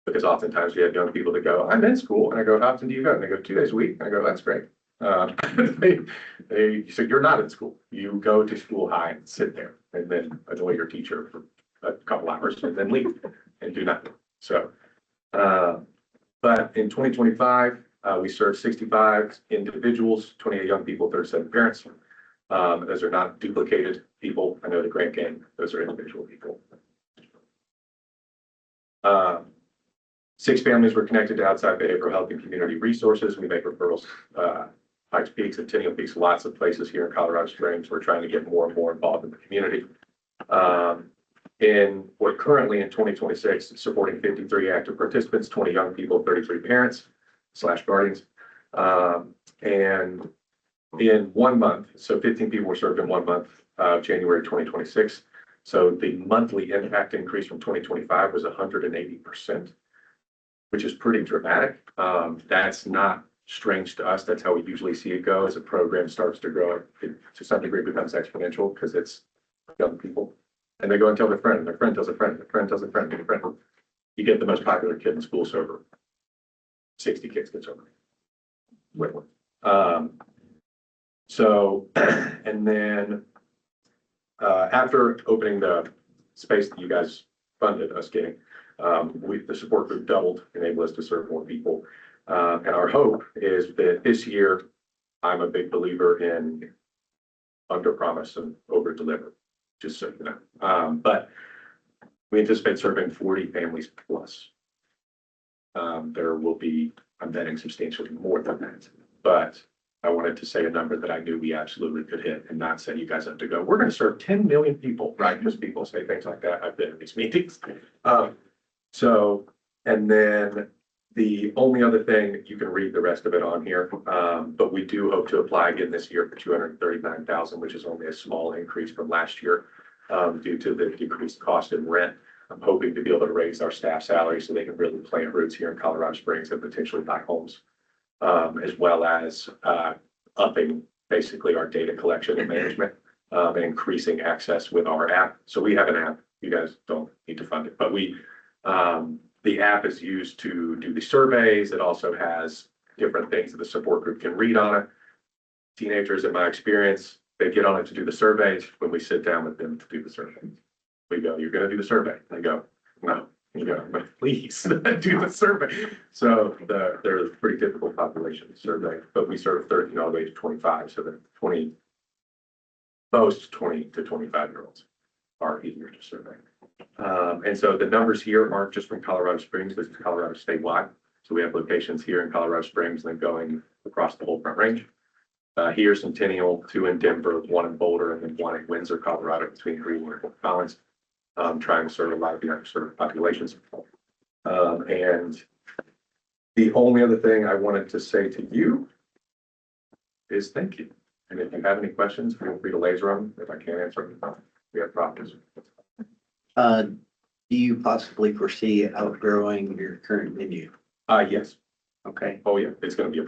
Because oftentimes we have young people that go, I'm in school, and I go, how often do you go? And they go, 2 days a week, and I go, that's great. They so you're not in school, you go to school high and sit there, and then annoy your teacher for a couple hours, and then leave and do nothing. So, but in 2025, we served 65 individuals, 28 young people, 37 parents. Those are not duplicated people. I know the grant game, those are individual people. 6 families were connected to outside behavioral health and community resources. We make referrals, Pikes, Peaks, and Centennial Peaks, lots of places here in Colorado Springs. We're trying to get more and more involved in the community. We're currently in 2026 supporting 53 active participants, 20 young people, 33 parents / guardians. And in 1 month, so 15 people were served in 1 month of January 2026. So the monthly impact increase from 2025 was 180%, which is pretty dramatic. That's not strange to us. That's how we usually see it go. As a program starts to grow, it to some degree becomes exponential because it's young people. And they go and tell their friend, and their friend tells a friend, and their friend tells a friend, and a friend. You get the most popular kid in school sober. 60 kids get sober. So, and then after opening the space that you guys funded us getting, the support group doubled, enabled us to serve more people. And our hope is that this year, I'm a big believer in under promise and over deliver, just so you know. But we anticipate serving 40 families plus. There will be, I'm betting substantially more than that, but I wanted to say a number that I knew we absolutely could hit and not say you guys have to go, we're going to serve 10 million people, right? Because people say things like that. I've been in these meetings. So, and then the only other thing, you can read the rest of it on here, but we do hope to apply again this year for 239,000, which is only a small increase from last year due to the decreased cost in rent. I'm hoping to be able to raise our staff salary so they can really plant roots here in Colorado Springs and potentially buy homes, as well as upping basically our data collection and management and increasing access with our app. So we have an app. You guys don't need to fund it, but the app is used to do the surveys. It also has different things that the support group can read on it. Teenagers, in my experience, they get on it to do the surveys. When we sit down with them to do the surveys, we go, you're going to do the survey. They go, no. You go, but please do the survey. So they're a pretty difficult population to survey, but we serve 13 all the way to 25. So the 20 to 25-year-olds are easier to survey. And so the numbers here aren't just from Colorado Springs, this is Colorado statewide. So we have locations here in Colorado Springs and then going across the whole Front Range. Here, Centennial, 2 in Denver, 1 in Boulder, and then 1 in Windsor, Colorado, between Greenwood and Fort Collins. Trying to serve a lot of the underserved populations. And the only other thing I wanted to say to you is thank you. And if you have any questions, feel free to laser them. If I can't answer them, we have problems. Do you possibly foresee outgrowing your current venue? Yes. Okay. Oh yeah, it's going to be a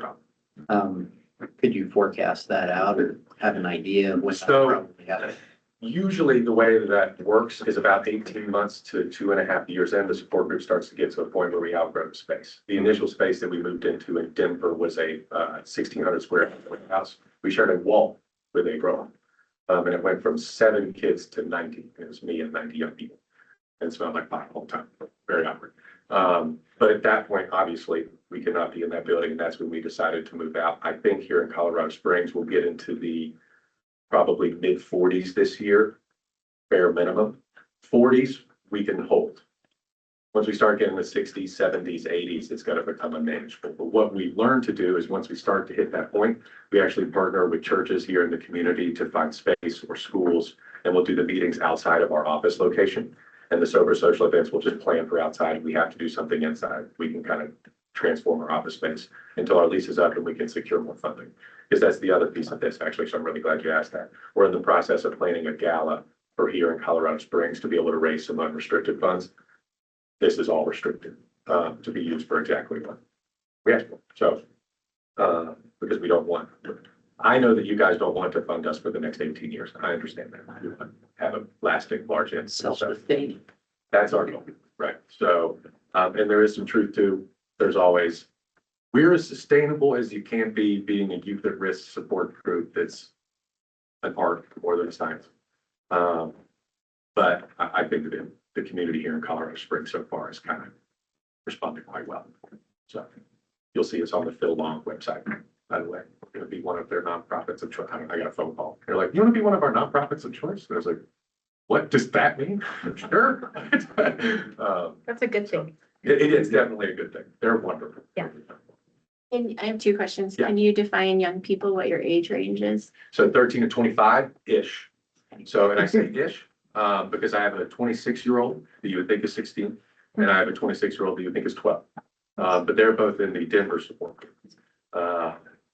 problem. Could you forecast that out or have an idea of when that So, probably happen? Usually the way that works is about 18 months to 2.5 years in, the support group starts to get to a point where we outgrow the space. The initial space that we moved into in Denver was a 1,600 square foot house. We shared a wall with a grower. And it went from 7 kids to 90. It was me and 90 young people. And it smelled like pot all the time. Very awkward. But at that point, obviously, we could not be in that building. And that's when we decided to move out. I think here in Colorado Springs, we'll get into the probably mid 40s this year, bare minimum. 40s, we can hold. Once we start getting the 60s, 70s, 80s, it's going to become unmanageable. But what we learned to do is once we start to hit that point, we actually partner with churches here in the community to find space or schools, and we'll do the meetings outside of our office location. And the sober social events we'll just plan for outside. If we have to do something inside, we can kind of transform our office space until our lease is up and we can secure more funding. Because that's the other piece of this, actually, so I'm really glad you asked that. We're in the process of planning a gala for here in Colorado Springs to be able to raise some unrestricted funds. This is all restricted to be used for exactly what we asked for. So, because we don't want I know that you guys don't want to fund us for the next 18 years. I understand that. You want to have a lasting large end. Self-sustaining. That's our goal, right? So, and there is some truth to, there's always, we're as sustainable as you can be, being a youth at risk support group that's an art more than a science. But I think that the community here in Colorado Springs so far has kind of responded quite well. So you'll see us on the Phil Long website, by the way. We're going to be one of their nonprofits of choice. I got a phone call. They're like, you want to be one of our nonprofits of choice? And I was like, what does that mean? Sure. That's a good thing. It is definitely a good thing. They're wonderful. Yeah. And I have two questions. Yeah. Can you define young people, what your age range is? So 13 to 25-ish. So, and I say ish, because I have a 26-year-old that you would think is 16, and I have a 26-year-old that you would think is 12. But they're both in the Denver support group.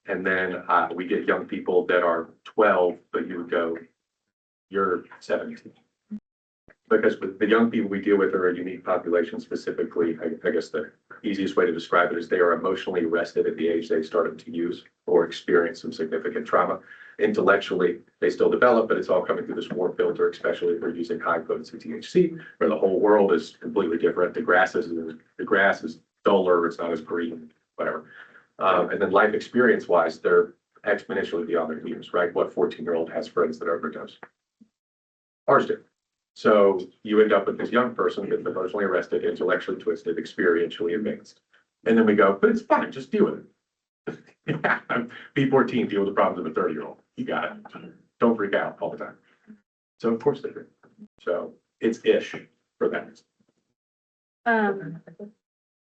And then we get young people that are 12, but you would go, you're 17. Because with the young people we deal with are a unique population specifically. I guess the easiest way to describe it is they are emotionally arrested at the age they started to use or experience some significant trauma. Intellectually, they still develop, but it's all coming through this warm filter, especially if we're using high potency THC, where the whole world is completely different. The grass is duller, it's not as green, whatever. And then life experience wise, they're exponentially beyond their years, right? What 14-year-old has friends that overdose? Ours do. So you end up with this young person that's emotionally arrested, intellectually twisted, experientially advanced. And then we go, but it's fine, just deal with it. Yeah, P14, deal with the problems of a 30-year-old. You got it. Don't freak out all the time. So of course they do. So it's ish for them.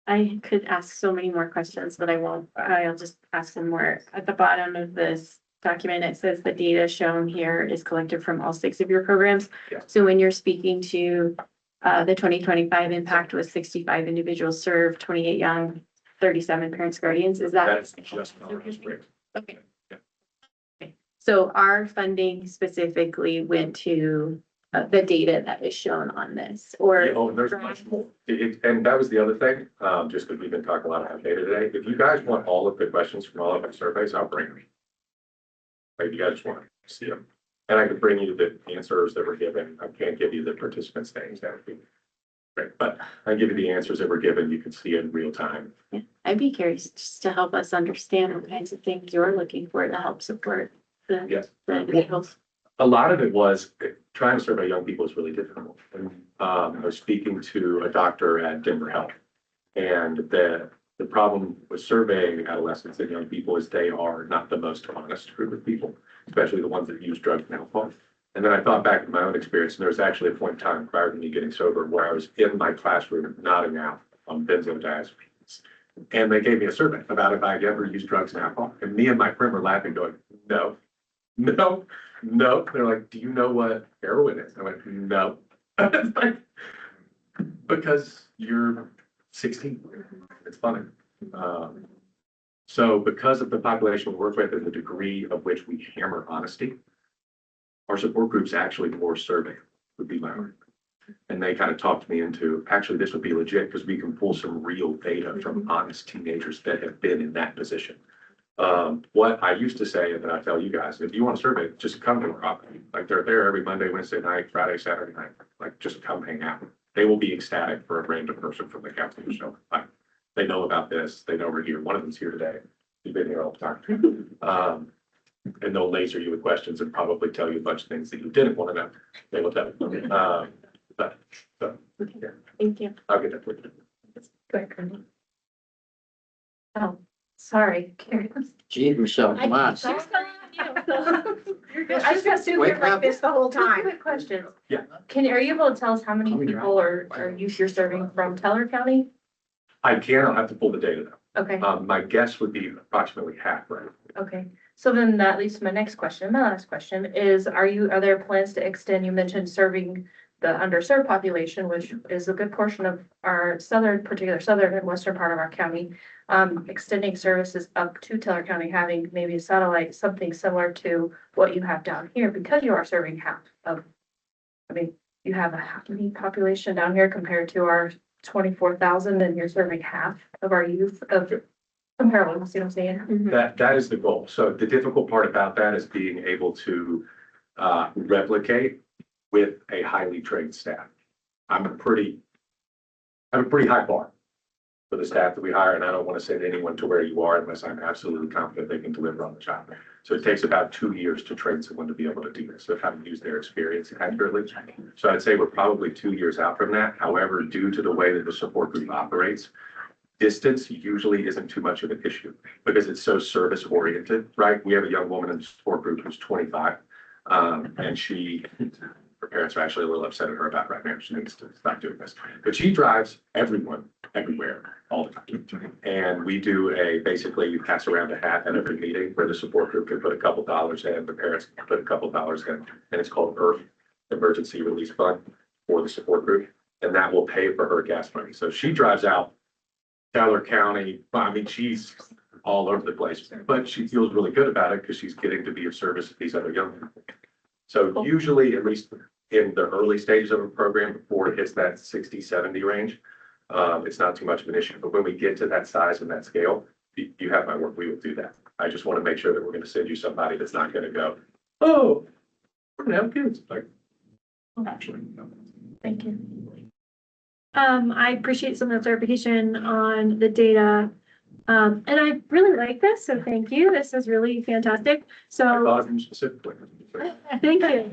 I could ask so many more questions, but I won't. I'll just ask some more. At the bottom of this document, it says the data shown here is collected from all 6 of your programs. Yeah. So when you're speaking to the 2025 impact was 65 individuals served, 28 young, 37 parents, guardians, is that? That's just Okay. Okay. So our funding specifically went to the data that is shown on this, or? Oh, and there's much more. And that was the other thing, just because we've been talking a lot about data today. If you guys want all of the questions from all of our surveys, I'll bring them. Like you guys want to see them. And I could bring you the answers that were given. I can't give you the participants' names. That would be great. But I give you the answers that were given. You can see it in real time. Yeah, I'd be curious just to help us understand what kinds of things you're looking for to help support the, Yes. the individuals. A lot of it was trying to survey young people is really difficult. And I was speaking to a doctor at Denver Health, and the problem with surveying adolescents and young people is they are not the most honest group of people, especially the ones that use drugs and alcohol. And then I thought back to my own experience, and there was actually a point in time prior to me getting sober where I was in my classroom nodding out on benzodiazepines. And they gave me a survey about if I'd ever used drugs and alcohol. And me and my friend were laughing, going, no. They're like, do you know what heroin is? I went, no. It's like, because you're 16. It's funny. So because of the population we work with and the degree of which we hammer honesty, our support group's actually more survey would be my argument. And they kind of talked me into, actually, this would be legit because we can pull some real data from honest teenagers that have been in that position. What I used to say, and then I tell you guys, if you want to survey, just come to our office. Like they're there every Monday, Wednesday night, Friday, Saturday night. Like just come hang out. They will be ecstatic for a random person from the counseling show. Like they know about this. They know we're here. One of them's here today. He's been here all the time. And they'll laser you with questions and probably tell you a bunch of things that you didn't want to know. They will tell you. But so, yeah. Thank you. I'll get that for you. Go ahead, Grantee. Oh, sorry. Gee, Michelle, come on. You're good. I just assumed Wake you're like up. this the whole time. Quick question. Yeah. Are you able to tell us how many people are you're serving from Teller County? I can. I'll have to pull the data though. Okay, My guess would be approximately half, right? okay. So then that leads to my next question. My last question is, are there plans to extend, you mentioned serving the underserved population, which is a good portion of our particular southern and western part of our county, extending services up to Teller County, having maybe a satellite, something similar to what you have down here, because you are serving half of, you have a half population down here compared to our 24,000, and you're serving half of our youth of Comparable, see what I'm saying? That is the goal. So the difficult part about that is being able to replicate with a highly trained staff. I'm a pretty high bar for the staff that we hire, and I don't want to send anyone to where you are unless I'm absolutely confident they can deliver on the job. So it takes about 2 years to train someone to be able to do this, so how to use their experience accurately. So I'd say we're probably 2 years out from that. However, due to the way that the support group operates, distance usually isn't too much of an issue because it's so service oriented, right? We have a young woman in the support group who's 25, and her parents are actually a little upset at her about right now. She needs to stop doing this, but she drives everyone everywhere all the time. And we do basically you pass around a hat at every meeting where the support group can put a couple dollars in, the parents can put a couple dollars in, and it's called ERF, Emergency Release Fund, for the support group, and that will pay for her gas money. So she drives out Teller County. I mean, she's all over the place, but she feels really good about it because she's getting to be of service to these other young people. So usually, at least in the early stages of a program, before it hits that 60, 70 range, it's not too much of an issue. But when we get to that size and that scale, you have my word, we will do that. I just want to make sure that we're going to send you somebody that's not going to go, oh, we're going to have kids. Like, actually, no. Thank you. I appreciate some of the clarification on the data. And I really like this, so thank you. This is really fantastic. So. Specifically. Thank you.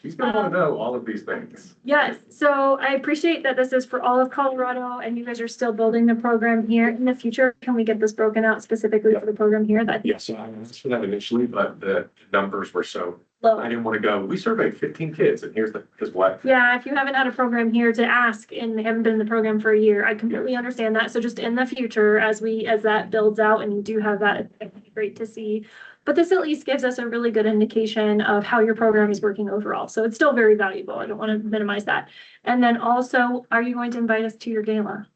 She's gonna want to know all of these things. Yes, so I appreciate that this is for all of Colorado and you guys are still building the program here. In the future, can we get this broken out specifically for the program here? Yes, so I asked for that initially, but the numbers were so, Low. I didn't want to go, we surveyed 15 kids and here's because what? Yeah, if you haven't had a program here to ask and they haven't been in the program for a year, I completely understand that. So just in the future, as that builds out and you do have that, it'd be great to see. But this at least gives us a really good indication of how your program is working overall. So it's still very valuable. I don't want to minimize that. And then also, are you going to invite us to your gala?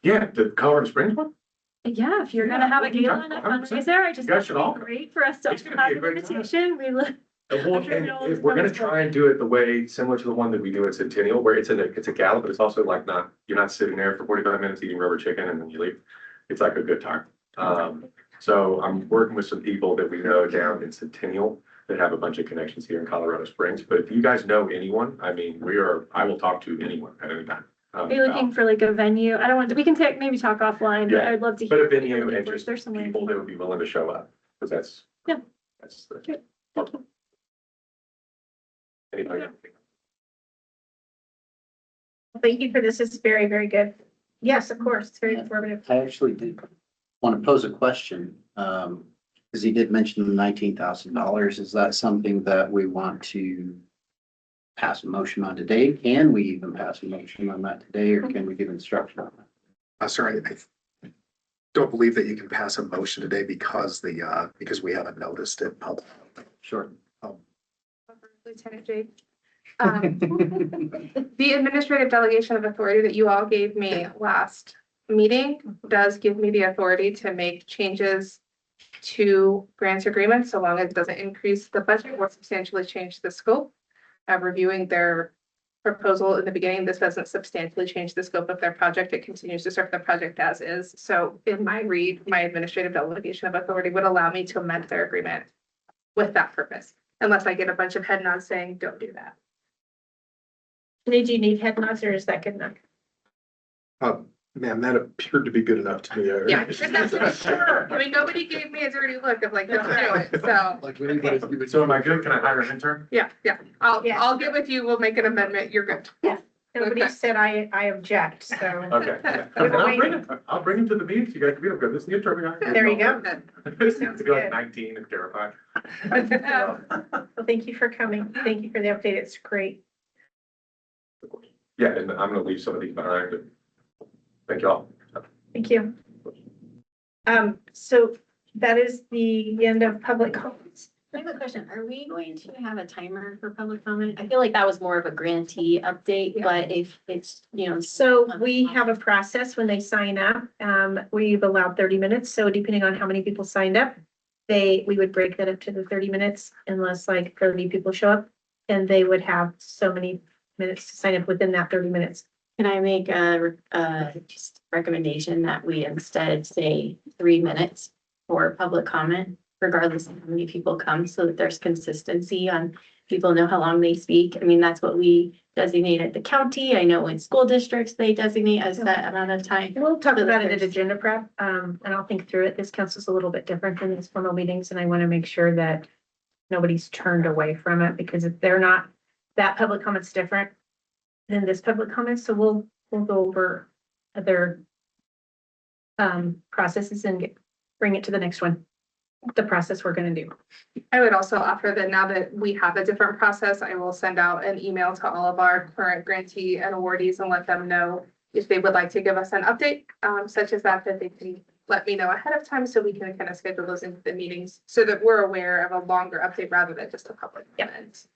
Yeah, the Colorado Springs one? Yeah, if you're gonna have a gala and a fundraiser, I just, Guys think should it'd all- be great for us to It's gonna have be a an great time. invitation. We look. Well, I'm sure and we'd all if we're gonna just wanna try and do it the way similar to the one that we do at Centennial, where it's a gala, but it's also like you're not sitting there for 45 minutes eating rubber chicken and then you leave. It's like a good time. So I'm working with some people that we know down in Centennial that have a bunch of connections here in Colorado Springs. But if you guys know anyone, I mean, I will talk to anyone at any time. Are you looking for like a venue? I don't want to, we can maybe talk offline, but Yeah, I'd love to But hear. a venue and if just there's somewhere. people that would be willing to show up, because that's. Yeah. That's the. Good. Thank you. Anybody? Thank you for this. It's very, very good. Yes, of course. It's very informative. I actually did want to pose a question, because he did mention the $19,000. Is that something that we want to pass a motion on today? Can we even pass a motion on that today, or can we give instruction on that? Sorry, I don't believe that you can pass a motion today because because we haven't noticed it public. Sure. Lieutenant Jake. The administrative delegation of authority that you all gave me last meeting does give me the authority to make changes to grants agreements, so long as it doesn't increase the budget or substantially change the scope. Reviewing their proposal in the beginning, this doesn't substantially change the scope of their project. It continues to serve the project as is. So in my read, my administrative delegation of authority would allow me to amend their agreement with that purpose, unless I get a bunch of head nods saying, don't do that. Did you need head nods or is that good enough? Man, that appeared to be good enough to me. Yeah, sure. I mean, nobody gave me a dirty look of like, don't do it, so. Like anybody's giving. So am I good? Can I hire an intern? Yeah, I'll get with you. We'll make an amendment. You're good. Nobody Okay. said I object, so. Okay. Yeah. And I'll bring him to the meetings. You guys can be okay. This is the intern. we hired. There you go. It's Sounds gonna be like good. 19 and terrified. Well, thank you for coming. Thank you for the update. It's great. Yeah, and I'm gonna leave some of these behind. But thank you all. Thank you. So that is the end of public comments. I have a question. Are we going to have a timer for public comment? I feel like that was more of a grantee update, but if it's, So we have a process when they sign up. We've allowed 30 minutes. So depending on how many people signed up, we would break that up to the 30 minutes unless like 30 people show up. And they would have so many minutes to sign up within that 30 minutes. Can I make just recommendation that we instead say 3 minutes for public comment, regardless of how many people come, so that there's consistency on people know how long they speak. I mean, that's what we designate at the county. I know in school districts, they designate as that amount of time. We'll talk about it at agenda prep, and I'll think through it. This council's a little bit different than these formal meetings, and I want to make sure that nobody's turned away from it, because if they're not, that public comment's different than this public comment, so we'll go over other processes and bring it to the next one, the process we're gonna do. I would also offer that now that we have a different process, I will send out an email to all of our current grantee and awardees and let them know if they would like to give us an update, such as that they can let me know ahead of time so we can kind of schedule those into the meetings so that we're aware of a longer update rather than just a public comment.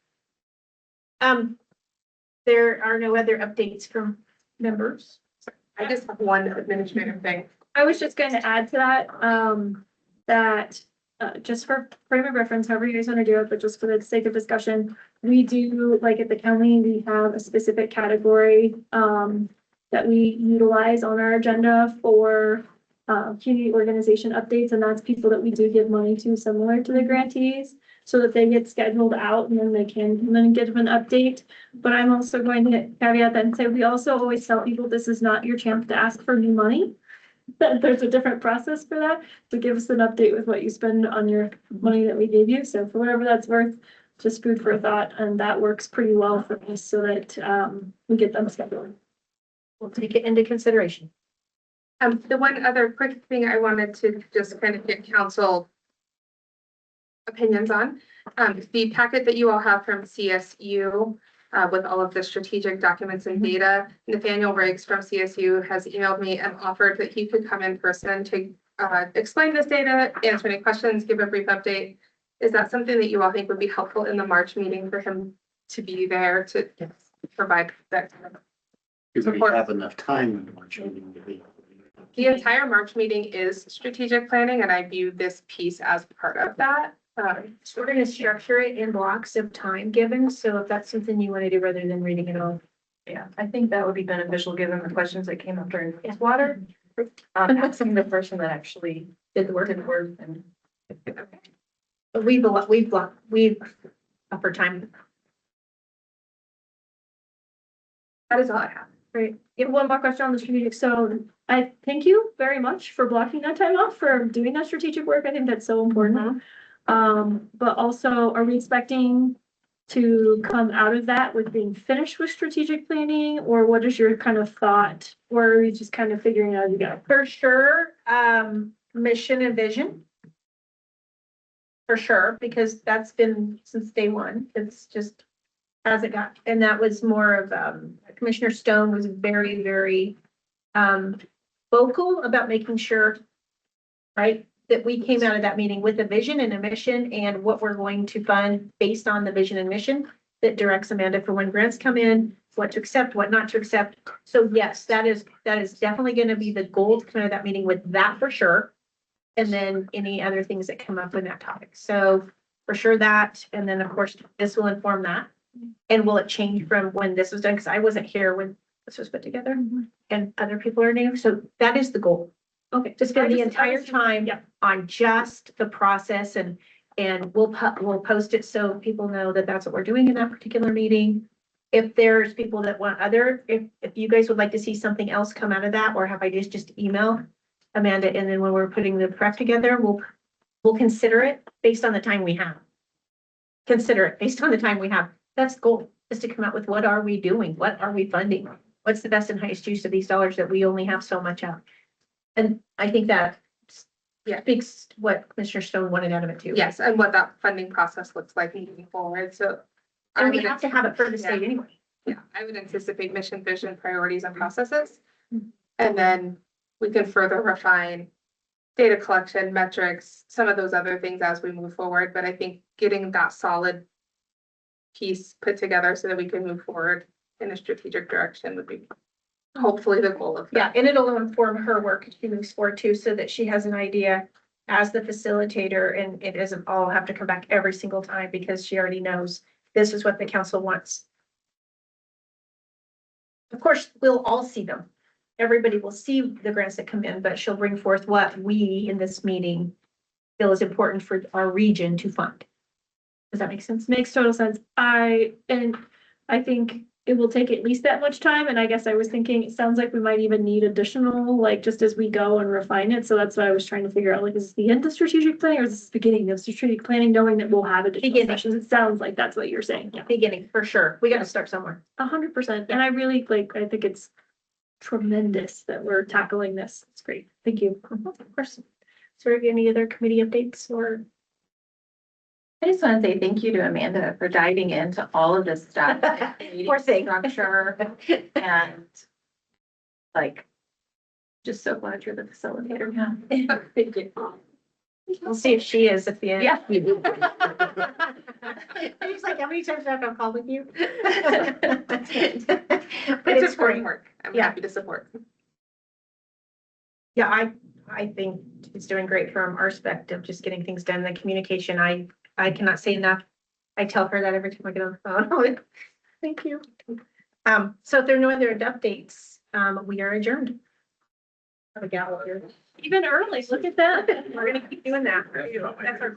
There are no other updates from members. I just have one administrative thing. I was just going to add to that, just for frame of reference, however you guys want to do it, but just for the sake of discussion, we do, like at the county, we have a specific category that we utilize on our agenda for community organization updates, and that's people that we do give money to, similar to the grantees, so that they get scheduled out and then they can come in and give an update. But I'm also going to caveat that and say, we also always tell people this is not your chance to ask for new money. That there's a different process for that, to give us an update with what you spend on your money that we gave you. So for whatever that's worth, just food for thought, and that works pretty well for us so that we get them scheduled. We'll take it into consideration. The one other quick thing I wanted to just kind of get council opinions on, the packet that you all have from CSU with all of the strategic documents and data, Nathaniel Riggs from CSU has emailed me and offered that he could come in person to explain this data, answer any questions, give a brief update. Is that something that you all think would be helpful in the March meeting for him to be there to provide that? If we have enough time in the March meeting to be. The entire March meeting is strategic planning, and I view this piece as part of that. So we're gonna structure it in blocks of time given, so if that's something you want to do rather than reading it all. Yeah, I think that would be beneficial given the questions that came up during Wastewater. Asking the person that actually Did the work. and. But we've offered time. That is all I have. Great. You have one more question on the strategic. So I thank you very much for blocking that time off for doing that strategic work. I think that's so important. But also, are we expecting to come out of that with being finished with strategic planning, or what is your kind of thought? Or are we just kind of figuring it out as you go? For sure, mission and vision. For sure, because that's been since day one. It's just as it got, and that was more of, Commissioner Stone was very, very vocal about making sure, right, that we came out of that meeting with a vision and a mission and what we're going to fund based on the vision and mission that directs Amanda for when grants come in, what to accept, what not to accept. So yes, that is definitely going to be the goal to come out of that meeting with that for sure. And then any other things that come up in that topic. So for sure that, and then of course, this will inform that. And will it change from when this was done? Because I wasn't here when this was put together and other people are new. So that is the goal. Okay. To spend the entire time on just the process and we'll post it so people know that that's what we're doing in that particular meeting. If there's people that want if you guys would like to see something else come out of that, or have ideas, just email Amanda. And then when we're putting the prep together, we'll consider it based on the time we have. Consider it based on the time we have. That's the goal, is to come out with what are we doing? What are we funding? What's the best and highest use of these dollars that we only have so much of? And I think that speaks to what Commissioner Stone wanted out of it too. Yes, and what that funding process looks like moving forward. So. And we have to have it for the state anyway. Yeah, I would anticipate mission, vision, priorities, and processes. And then we can further refine data collection, metrics, some of those other things as we move forward. But I think getting that solid piece put together so that we can move forward in a strategic direction would be hopefully the goal of that. Yeah, and it'll inform her work as she moves forward too, so that she has an idea as the facilitator, and it doesn't all have to come back every single time because she already knows this is what the council wants. of course, we'll all see them. Everybody will see the grants that come in, but she'll bring forth what we in this meeting feel is important for our region to fund. Does that make sense? Makes total sense. I think it will take at least that much time, and I guess I was thinking, it sounds like we might even need additional, like, just as we go and refine it, so that's what I was trying to figure out, like, is this the end of strategic planning, or is this the beginning of strategic planning, knowing that we'll have additional Beginning. sessions? It sounds like that's what you're saying. Yeah, Beginning, for sure. We gotta start somewhere. 100%, and I really, like, I think it's tremendous that we're tackling this. It's great. Thank you. Of course. Is there any other committee updates or? I just want to say thank you to Amanda for diving into all of this stuff. Poor thing. Structure and like, just so glad you're the facilitator now. Thank you. We'll see if she is at the end. Yeah. He's like, how many times have I called with you? But it's important work. I'm happy to support. Yeah, I think it's doing great from our perspective, just getting things done, the communication, I cannot say enough. I tell her that every time I get on the phone. Thank you. So if there are no other updates, we are adjourned. Have a gavel here. Even early, look at that. We're gonna keep doing that. That's our